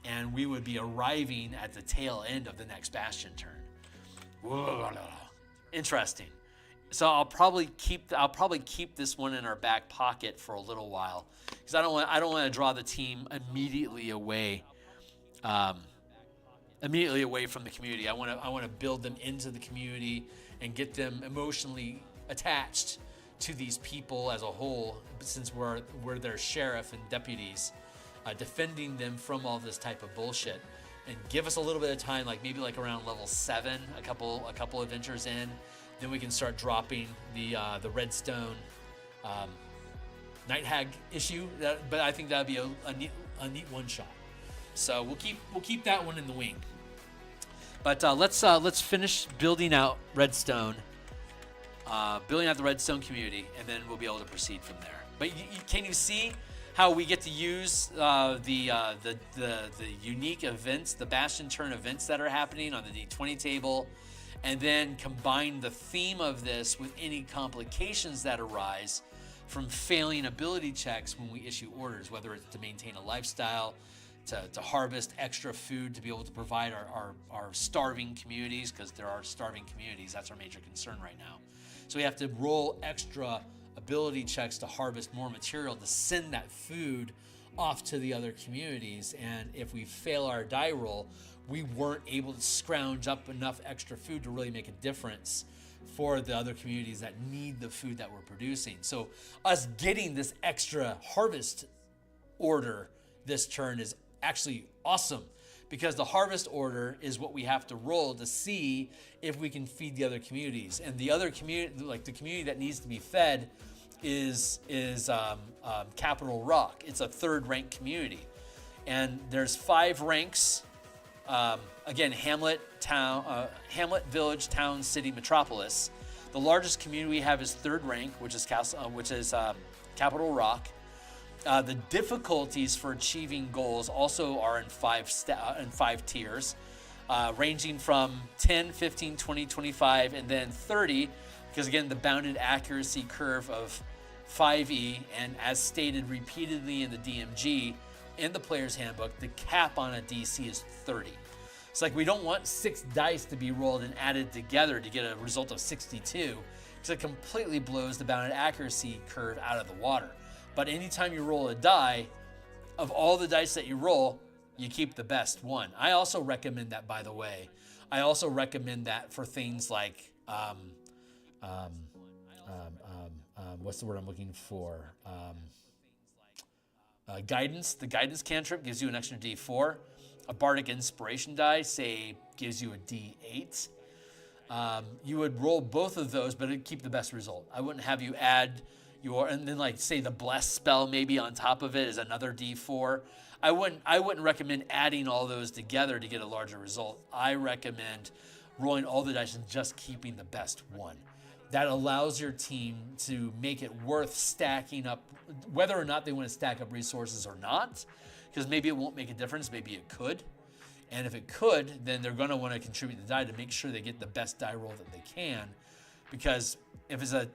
and we would be arriving at the tail end of the next Bastion turn. Whoa, interesting. So I'll probably keep this one in our back pocket for a little while, because I don't want to draw the team immediately away from the community. I want to build them into the community and get them emotionally attached to these people as a whole, since we're their sheriff and deputies, defending them from all this type of bullshit. And give us a little bit of time, like maybe like around level 7, a couple adventures in. Then we can start dropping the Redstone Night Hag issue. But I think that'd be a neat one shot. So we'll keep that one in the wing. But let's finish building out Redstone, building out the Redstone community, and then we'll be able to proceed from there. But can you see how we get to use the unique events, the Bastion turn events that are happening on the D20 table, and then combine the theme of this with any complications that arise from failing ability checks when we issue orders, whether it's to maintain a lifestyle, to harvest extra food to be able to provide our starving communities, because there are starving communities. That's our major concern right now. So we have to roll extra ability checks to harvest more material to send that food off to the other communities. And if we fail our die roll, we weren't able to scrounge up enough extra food to really make a difference for the other communities that need the food that we're producing. So us getting this extra harvest order this turn is actually awesome, because the harvest order is what we have to roll to see if we can feed the other communities. And the other community, like the community that needs to be fed, is Capital Rock. It's a 3rd rank community, and there's 5 ranks. Again, Hamlet, Village, Town, City, Metropolis. The largest community we have is 3rd rank, which is Capital Rock. The difficulties for achieving goals also are in 5 tiers, ranging from 10, 15, 20, 25, and then 30, because again, the bounded accuracy curve of 5e, and as stated repeatedly in the DMG, in the player's handbook, the cap on a DC is 30. It's like we don't want 6 dice to be rolled and added together to get a result of 62, because it completely blows the bounded accuracy curve out of the water. But anytime you roll a die, of all the dice that you roll, you keep the best one. I also recommend that, by the way. I also recommend that for things like, what's the word I'm looking for? Guidance. The guidance cantrip gives you an extra D4. A bardic inspiration die, say, gives you a D8. You would roll both of those, but it'd keep the best result. I wouldn't have you add and then like say the bless spell maybe on top of it is another D4. I wouldn't recommend adding all those together to get a larger result. I recommend rolling all the dice and just keeping the best one. That allows your team to make it worth stacking up, whether or not they want to stack up resources or not, because maybe it won't make a difference, maybe it could. And if it could, then they're going to want to contribute the die to make sure they get the best die roll that they can. Because if it's a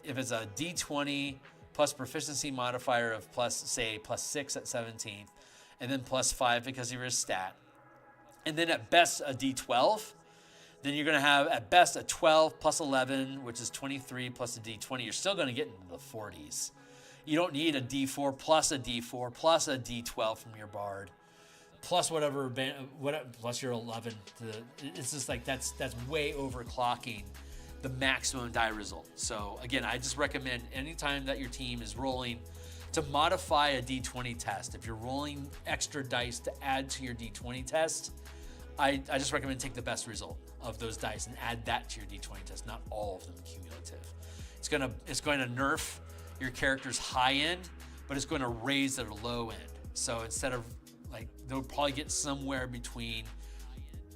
D20 plus proficiency modifier of +6 at 17th, and then +5 because of your stat, and then at best a D12. Then you're going to have at best a 12 plus 11, which is 23 plus a D20. You're still going to get into the 40s. You don't need a D4 plus a D4 plus a D12 from your bard, plus whatever plus your 11. It's just like that's way overclocking the maximum die result. So again, I just recommend anytime that your team is rolling to modify a D20 test. If you're rolling extra dice to add to your D20 test, I just recommend take the best result of those dice and add that to your D20 test, not all of them cumulative. It's going to nerf your character's high end, but it's going to raise their low end. So instead of like, they'll probably get somewhere between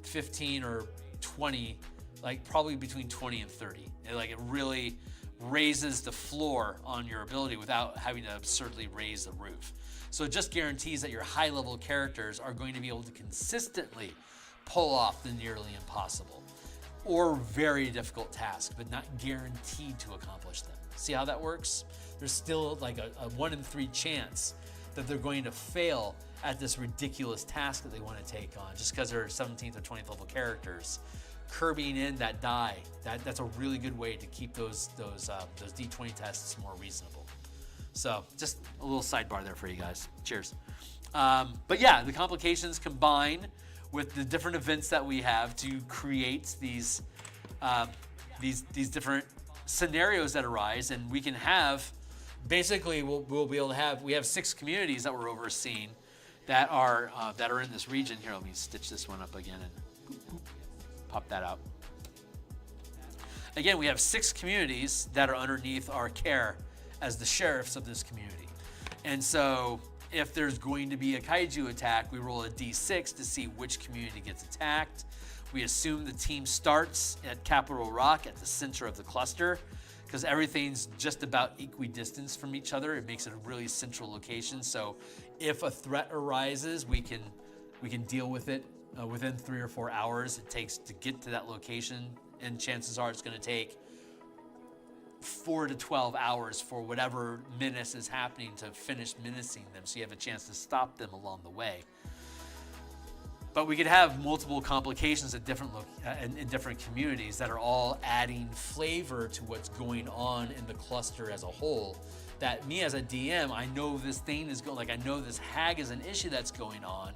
15 or 20, like probably between 20 and 30. It really raises the floor on your ability without having to absurdly raise the roof. So it just guarantees that your high level characters are going to be able to consistently pull off the nearly impossible or very difficult task, but not guaranteed to accomplish them. See how that works? There's still like a 1 in 3 chance that they're going to fail at this ridiculous task that they want to take on just because they're 17th or 20th level characters. Curbing in that die, that's a really good way to keep those D20 tests more reasonable. So just a little sidebar there for you guys. Cheers. But yeah, the complications combine with the different events that we have to create these different scenarios that arise, and we can have basically we'll be able to have, we have 6 communities that we're overseeing that are in this region. Here, let me stitch this one up again and pop that out. Again, we have 6 communities that are underneath our care as the sheriffs of this community. And so if there's going to be a kaiju attack, we roll a d6 to see which community gets attacked. We assume the team starts at Capital Rock at the center of the cluster because everything's just about equidistant from each other. It makes it a really central location. So if a threat arises, we can deal with it within 3 or 4 hours it takes to get to that location. And chances are it's going to take 4 to 12 hours for whatever menace is happening to finish menacing them, so you have a chance to stop them along the way. But we could have multiple complications at in different communities that are all adding flavor to what's going on in the cluster as a whole. That me as a DM, I know this thing is going, like I know this hag is an issue that's going on.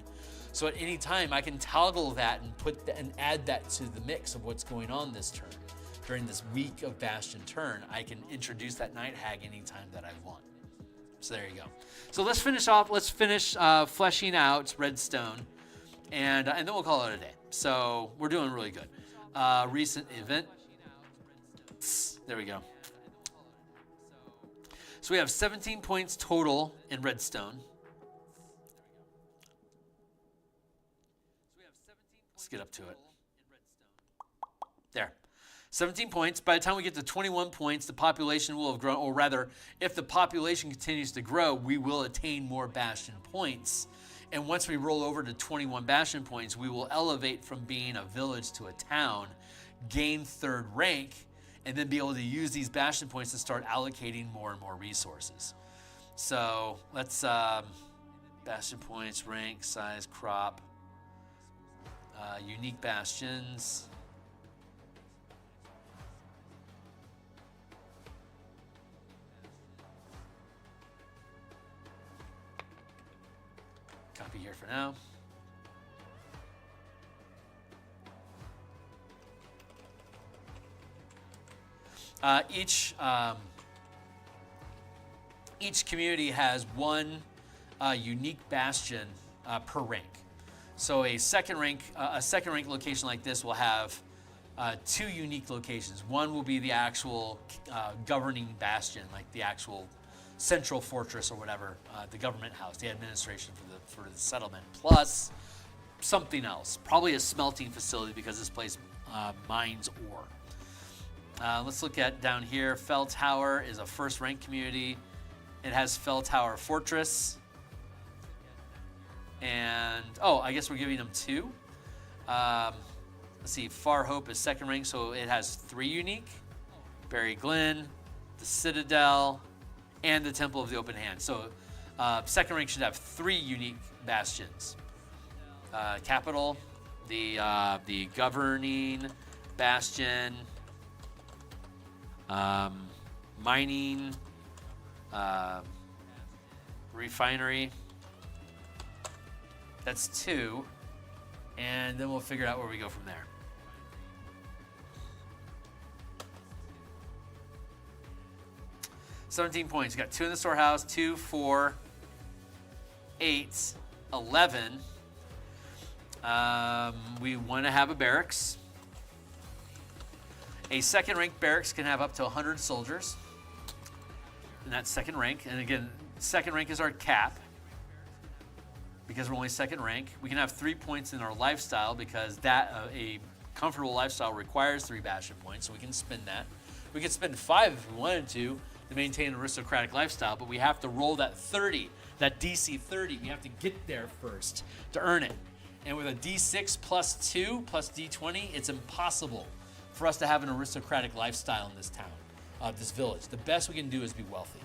So at any time I can toggle that and add that to the mix of what's going on this turn. During this week of Bastion turn, I can introduce that night hag anytime that I want. So there you go. So let's finish off. Let's finish fleshing out Redstone, and then we'll call it a day. So we're doing really good. Recent event. There we go. So we have 17 points total in Redstone. Let's get up to it. There. 17 points. By the time we get to 21 points, the population will have grown, or rather, if the population continues to grow, we will attain more Bastion points. And once we roll over to 21 Bastion points, we will elevate from being a village to a town, gain 3rd rank, and then be able to use these Bastion points to start allocating more and more resources. So let's Bastion points, rank, size, crop, unique bastions. Copy here for now. Each community has one unique bastion per rank. So a second rank location like this will have 2 unique locations. One will be the actual governing bastion, like the actual central fortress or whatever, the government house, the administration for the settlement, plus something else, probably a smelting facility because this place mines ore. Let's look at down here. Fell Tower is a 1st rank community. It has Fell Tower Fortress. And, I guess we're giving them 2. Let's see, Far Hope is 2nd rank, so it has 3 unique. Berry Glen, the Citadel, and the Temple of the Open Hand. So 2nd rank should have 3 unique bastions. Capital The governing bastion, mining, refinery. That's 2, and then we'll figure out where we go from there. $17 points. You got 2 in the storehouse, 2, 4, 8, 11. We want to have a barracks. A second rank barracks can have up to 100 soldiers. And that's second rank. And again, second rank is our cap. Because we're only second rank. We can have 3 points in our lifestyle because that a comfortable lifestyle requires 3 bastion points, so we can spend that. We could spend 5 if we wanted to maintain an aristocratic lifestyle, but we have to roll that 30, that DC 30. We have to get there first to earn it. And with a D6 plus 2 plus D20, it's impossible for us to have an aristocratic lifestyle in this town, this village. The best we can do is be wealthy.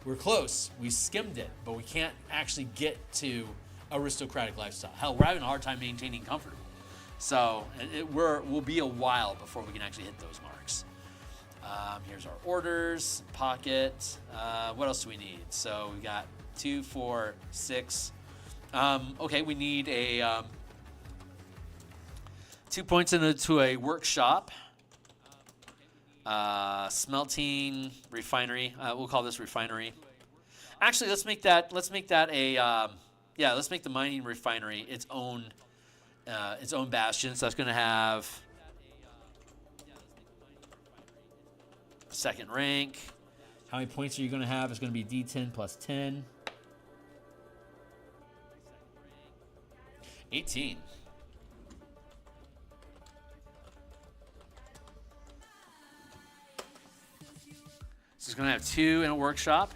We're close. We skimmed it, but we can't actually get to aristocratic lifestyle. Hell, we're having a hard time maintaining comfortable. So we'll be a while before we can actually hit those marks. Here's our orders, pocket. What else do we need? So we got 2, 4, 6. Okay, we need a 2 points into a workshop. Smelting, refinery. We'll call this refinery. Actually, let's make that a let's make the mining refinery its own bastion. So that's going to have second rank. How many points are you going to have? It's going to be D10 plus 10. 18. So it's going to have 2 in a workshop.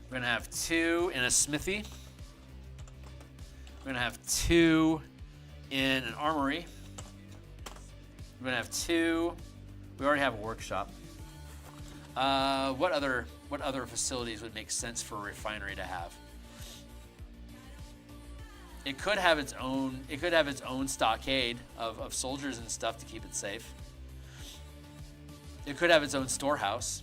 We're going to have 2 in a smithy. We're going to have 2 in an armory. We're going to have 2. We already have a workshop. What other facilities would make sense for a refinery to have? It could have its own. It could have its own stockade of soldiers and stuff to keep it safe. It could have its own storehouse.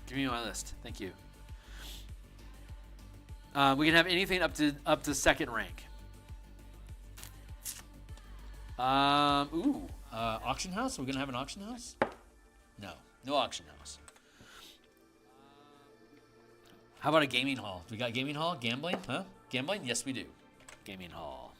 Give me my list. Thank you. We can have anything up to second rank. Auction house? Are we gonna have an auction house? No auction house. How about a gaming hall? We got gaming hall? Gambling? Huh? Gambling? Yes, we do. Gaming hall.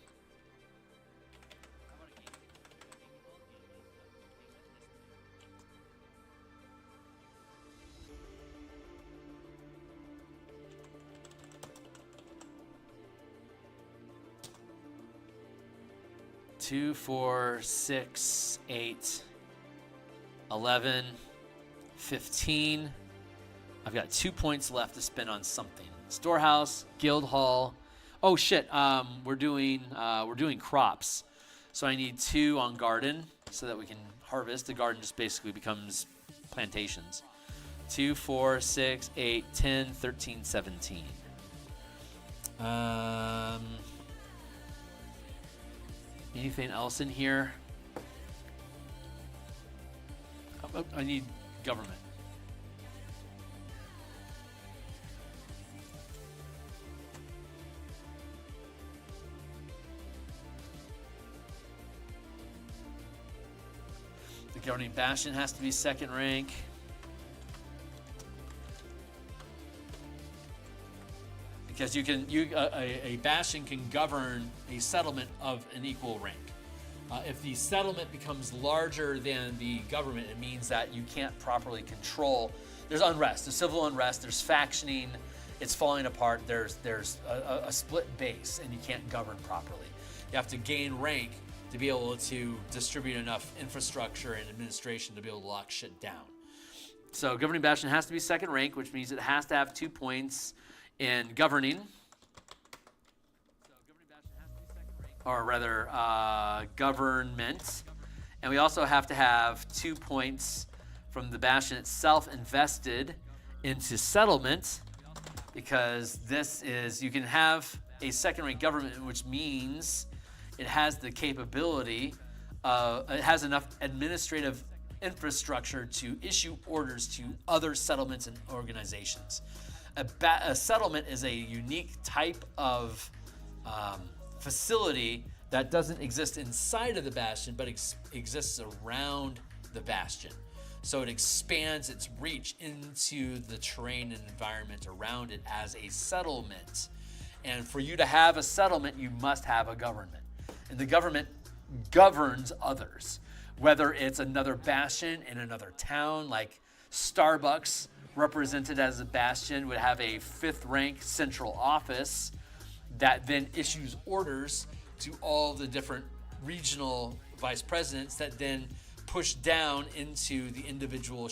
Two, 4, 6, 8, 11, 15. I've got 2 points left to spend on something. Storehouse, guild hall. Oh shit! We're doing crops, so I need 2 on garden so that we can harvest. The garden just basically becomes plantations. 2, 4, 6, 8, 10, 13, 17. Anything else in here? I need government. The governing bastion has to be second rank. Because a bastion can govern a settlement of an equal rank. If the settlement becomes larger than the government, it means that you can't properly control. There's unrest, there's civil unrest, there's factioning, it's falling apart, there's a split base, and you can't govern properly. You have to gain rank to be able to distribute enough infrastructure and administration to be able to lock shit down. So governing bastion has to be second rank, which means it has to have 2 points in governing. So governing bastion has to be second rank. or rather government. And we also have to have 2 points from the bastion itself invested into settlement, because this is, you can have a second-rate government, which means it has the capability, it has enough administrative infrastructure to issue orders to other settlements and organizations. A settlement is a unique type of facility that doesn't exist inside of the bastion, but exists around the bastion. So it expands its reach into the terrain and environment around it as a settlement. And for you to have a settlement, you must have a government. And the government governs others, whether it's another bastion in another town, like Starbucks, represented as a bastion, would have a 5th rank central office that then issues orders to all the different regional vice presidents that then push down into the individual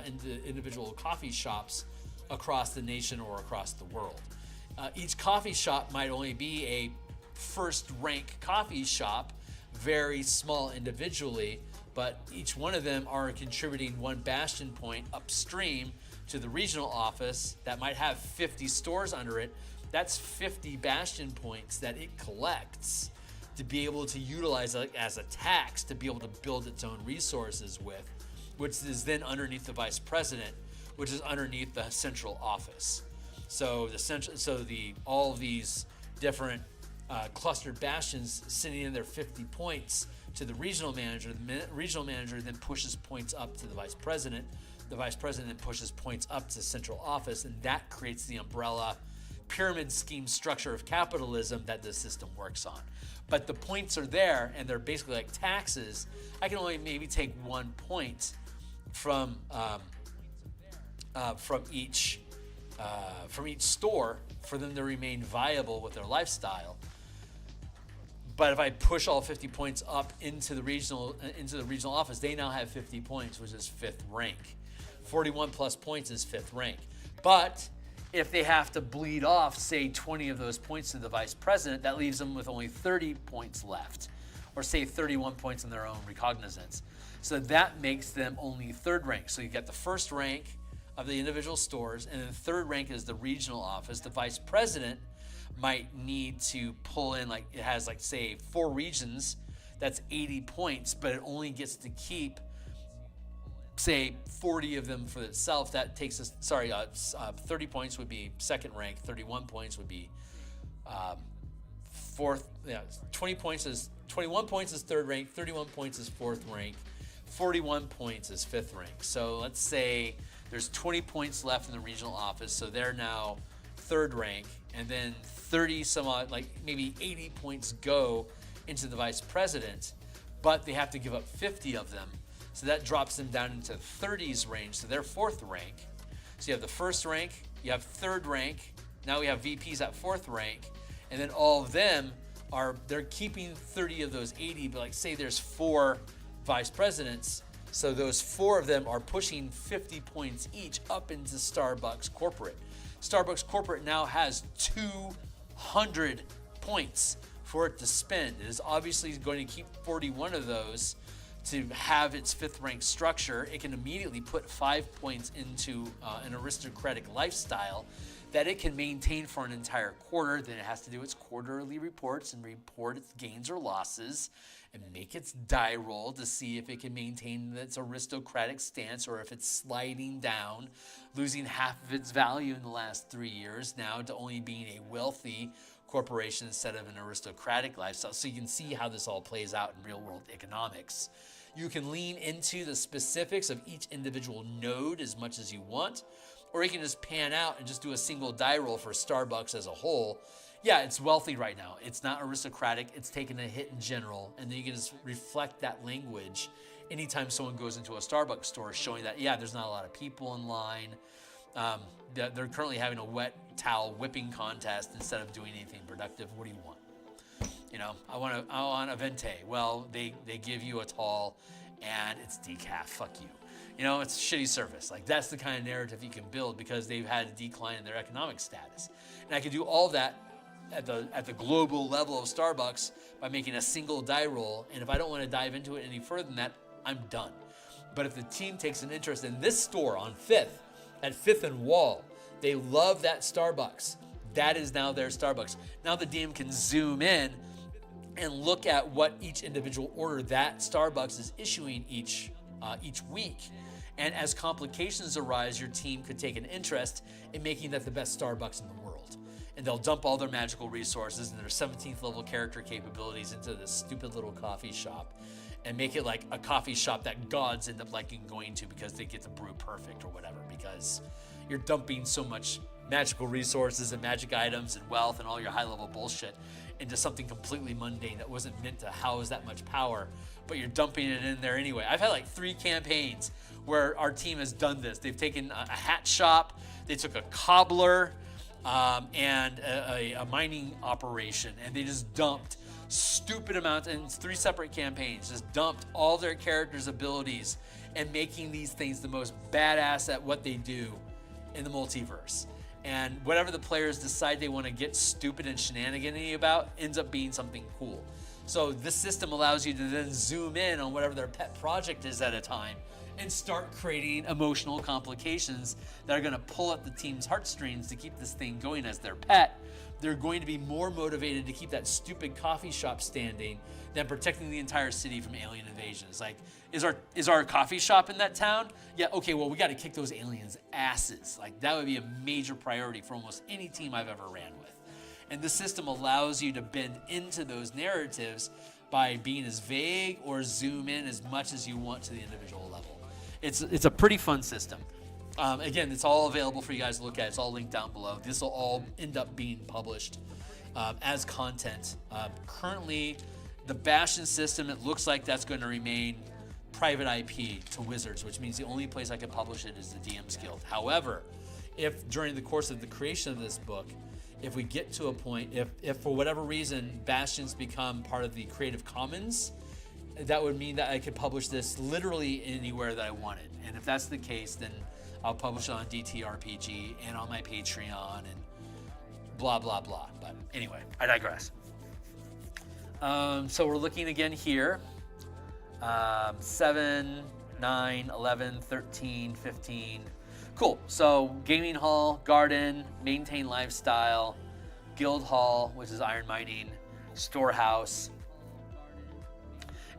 into individual coffee shops across the nation or across the world. Each coffee shop might only be a 1st rank coffee shop, very small individually, but each one of them are contributing 1 bastion point upstream to the regional office that might have 50 stores under it. That's 50 bastion points that it collects to be able to utilize as a tax to be able to build its own resources with, which is then underneath the vice president, which is underneath the central office. So all of these different clustered bastions sending in their 50 points to the regional manager. The regional manager then pushes points up to the vice president. The vice president then pushes points up to central office, and that creates the umbrella pyramid scheme structure of capitalism that the system works on. But the points are there, and they're basically like taxes. I can only maybe take 1 point from each store for them to remain viable with their lifestyle. But if I push all 50 points up into the regional office, they now have 50 points, which is 5th rank. 41 plus points is 5th rank. But if they have to bleed off, say, 20 of those points to the vice president, that leaves them with only 30 points left, or say 31 points in their own recognizance. So that makes them only 3rd rank. So you get the 1st rank of the individual stores, and then 3rd rank is the regional office. The vice president might need to pull in, like, it has, like, say, 4 regions, that's 80 points, but it only gets to keep, say, 40 of them for itself. That takes us, 30 points would be 2nd rank, 31 points would be 4th, 21 points is 3rd rank, 31 points is 4th rank, 41 points is 5th rank. So let's say there's 20 points left in the regional office, so they're now 3rd rank, and then 30 some odd, like maybe 80 points go into the vice president, but they have to give up 50 of them. So that drops them down into 30s range, so they're 4th rank. So you have the 1st rank, you have 3rd rank, now we have VPs at 4th rank, and then all of them they're keeping 30 of those 80, but like say there's 4 vice presidents, so those 4 of them are pushing 50 points each up into Starbucks Corporate. Starbucks Corporate now has 200 points for it to spend. It is obviously going to keep 41 of those to have its 5th rank structure. It can immediately put 5 points into an aristocratic lifestyle that it can maintain for an entire quarter. Then it has to do its quarterly reports and report its gains or losses and make its die roll to see if it can maintain its aristocratic stance or if it's sliding down, losing half of its value in the last 3 years now to only being a wealthy corporation instead of an aristocratic lifestyle. So you can see how this all plays out in real world economics. You can lean into the specifics of each individual node as much as you want, or you can just pan out and just do a single die roll for Starbucks as a whole. Yeah, it's wealthy right now. It's not aristocratic. It's taken a hit in general. And then you can just reflect that language anytime someone goes into a Starbucks store, showing that, yeah, there's not a lot of people in line. They're currently having a wet towel whipping contest instead of doing anything productive. What do you want? You know, I want a venti. Well, they give you a tall and it's decaf. Fuck you. You know, it's shitty service. Like, that's the kind of narrative you can build because they've had a decline in their economic status. And I can do all that at the global level of Starbucks by making a single die roll. And if I don't want to dive into it any further than that, I'm done. But if the team takes an interest in this store on 5th, at 5th and Wall, they love that Starbucks. That is now their Starbucks. Now the DM can zoom in and look at what each individual order that Starbucks is issuing each week. And as complications arise, your team could take an interest in making that the best Starbucks in the world. And they'll dump all their magical resources and their 17th level character capabilities into this stupid little coffee shop and make it like a coffee shop that gods end up liking going to because they get to brew perfect or whatever, because you're dumping so much magical resources and magic items and wealth and all your high level bullshit into something completely mundane that wasn't meant to house that much power, but you're dumping it in there anyway. I've had like 3 campaigns where our team has done this. They've taken a hat shop, they took a cobbler, and a mining operation, and they just dumped stupid amounts, and it's 3 separate campaigns, just dumped all their characters' abilities and making these things the most badass at what they do in the multiverse. And whatever the players decide they want to get stupid and shenanigan-y about ends up being something cool. So this system allows you to then zoom in on whatever their pet project is at a time and start creating emotional complications that are going to pull at the team's heartstrings to keep this thing going as their pet. They're going to be more motivated to keep that stupid coffee shop standing than protecting the entire city from alien invasion. It's like, is our coffee shop in that town? Yeah, okay, well, we got to kick those aliens' asses. Like, that would be a major priority for almost any team I've ever ran with. And the system allows you to bend into those narratives by being as vague or zoom in as much as you want to the individual level. It's a pretty fun system. Again, it's all available for you guys to look at. It's all linked down below. This will all end up being published as content. Currently, the Bastion system, it looks like that's going to remain private IP to Wizards, which means the only place I can publish it is the DMsGuild. However, if during the course of the creation of this book, if we get to a point, if for whatever reason Bastions become part of the Creative Commons, that would mean that I could publish this literally anywhere that I wanted. And if that's the case, then I'll publish it on ttrpg and on my Patreon and blah, blah, blah. But anyway, I digress. So we're looking again here. 7, 9, 11, 13, 15. Cool. So gaming hall, garden, maintain lifestyle, guild hall, which is iron mining, storehouse.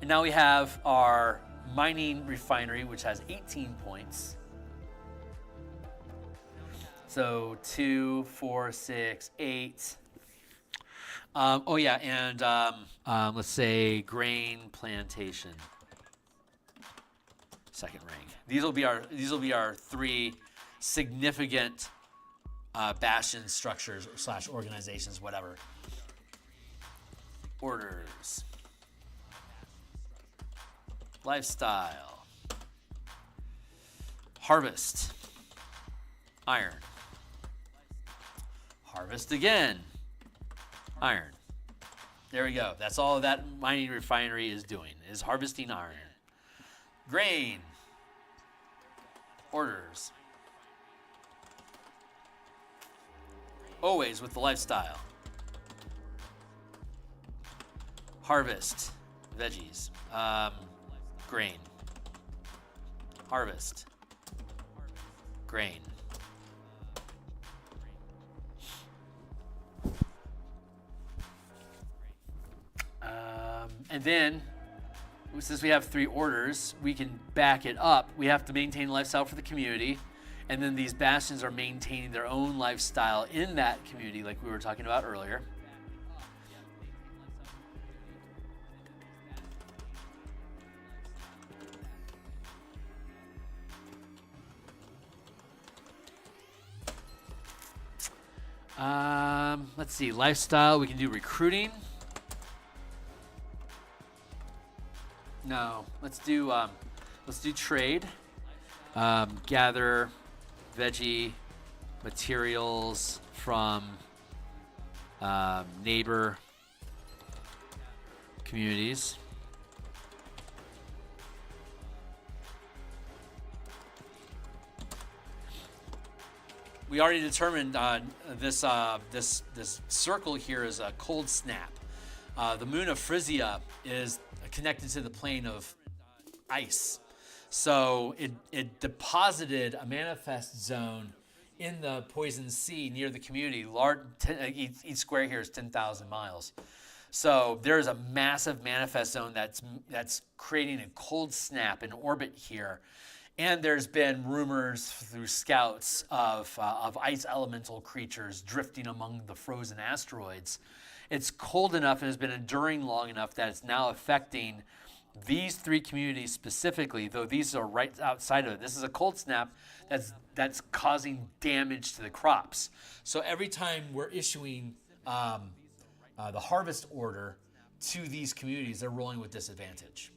And now we have our mining refinery, which has 18 points. So 2, 4, 6, 8. Oh yeah, and let's say grain plantation. Second rank. These will be our 3 significant bastion structures / organizations, whatever. Orders. Lifestyle. Harvest. Iron. Harvest again. Iron. There we go. That's all that mining refinery is doing, is harvesting iron. Grain. Orders. Always with the lifestyle. Harvest. Veggies. Grain. Harvest. Grain. And then, since we have 3 orders, we can back it up. We have to maintain lifestyle for the community, and then these bastions are maintaining their own lifestyle in that community, like we were talking about earlier. Let's see, lifestyle, we can do recruiting. No, let's do trade. Gather veggie materials from neighbor communities. we already determined this circle here is a cold snap. The moon of Frisia is connected to the plane of ice. So it deposited a manifest zone in the Poison Sea near the community. Each square here is 10,000 miles. So there's a massive manifest zone that's creating a cold snap in orbit here. And there's been rumors through scouts of ice elemental creatures drifting among the frozen asteroids. It's cold enough and has been enduring long enough that it's now affecting these three communities specifically, though these are right outside of it. This is a cold snap that's causing damage to the crops. So every time we're issuing the harvest order to these communities, they're rolling with disadvantage.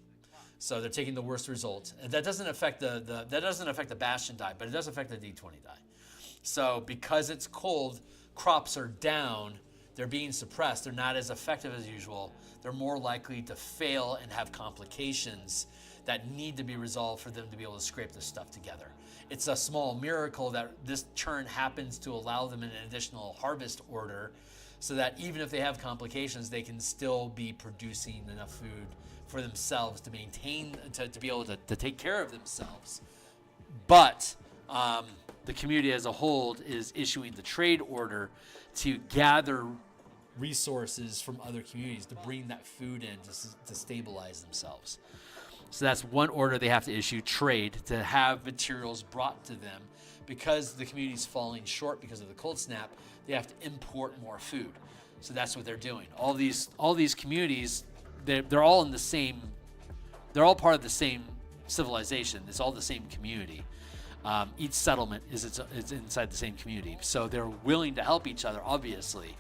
So they're taking the worst result. And that doesn't affect the Bastion die, but it does affect the D20 die. So because it's cold, crops are down, they're being suppressed, they're not as effective as usual, they're more likely to fail and have complications that need to be resolved for them to be able to scrape this stuff together. It's a small miracle that this turn happens to allow them an additional harvest order so that even if they have complications, they can still be producing enough food for themselves to maintain, to be able to take care of themselves. But the community as a whole is issuing the trade order to gather resources from other communities to bring that food in to stabilize themselves. So that's one order they have to issue, trade, to have materials brought to them. Because the community's falling short because of the cold snap, they have to import more food. So that's what they're doing. All these communities, they're all in the same, they're all part of the same civilization. It's all the same community. Each settlement is inside the same community. So they're willing to help each other, obviously.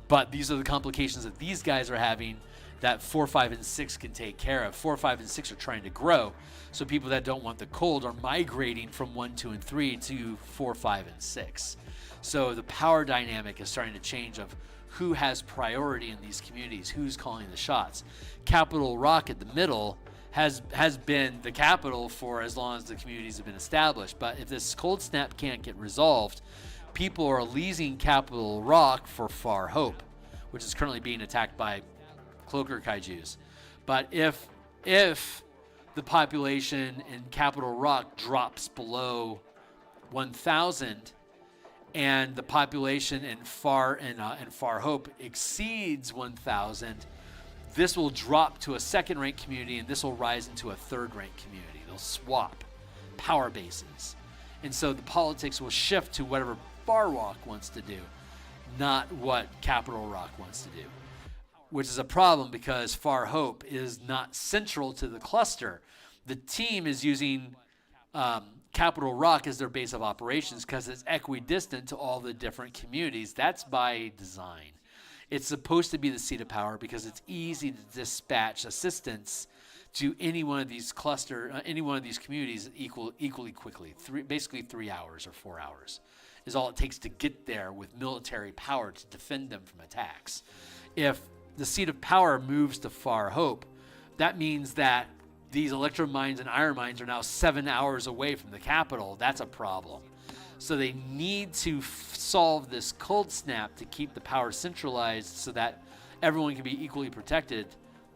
But these are the complications that these guys are having that 4, 5, and 6 can take care of. 4, 5, and 6 are trying to grow. So people that don't want the cold are migrating from 1, 2, and 3 to 4, 5, and 6. So the power dynamic is starting to change of who has priority in these communities, who's calling the shots. Capital Rock at the middle has been the capital for as long as the communities have been established. But if this cold snap can't get resolved, people are leasing Capital Rock for Far Hope, which is currently being attacked by Cloaker Kaijus. But if the population in Capital Rock drops below 1,000 and the population in Far Hope exceeds 1,000, this will drop to a second-ranked community, and this will rise into a third-ranked community. They'll swap power bases. And so the politics will shift to whatever Far Rock wants to do, not what Capital Rock wants to do, which is a problem because Far Hope is not central to the cluster. The team is using Capital Rock as their base of operations because it's equidistant to all the different communities. That's by design. It's supposed to be the seat of power because it's easy to dispatch assistance to any one of these communities equally quickly. Basically 3 hours or 4 hours is all it takes to get there with military power to defend them from attacks. If the seat of power moves to Far Hope, that means that these electro mines and iron mines are now 7 hours away from the capital. That's a problem. So they need to solve this cold snap to keep the power centralized so that everyone can be equally protected.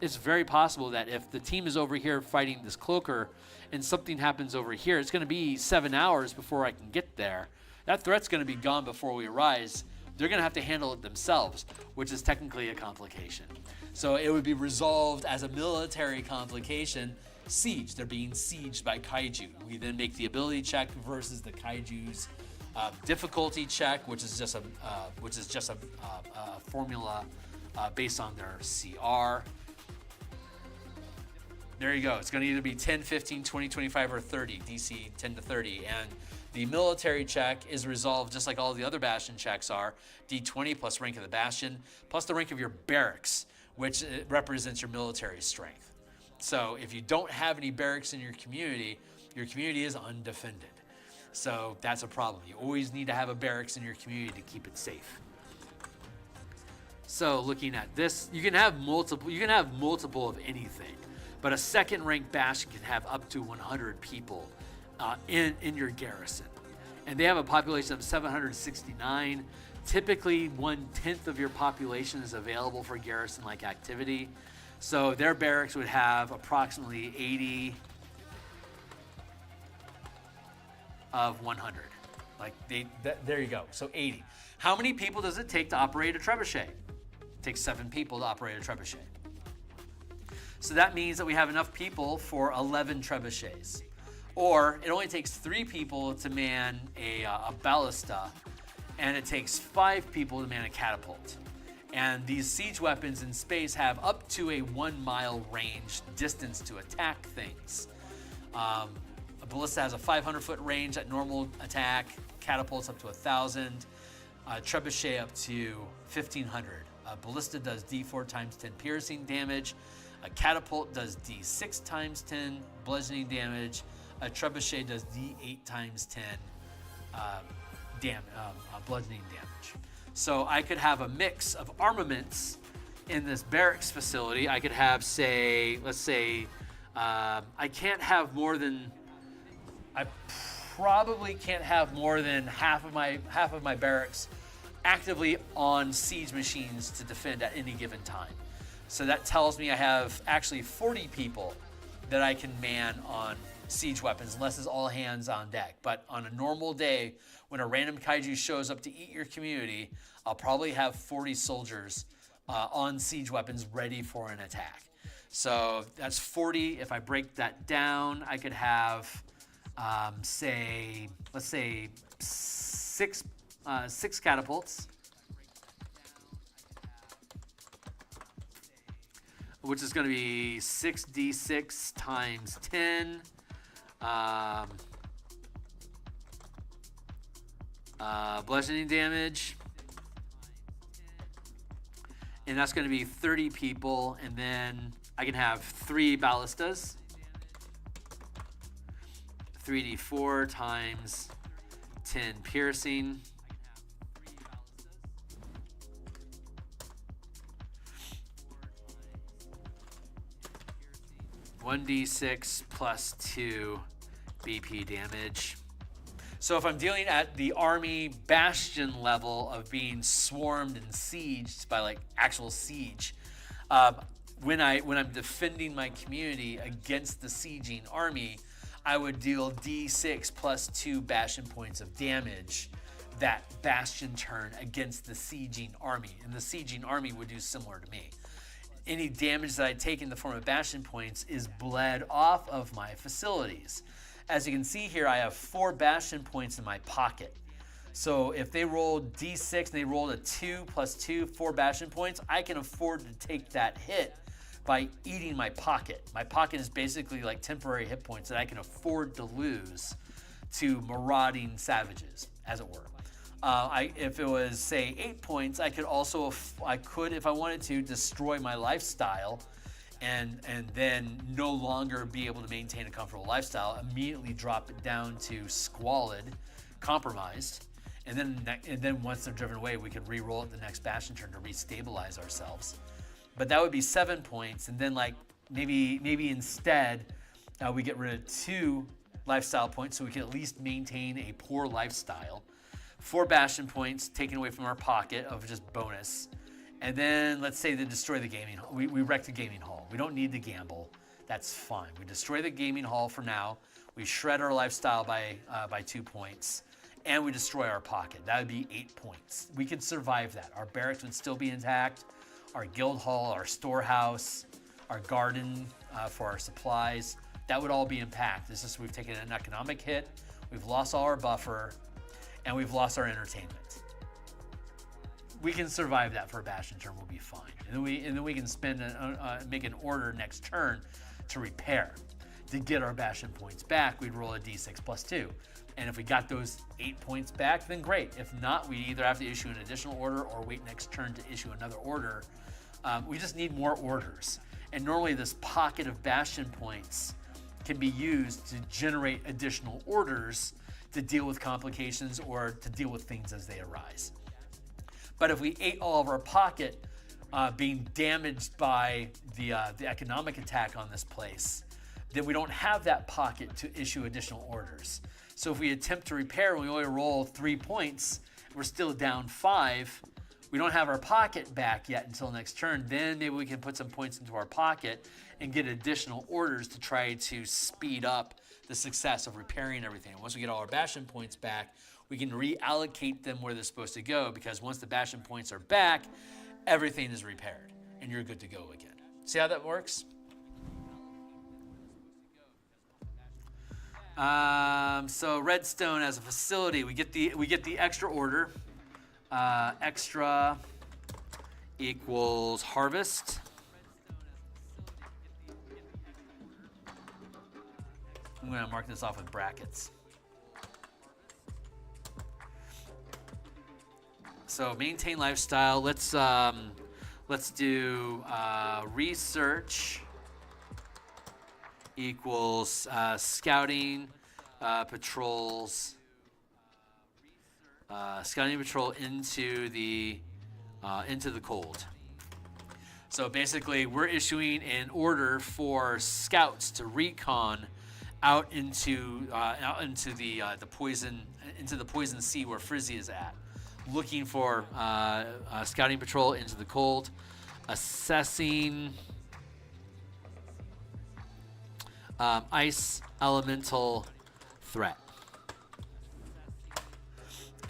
It's very possible that if the team is over here fighting this cloaker and something happens over here, it's going to be 7 hours before I can get there. That threat's going to be gone before we rise. They're going to have to handle it themselves, which is technically a complication. So it would be resolved as a military complication. Siege. They're being sieged by Kaiju. We then make the ability check versus the Kaiju's difficulty check, which is just a formula based on their CR. There you go. It's going to either be 10, 15, 20, 25, or 30, DC 10 to 30. And the military check is resolved just like all the other Bastion checks are. D20 plus rank of the Bastion, plus the rank of your barracks, which represents your military strength. So if you don't have any barracks in your community is undefended. So that's a problem. You always need to have a barracks in your community to keep it safe. So looking at this, you can have multiple of anything, but a second ranked Bastion can have up to 100 people in your garrison. and they have a population of 769. Typically, 1/10 of your population is available for garrison-like activity. So their barracks would have approximately 80 of 100. Like there you go. So 80. How many people does it take to operate a trebuchet? It takes 7 people to operate a trebuchet. So that means that we have enough people for 11 trebuchets. Or it only takes 3 people to man a ballista, and it takes 5 people to man a catapult. And these siege weapons in space have up to a 1-mile range distance to attack things. A ballista has a 500-foot range at normal attack, catapults up to 1,000, trebuchet up to 1,500. A ballista does D4 times 10 piercing damage. A catapult does D6 times 10 bludgeoning damage. A trebuchet does D8 times 10 bludgeoning damage. So I could have a mix of armaments in this barracks facility. I could have, I probably can't have more than half of my barracks actively on siege machines to defend at any given time. So that tells me I have actually 40 people that I can man on siege weapons, unless it's all hands on deck. But on a normal day, when a random kaiju shows up to eat your community, I'll probably have 40 soldiers on siege weapons ready for an attack. So that's 40. If I break that down, I could have, let's say 6 catapults, which is going to be 6d6 times 10. Bludgeoning damage. And that's going to be 30 people. And then I can have 3 ballistas. 3d4 times 10 piercing. (1d6 plus 2 BP damage). So if I'm dealing at the army bastion level of being swarmed and sieged by like actual siege, when I'm defending my community against the sieging army, I would deal D6 plus 2 bastion points of damage that bastion turn against the sieging army, and the sieging army would do similar to me. Any damage that I take in the form of bastion points is bled off of my facilities. As you can see here, I have 4 bastion points in my pocket. So if they rolled D6 and they rolled a 2 plus 2, 4 bastion points, I can afford to take that hit by eating my pocket. My pocket is basically like temporary hit points that I can afford to lose to marauding savages, as it were. If it was, say, 8 points, I could, if I wanted to, destroy my lifestyle and then no longer be able to maintain a comfortable lifestyle, immediately drop it down to squalid, compromised, and then once they're driven away, we could re-roll it the next bastion turn to restabilize ourselves. But that would be 7 points, and then like maybe instead we get rid of 2 lifestyle points so we can at least maintain a poor lifestyle. 4 bastion points taken away from our pocket of just bonus. And then let's say they destroy the gaming hall. We wreck the gaming hall. We don't need to gamble. That's fine. We destroy the gaming hall for now. We shred our lifestyle by 2 points. And we destroy our pocket. That would be 8 points. We could survive that. Our barracks would still be intact. Our guild hall, our storehouse, our garden for our supplies, that would all be intact. It's just we've taken an economic hit. We've lost all our buffer. And we've lost our entertainment. We can survive that for a bastion turn. We'll be fine. And then we can make an order next turn to repair. To get our bastion points back, we'd roll a d6 plus 2. And if we got those 8 points back, then great. If not, we either have to issue an additional order or wait next turn to issue another order. We just need more orders. And normally this pocket of bastion points can be used to generate additional orders to deal with complications or to deal with things as they arise. But if we ate all of our pocket being damaged by the economic attack on this place, then we don't have that pocket to issue additional orders. So if we attempt to repair and we only roll 3 points, we're still down 5. We don't have our pocket back yet until next turn. Then maybe we can put some points into our pocket and get additional orders to try to speed up the success of repairing everything. Once we get all our Bastion points back, we can reallocate them where they're supposed to go, because once the Bastion points are back, everything is repaired and you're good to go again. See how that works? So Redstone as a facility, we get the extra order. Extra equals harvest. I'm going to mark this off with brackets. So maintain lifestyle. Let's do research equals scouting patrols. Scouting patrol into the cold. So basically, we're issuing an order for scouts to recon out into the poison sea where Frizzy is at, looking for scouting patrol into the cold, assessing ice elemental threat.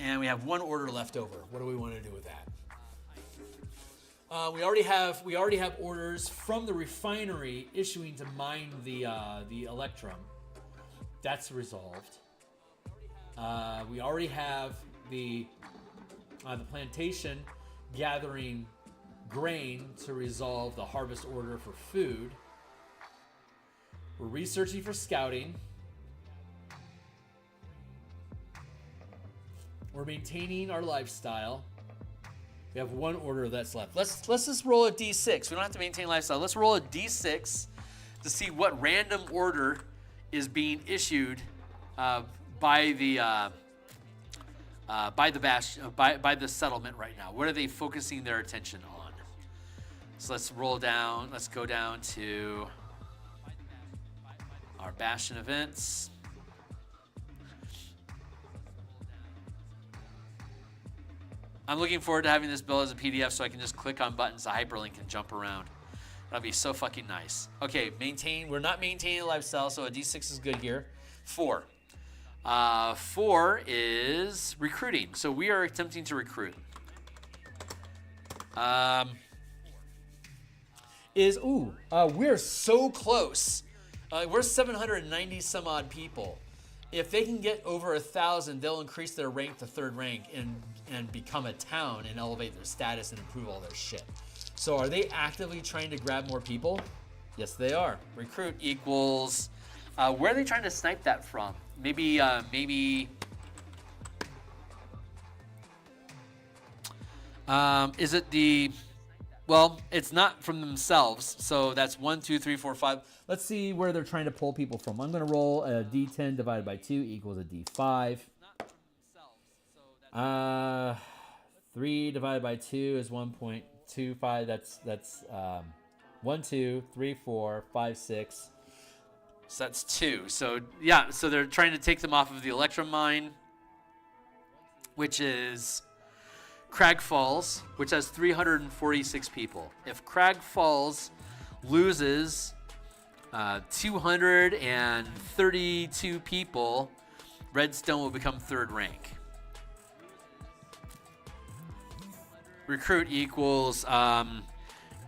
And we have 1 order left over. What do we want to do with that? We already have orders from the refinery issuing to mine the electrum. That's resolved. We already have the plantation gathering grain to resolve the harvest order for food. We're researching for scouting. We're maintaining our lifestyle. We have 1 order that's left. Let's just roll a d6. We don't have to maintain lifestyle. Let's roll a d6 to see what random order is being issued by the settlement right now. What are they focusing their attention on? So let's roll down. Let's go down to our Bastion events. I'm looking forward to having this build as a PDF so I can just click on buttons, a hyperlink, and jump around. That'll be so fucking nice. Okay, maintain. We're not maintaining a lifestyle, so a D6 is good here. 4. 4 is recruiting. So we are attempting to recruit. We're so close. We're 790 some odd people. If they can get over 1,000, they'll increase their rank to 3rd rank and become a town and elevate their status and improve all their shit. So are they actively trying to grab more people? Yes, they are. Recruit equals, where are they trying to snipe that from? Maybe, is it the, well, it's not from themselves. So that's 1, 2, 3, 4, 5. Let's see where they're trying to pull people from. I'm going to roll a d10 divided by 2 equals a d5. 3 divided by 2 is 1.25. That's 1, 2, 3, 4, 5, 6. So that's 2. So yeah, so they're trying to take them off of the Electrum mine, which is Crag Falls, which has 346 people. If Crag Falls loses 232 people, Redstone will become 3rd rank. Recruit equals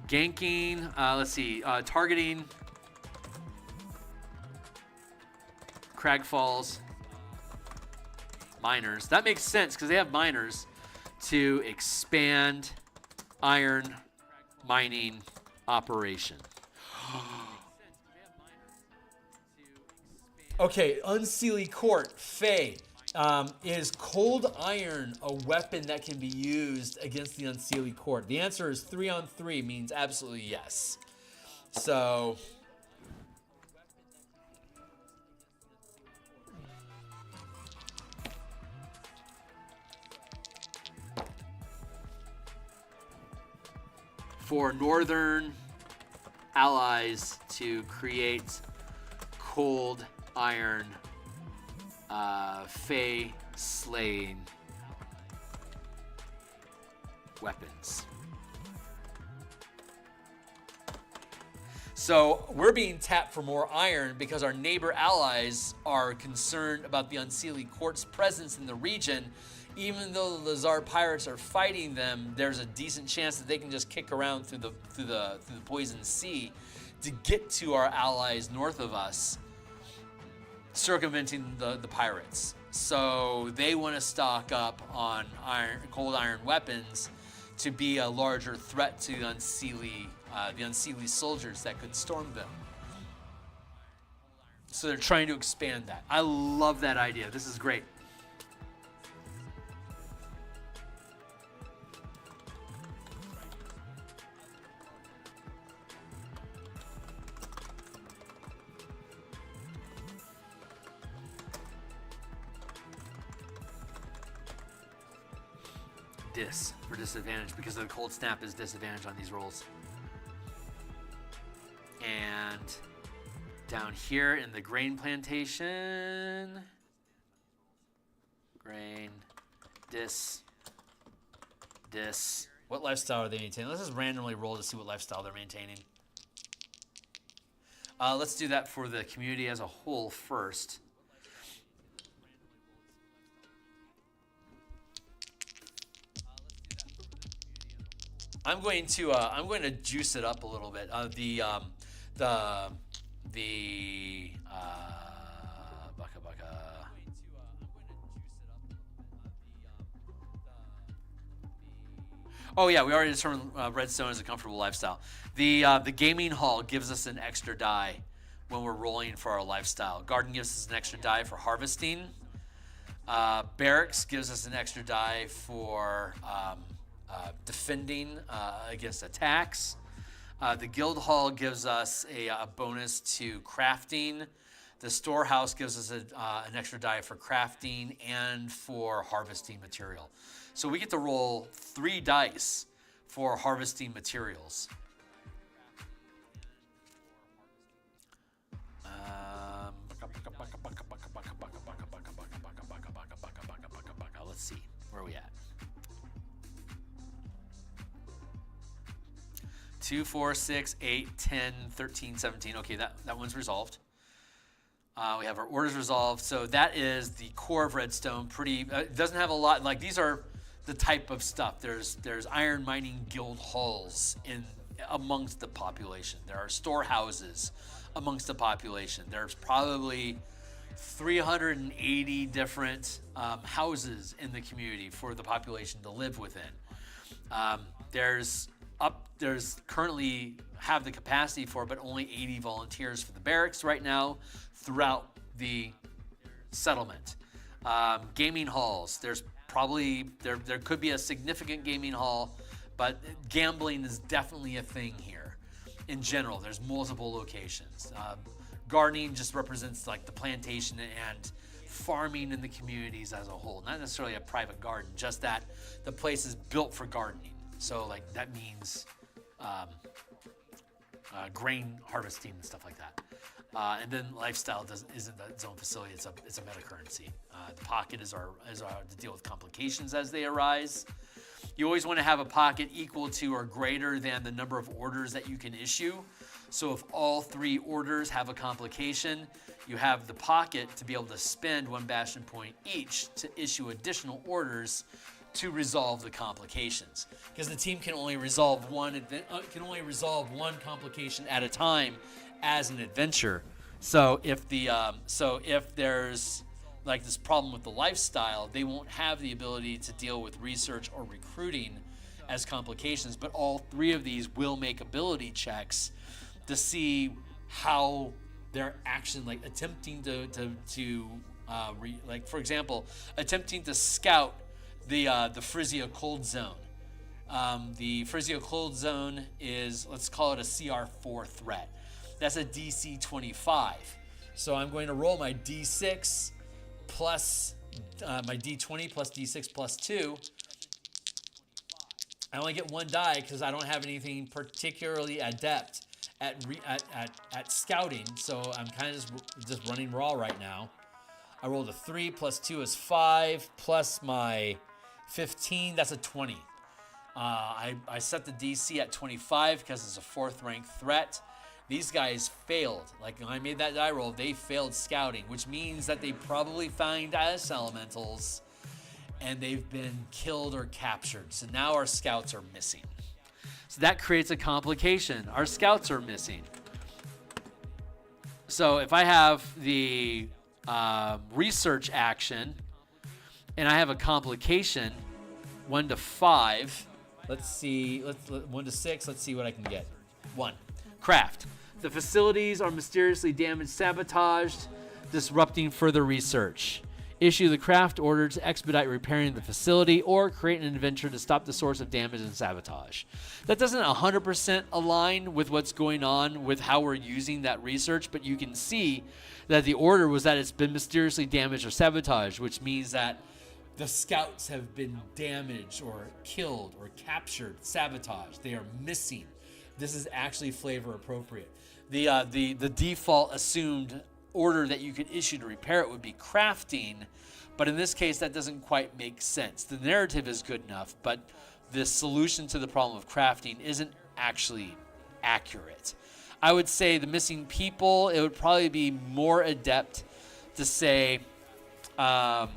ganking, targeting Crag Falls miners. That makes sense because they have miners to expand iron mining operation. Okay, Unseelie Court, Faye. Is cold iron a weapon that can be used against the Unseelie Court? The answer is 3 on 3 means absolutely yes. So for northern allies to create cold iron Fey slaying weapons. So we're being tapped for more iron because our neighbor allies are concerned about the Unseelie Court's presence in the region. Even though the Lazar pirates are fighting them, there's a decent chance that they can just kick around through the Poison Sea to get to our allies north of us, circumventing the pirates. So they want to stock up on cold iron weapons to be a larger threat to the Unseelie soldiers that could storm them. So they're trying to expand that. I love that idea. This is great. For disadvantage because the cold snap is disadvantage on these rolls. And down here in the grain plantation, grain, dis. What lifestyle are they maintaining? Let's just randomly roll to see what lifestyle they're maintaining. Let's do that for the community as a whole first. I'm going to juice it up a little bit. Oh yeah, we already determined redstone is a comfortable lifestyle. The gaming hall gives us an extra die when we're rolling for our lifestyle. Garden gives us an extra die for harvesting. Barracks gives us an extra die for defending against attacks. The guild hall gives us a bonus to crafting. The storehouse gives us an extra die for crafting and for harvesting material. So we get to roll 3 dice for harvesting materials. Let's see, where are we at? 2, 4, 6, 8, 10, 13, 17. Okay, that one's resolved. We have our orders resolved. So that is the core of redstone. It doesn't have a lot, like these are the type of stuff. There's iron mining guild halls amongst the population. There are storehouses amongst the population. There's probably 380 different houses in the community for the population to live within. There's currently have the capacity for, but only 80 volunteers for the barracks right now throughout the settlement. Gaming halls, there's probably, there could be a significant gaming hall, but gambling is definitely a thing here. In general, there's multiple locations. Gardening just represents like the plantation and farming in the communities as a whole. Not necessarily a private garden, just that the place is built for gardening. So like that means grain harvesting and stuff like that. And then lifestyle isn't its own facility. It's a meta currency. The pocket is our to deal with complications as they arise. You always want to have a pocket equal to or greater than the number of orders that you can issue. So if all 3 orders have a complication, you have the pocket to be able to spend 1 bastion point each to issue additional orders to resolve the complications, because the team can only resolve one complication at a time as an adventure. So if there's like this problem with the lifestyle, they won't have the ability to deal with research or recruiting as complications, but all 3 of these will make ability checks to see how their action, like attempting like for example, attempting to scout the Frisia Cold Zone. The Frisia Cold Zone is, let's call it a CR4 threat. That's a DC 25. So I'm going to roll my D6 plus my D20 plus D6 plus 2. I only get 1 die because I don't have anything particularly adept at scouting. So I'm kind of just running raw right now. I rolled a 3 plus 2 is 5 plus my 15. That's a 20. I set the DC at 25 because it's a 4th rank threat. These guys failed. Like when I made that die roll, they failed scouting, which means that they probably find ice elementals and they've been killed or captured. So now our scouts are missing. So that creates a complication. Our scouts are missing. So if I have the research action and I have a complication, 1 to 5. Let's see, 1 to 6. Let's see what I can get. 1. Craft. The facilities are mysteriously damaged, sabotaged, disrupting further research. Issue the craft order to expedite repairing the facility or create an adventure to stop the source of damage and sabotage. That doesn't 100% align with what's going on with how we're using that research, but you can see that the order was that it's been mysteriously damaged or sabotaged, which means that the scouts have been damaged or killed or captured, sabotaged. They are missing. This is actually flavor appropriate. The default assumed order that you could issue to repair it would be crafting, but in this case that doesn't quite make sense. The narrative is good enough, but the solution to the problem of crafting isn't actually accurate. I would say the missing people, it would probably be more adept to say that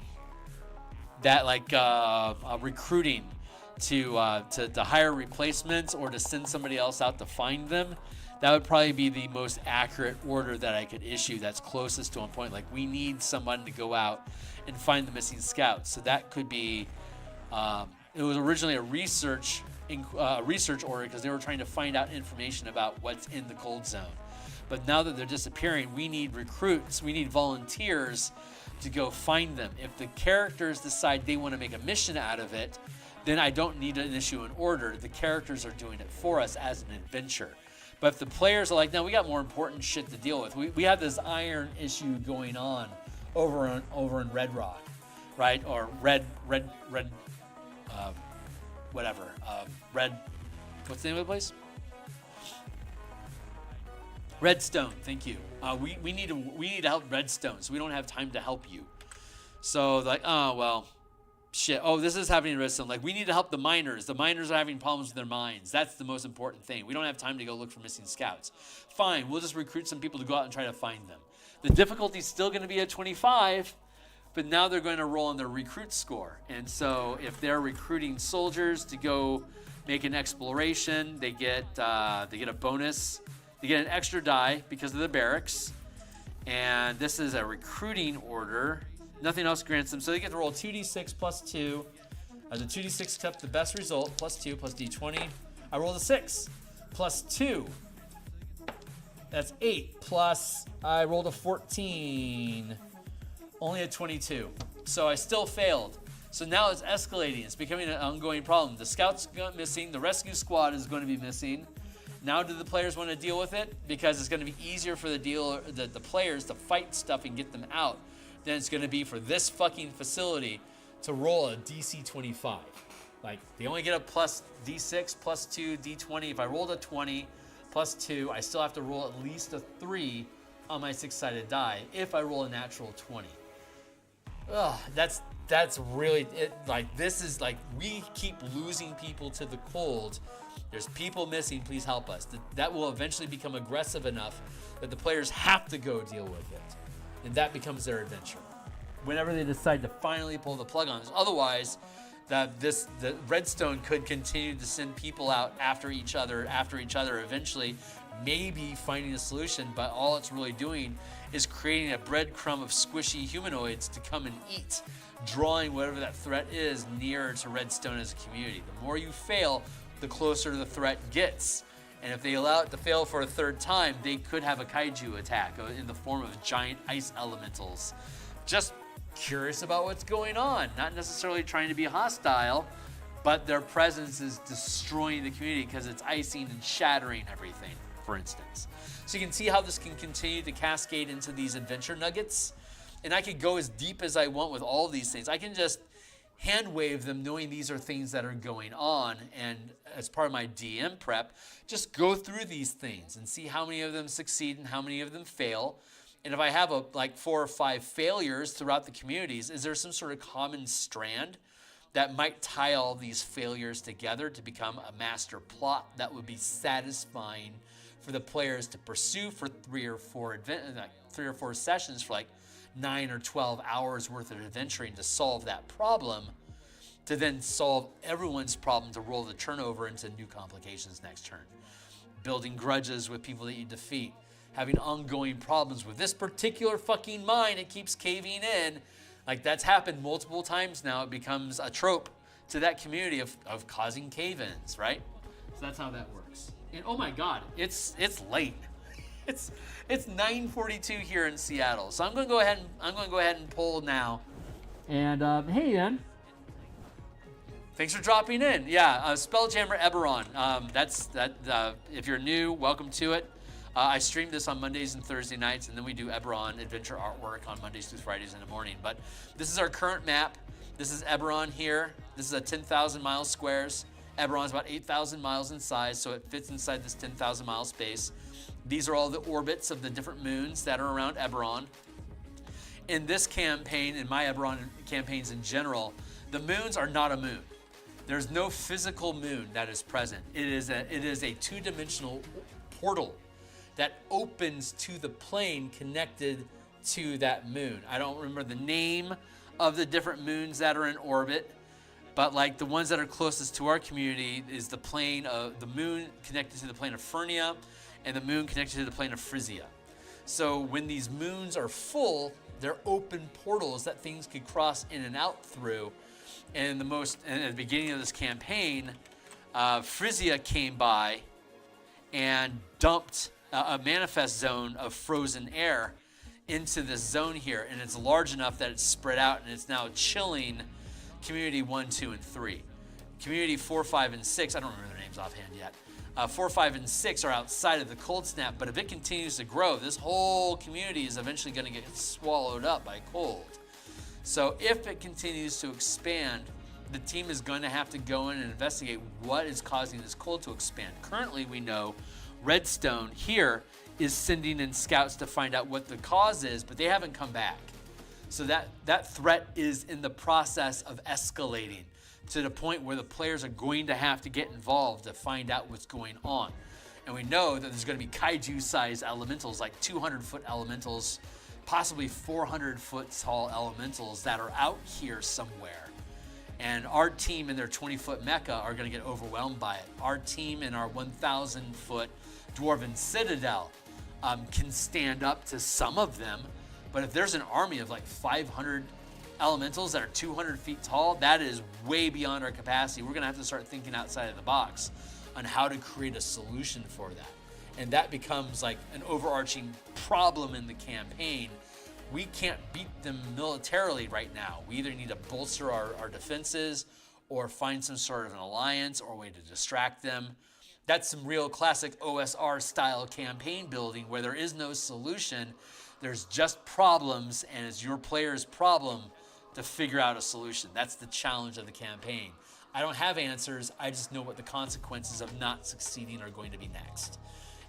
like recruiting to hire replacements or to send somebody else out to find them. That would probably be the most accurate order that I could issue that's closest to a point. Like, we need someone to go out and find the missing scouts. So that could be, it was originally a research order because they were trying to find out information about what's in the cold zone. But now that they're disappearing, we need recruits, we need volunteers to go find them. If the characters decide they want to make a mission out of it, then I don't need to issue an order. The characters are doing it for us as an adventure. But if the players are like, no, we got more important shit to deal with. We have this iron issue going on over in Red Rock, right? Or Red, what's the name of the place? Redstone, thank you. We need to help Redstone, so we don't have time to help you. So like, oh, well, shit. Oh, this is happening in Redstone. Like, we need to help the miners. The miners are having problems with their mines. That's the most important thing. We don't have time to go look for missing scouts. Fine, we'll just recruit some people to go out and try to find them. The difficulty's still going to be at 25, but now they're going to roll on their recruit score. And so if they're recruiting soldiers to go make an exploration, they get a bonus. They get an extra die because of the barracks. And this is a recruiting order. Nothing else grants them. So they get to roll 2d6 plus 2. The 2d6 kept the best result, plus 2 plus d20. I rolled a 6 plus 2. That's 8 plus I rolled a 14. Only a 22. So I still failed. So now it's escalating. It's becoming an ongoing problem. The scouts got missing. The rescue squad is going to be missing. Now do the players want to deal with it? Because it's going to be easier for the players to fight stuff and get them out than it's going to be for this fucking facility to roll a DC 25. Like, they only get a plus D6, plus 2, D20. If I rolled a 20, plus 2, I still have to roll at least a 3 on my 6-sided die if I roll a natural 20. Ugh, that's really it. Like, this is like, we keep losing people to the cold. There's people missing, please help us. That will eventually become aggressive enough that the players have to go deal with it. And that becomes their adventure. Whenever they decide to finally pull the plug on this. Otherwise, the Redstone could continue to send people out after each other, eventually maybe finding a solution, but all it's really doing is creating a breadcrumb of squishy humanoids to come and eat, drawing whatever that threat is nearer to Redstone as a community. The more you fail, the closer the threat gets. And if they allow it to fail for a third time, they could have a kaiju attack in the form of giant ice elementals. Just curious about what's going on. Not necessarily trying to be hostile, but their presence is destroying the community because it's icing and shattering everything, for instance. So you can see how this can continue to cascade into these adventure nuggets. And I could go as deep as I want with all of these things. I can just hand wave them knowing these are things that are going on, and as part of my DM prep, just go through these things and see how many of them succeed and how many of them fail, And if I have like 4 or 5 failures throughout the communities, is there some sort of common strand that might tie all these failures together to become a master plot that would be satisfying for the players to pursue for 3 or 4 sessions for like 9 or 12 hours worth of adventuring to solve that problem, to then solve everyone's problem to roll the turnover into new complications next turn. Building grudges with people that you defeat, having ongoing problems with this particular fucking mine, it keeps caving in. Like, that's happened multiple times now. It becomes a trope to that community of causing cave-ins, right? So that's how that works. And oh my God, it's late. It's 9:42 here in Seattle. So I'm gonna go ahead and poll now. And hey man, thanks for dropping in. Yeah, Spelljammer Eberron. If you're new, welcome to it. I stream this on Mondays and Thursday nights, and then we do Eberron adventure artwork on Mondays through Fridays in the morning. But this is our current map. This is Eberron here. This is a 10,000 mile squares. Eberron's about 8,000 miles in size, so it fits inside this 10,000 mile space. These are all the orbits of the different moons that are around Eberron. In this campaign, in my Eberron campaigns in general, the moons are not a moon. There's no physical moon that is present. It is a two-dimensional portal that opens to the plane connected to that moon. I don't remember the name of the different moons that are in orbit, but like the ones that are closest to our community is the plane of the moon connected to the plane of Fernia, and the moon connected to the plane of Frisia. So when these moons are full, they're open portals that things could cross in and out through. And at the beginning of this campaign, Frisia came by and dumped a manifest zone of frozen air into this zone here, and it's large enough that it's spread out, and it's now chilling community 1, 2, and 3. Community 4, 5, and 6, I don't remember their names offhand yet. 4, 5, and 6 are outside of the cold snap, but if it continues to grow, this whole community is eventually going to get swallowed up by cold. So if it continues to expand, the team is going to have to go in and investigate what is causing this cold to expand. Currently, we know Redstone here is sending in scouts to find out what the cause is, but they haven't come back. So that threat is in the process of escalating to the point where the players are going to have to get involved to find out what's going on. And we know that there's going to be kaiju-sized elementals, like 200-foot elementals, possibly 400-foot tall elementals that are out here somewhere. And our team in their 20-foot mecha are going to get overwhelmed by it. Our team in our 1,000-foot Dwarven Citadel can stand up to some of them. But if there's an army of like 500 elementals that are 200 feet tall, that is way beyond our capacity. We're going to have to start thinking outside of the box on how to create a solution for that. And that becomes like an overarching problem in the campaign. We can't beat them militarily right now. We either need to bolster our defenses or find some sort of an alliance or a way to distract them. That's some real classic OSR style campaign building where there is no solution. There's just problems, and it's your player's problem to figure out a solution. That's the challenge of the campaign. I don't have answers. I just know what the consequences of not succeeding are going to be next.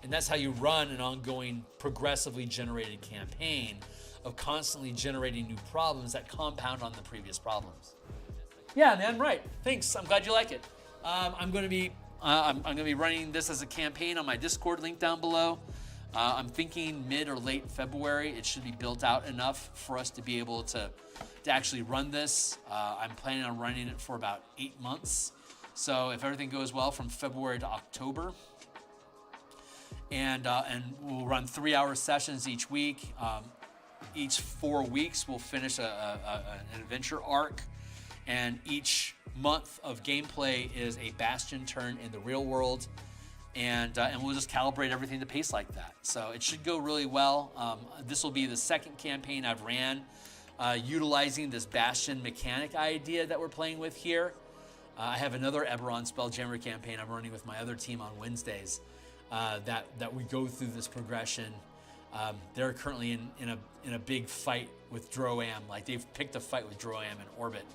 And that's how you run an ongoing, progressively generated campaign of constantly generating new problems that compound on the previous problems. Yeah, man, right. Thanks. I'm glad you like it. I'm going to be running this as a campaign on my Discord link down below. I'm thinking mid or late February. It should be built out enough for us to be able to actually run this. I'm planning on running it for about 8 months. So if everything goes well, from February to October. And we'll run 3-hour sessions each week. Each 4 weeks, we'll finish an adventure arc. And each month of gameplay is a Bastion turn in the real world. And we'll just calibrate everything to pace like that. So it should go really well. This will be the second campaign I've ran utilizing this Bastion mechanic idea that we're playing with here. I have another Eberron Spelljammer campaign I'm running with my other team on Wednesdays that we go through this progression. They're currently in a big fight with Droam. Like, they've picked a fight with Droam in orbit.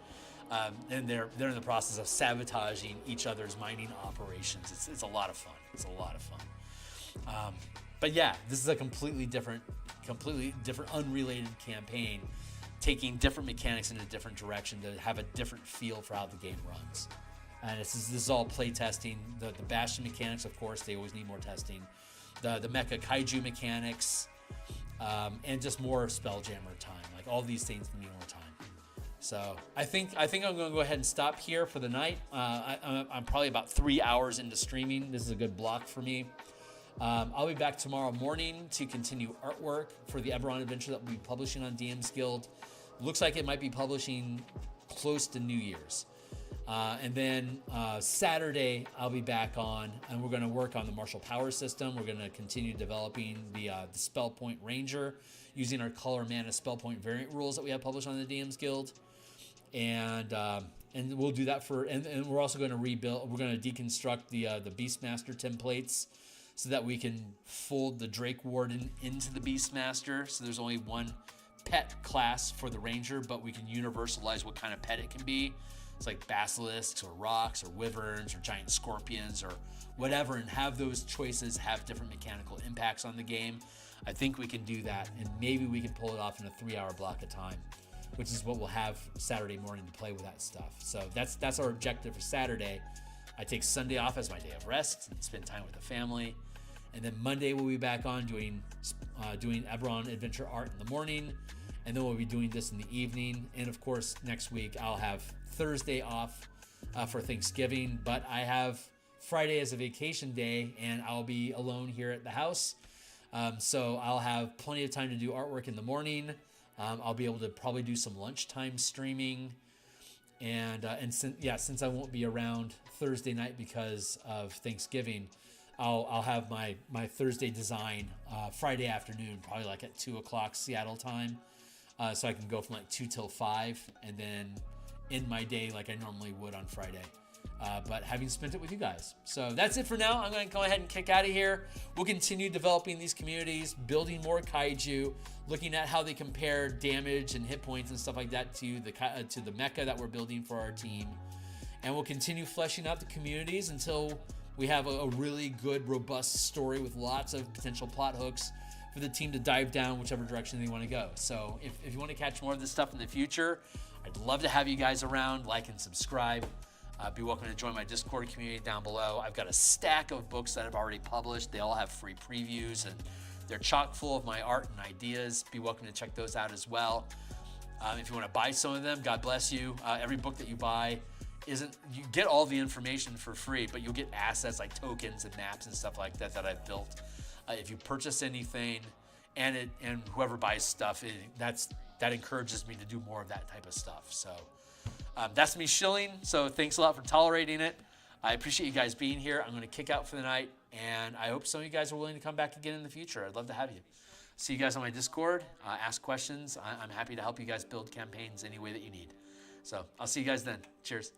And they're in the process of sabotaging each other's mining operations. It's a lot of fun. It's a lot of fun. But yeah, this is a completely different completely different, unrelated campaign, taking different mechanics in a different direction to have a different feel for how the game runs. And this is all play testing. The Bastion mechanics, of course, they always need more testing. The mecha Kaiju mechanics, and just more Spelljammer time. Like all these things need more time. So I think I'm going to go ahead and stop here for the night. I'm probably about 3 hours into streaming. This is a good block for me. I'll be back tomorrow morning to continue artwork for the Eberron adventure that we'll be publishing on DMsGuild. Looks like it might be publishing close to New Year's. And then Saturday, I'll be back on, and we're going to work on the martial power system. We're going to continue developing the spell point ranger using our color mana spell point variant rules that we have published on the DMsGuild. And we'll do that and we're also going to rebuild. We're going to deconstruct the Beastmaster templates so that we can fold the Drake Warden into the Beastmaster. So there's only one pet class for the ranger, but we can universalize what kind of pet it can be. It's like basilisks or rocks or wyverns or giant scorpions or whatever, and have those choices have different mechanical impacts on the game. I think we can do that, and maybe we can pull it off in a 3-hour block of time, which is what we'll have Saturday morning to play with that stuff. So that's our objective for Saturday. I take Sunday off as my day of rest and spend time with the family. And then Monday we'll be back on doing Eberron adventure art in the morning, and then we'll be doing this in the evening. And of course, next week I'll have Thursday off for Thanksgiving, but I have Friday as a vacation day, and I'll be alone here at the house. So I'll have plenty of time to do artwork in the morning. I'll be able to probably do some lunchtime streaming, and since I won't be around Thursday night because of Thanksgiving, I'll have my Thursday design Friday afternoon, probably like at 2:00 Seattle time, so I can go from like 2 till 5, and then end my day like I normally would on Friday. But having spent it with you guys. So that's it for now. I'm going to go ahead and kick out of here. We'll continue developing these communities, building more Kaiju, looking at how they compare damage and hit points and stuff like that to the mecha that we're building for our team. And we'll continue fleshing out the communities until we have a really good, robust story with lots of potential plot hooks for the team to dive down whichever direction they want to go. So if you want to catch more of this stuff in the future, I'd love to have you guys around. Like and subscribe. Be welcome to join my Discord community down below. I've got a stack of books that I've already published. They all have free previews, and they're chock full of my art and ideas. Be welcome to check those out as well. If you want to buy some of them, God bless you. Every book that you buy you get all the information for free, but you'll get assets like tokens and maps and stuff like that I've built. If you purchase anything, and whoever buys stuff, that encourages me to do more of that type of stuff. So that's me shilling. So thanks a lot for tolerating it. I appreciate you guys being here. I'm going to kick out for the night, and I hope some of you guys are willing to come back again in the future. I'd love to have you. See you guys on my Discord. Ask questions. I'm happy to help you guys build campaigns any way that you need. So I'll see you guys then. Cheers.